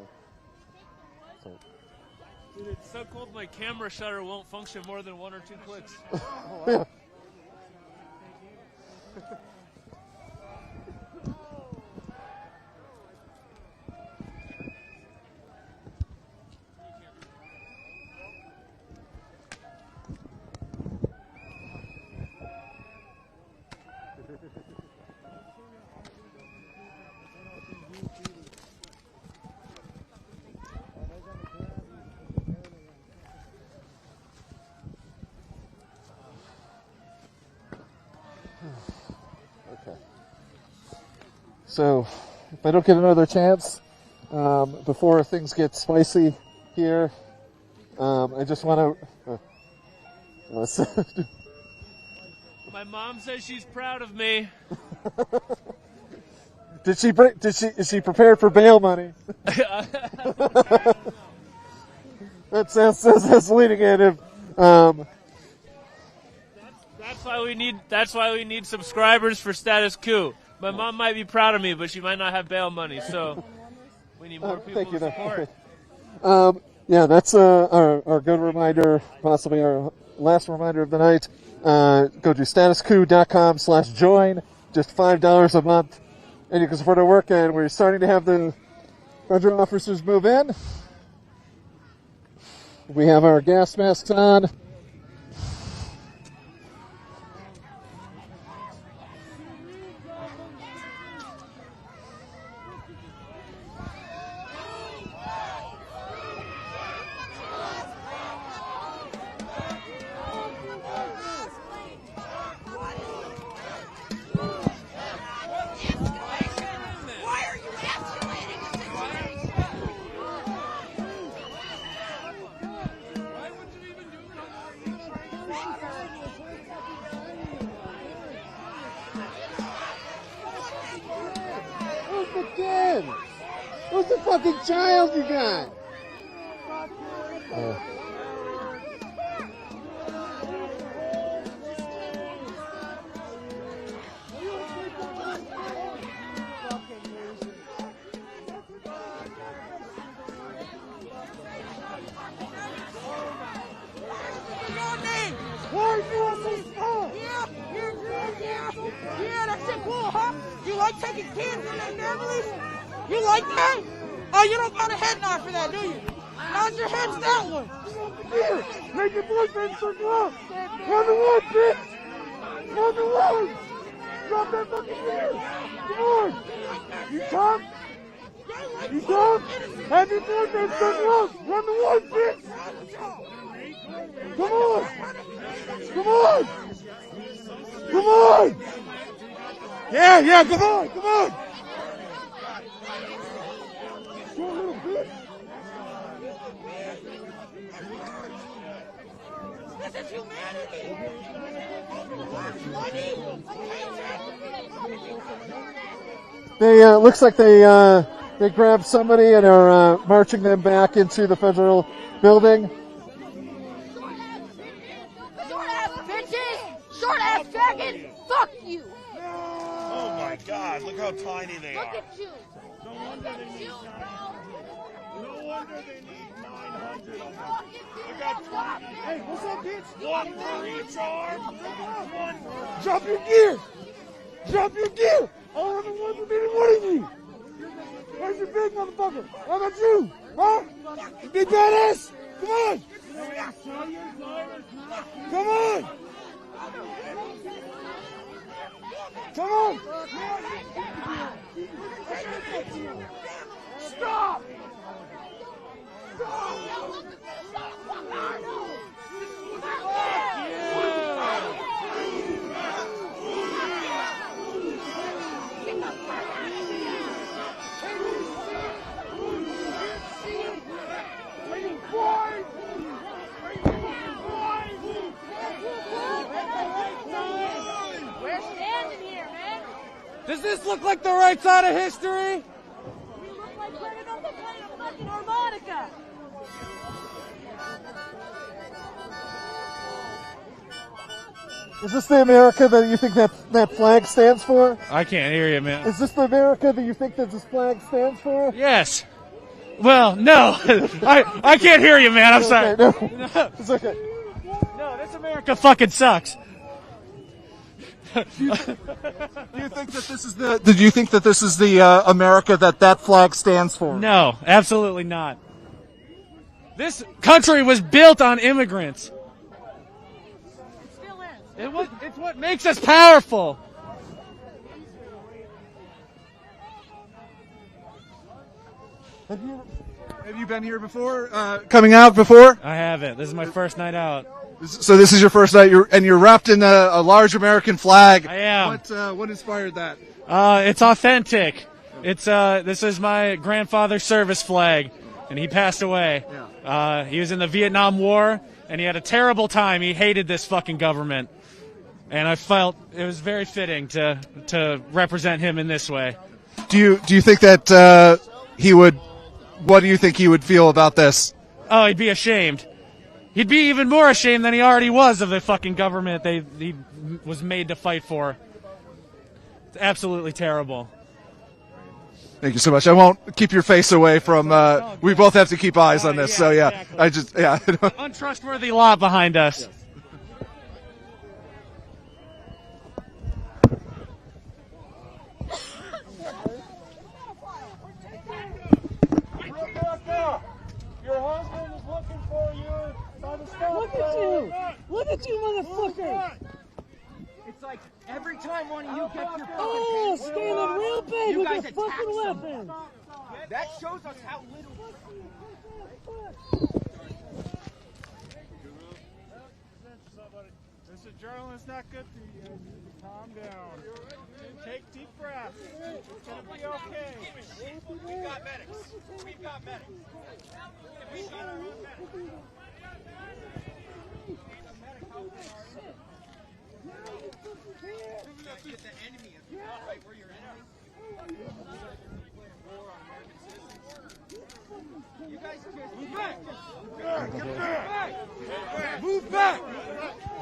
So. Dude, it's so cold my camera shutter won't function more than 1 or 2 clicks. Yeah. Okay. So, if I don't get another chance before things get spicy here, I just want to. My mom says she's proud of me. Is she prepared for bail money? That's leading in. That's why we need subscribers for Status Coup. My mom might be proud of me, but she might not have bail money, so we need more people to support. Yeah, that's our good reminder, possibly our last reminder of the night. Go to statuscoup.com/join, just $5 a month, and you can support our work. And we're starting to have the federal officers move in. We have our gas masks on. Who's the fucking child you got? Yeah, that's it, cool, huh? You like taking kids from their families? You like that? Oh, you don't got a head nod for that, do you? Nod your head to that one. Here, make your boyfriend circle up. Run the one, bitch. Run the one. Drop that fucking gear. Come on. You tough? You tough? Have your boyfriend circle up. Run the one, bitch. Come on. Come on. Come on. Yeah, come on, come on. Short little bitch. This is humanity. They looks like they grabbed somebody and are marching them back into the federal building. Short ass bitches! Short ass faggots! Fuck you! Oh my God! Look how tiny they Look are. at you! No wonder they need 900 of them. Look how tiny. Hey, what's up, bitch? One for each arm. One. Drop your gear. Drop your gear. All of the ones who didn't want you. Where's your big motherfucker? How about you? Huh? You big badass? Come on. Come on! Come on! Stop! We're standing here, man. Does this look like the right side of history? We look like we're another playing a fucking harmonica. Is this the America that you think that flag stands for? I can't hear you, man. Is this the America that you think that this flag stands for? Yes. Well, no. I can't hear you, man. I'm sorry. Okay, no. It's okay. No, this America fucking sucks. Do you think that this is the? Did you think that this is the America that flag stands for? No, absolutely not. This country was built on immigrants. It's what makes us powerful. Have you been here before? Coming out before? I haven't. This is my first night out. So this is your first night, you're wrapped in a large American flag. I am. What inspired that? It's authentic. This is my grandfather's service flag, and he passed away. Yeah. He was in the Vietnam War, and he had a terrible time. He hated this fucking government, and I felt it was very fitting to represent him in this way. Do you think that he would? What do you think he would feel about this? Oh, he'd be ashamed. He'd be even more ashamed than he already was of the fucking government he was made to fight for. It's absolutely terrible. Thank you so much. I won't keep your face away from. We both have to keep eyes on this. So yeah, exactly. Untrustworthy lot behind us. Yes. Your husband is looking for you by the stop. Look at you! Look at you, motherfucker! It's like every time one of you gets your Oh, standing real big you with guys a attack fucking someone. weapon. That shows us how little. This adrenaline's not good for you. You need to calm down. Take deep breaths. It's gonna be okay. We've got medics. We've got medics. We've got our own medics. Get the enemy right where you're enemy. You guys just move back. Move back.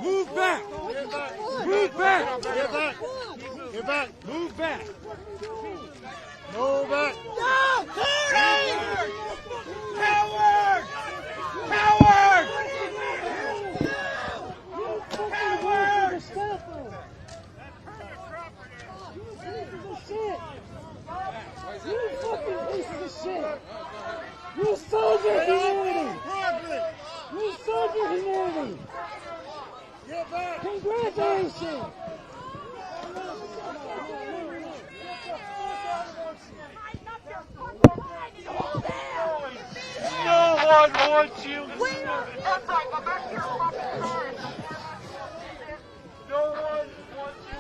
Move back. Move back. Move back. Get back. Get back. Move back. Move back. No! Coward! Coward! Coward! Coward! You fucking pieces of shit! You sold your humanity! You sold your humanity! Congratulations! No one wants you. No one wants you.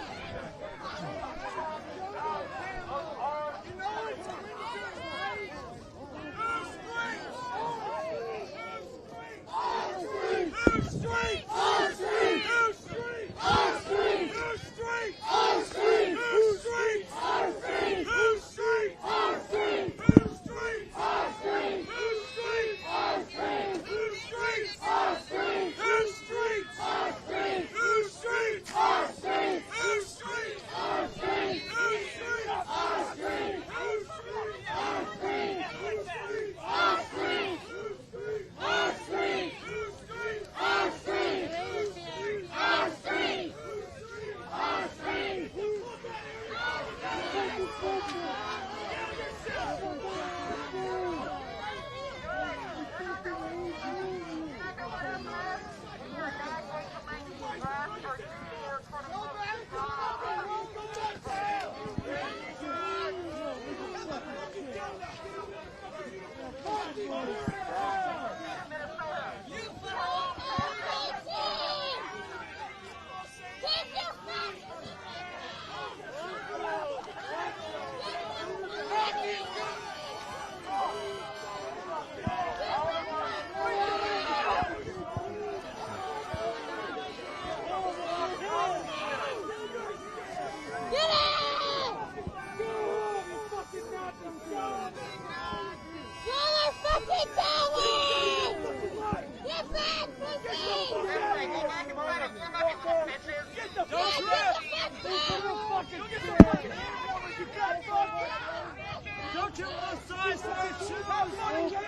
kill both sides. Fucking shoot that fucking kid.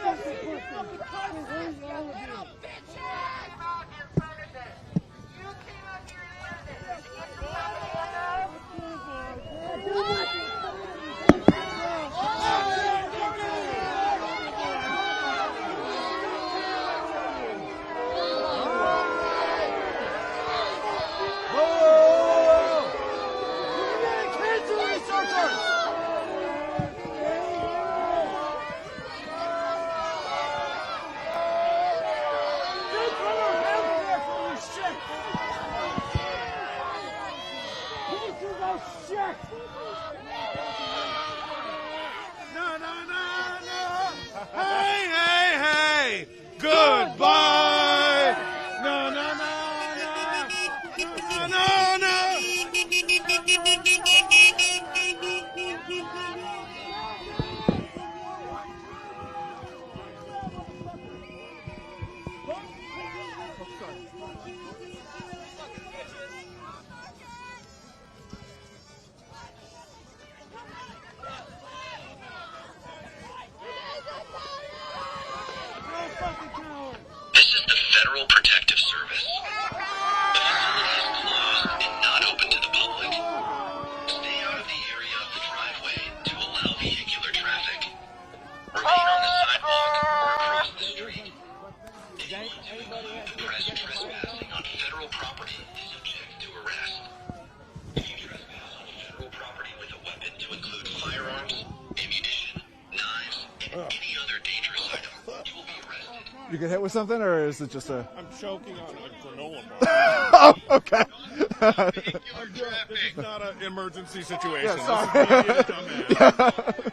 Hey, hey, hey! Goodbye! No, no, no, no, no, no, no! This is the Federal Protective Service. The facility is closed and not open to the public. Stay out of the area of the driveway to allow vehicular traffic. Remain on the sidewalk or across the street. Anyone who press trespassing on federal property is subject to arrest. If you trespass on federal property with a weapon to include firearms, ammunition, knives, and any other dangerous item, you will be arrested. You get hit with something, or is it just a... I'm choking on a granola Oh, okay. This is not an emergency situation. Yeah, sorry. This is dumbass.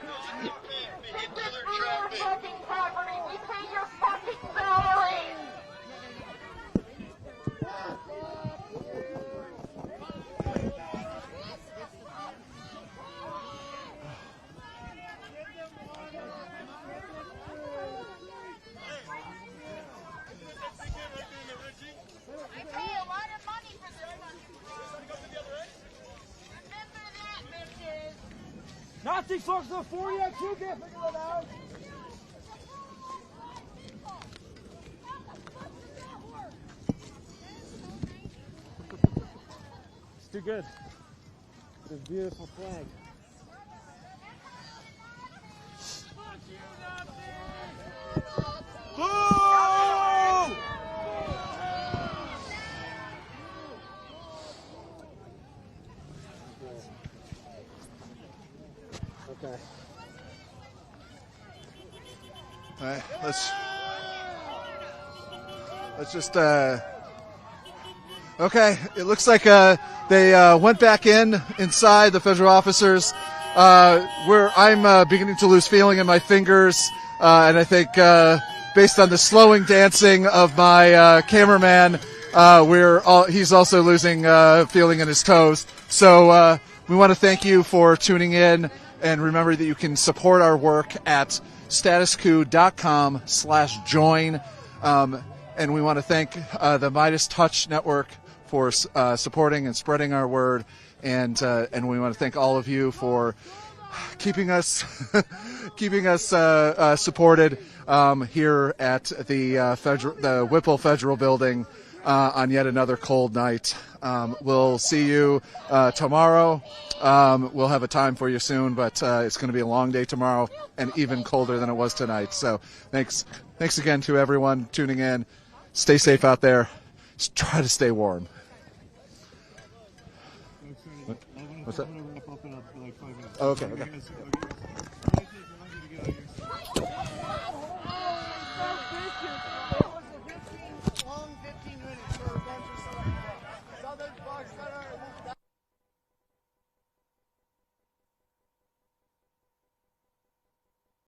Nazi folks before you too can't figure it out. It's too good. This beautiful flag. Okay. All right, let's just okay, it looks like they went back inside the federal officers. Where I'm beginning to lose feeling in my fingers, and I think based on the slowing dancing of my cameraman, he's also losing feeling in his toes. So we want to thank you for tuning in, and remember that you can support our work at StatusCoup.com/join. And we want to thank the MeidasTouch network for supporting and spreading our word, and we want to thank all of you for keeping us supported here at the Whipple Federal Building on yet another cold night. We'll see you tomorrow. We'll have a time for you soon, but it's going to be a long day tomorrow and even colder than it was tonight. So thanks again to everyone tuning in. Stay safe out there. Just try to stay warm. What's that? Oh, okay. Long 15 minutes for a bunch of stuff. Southern Fox,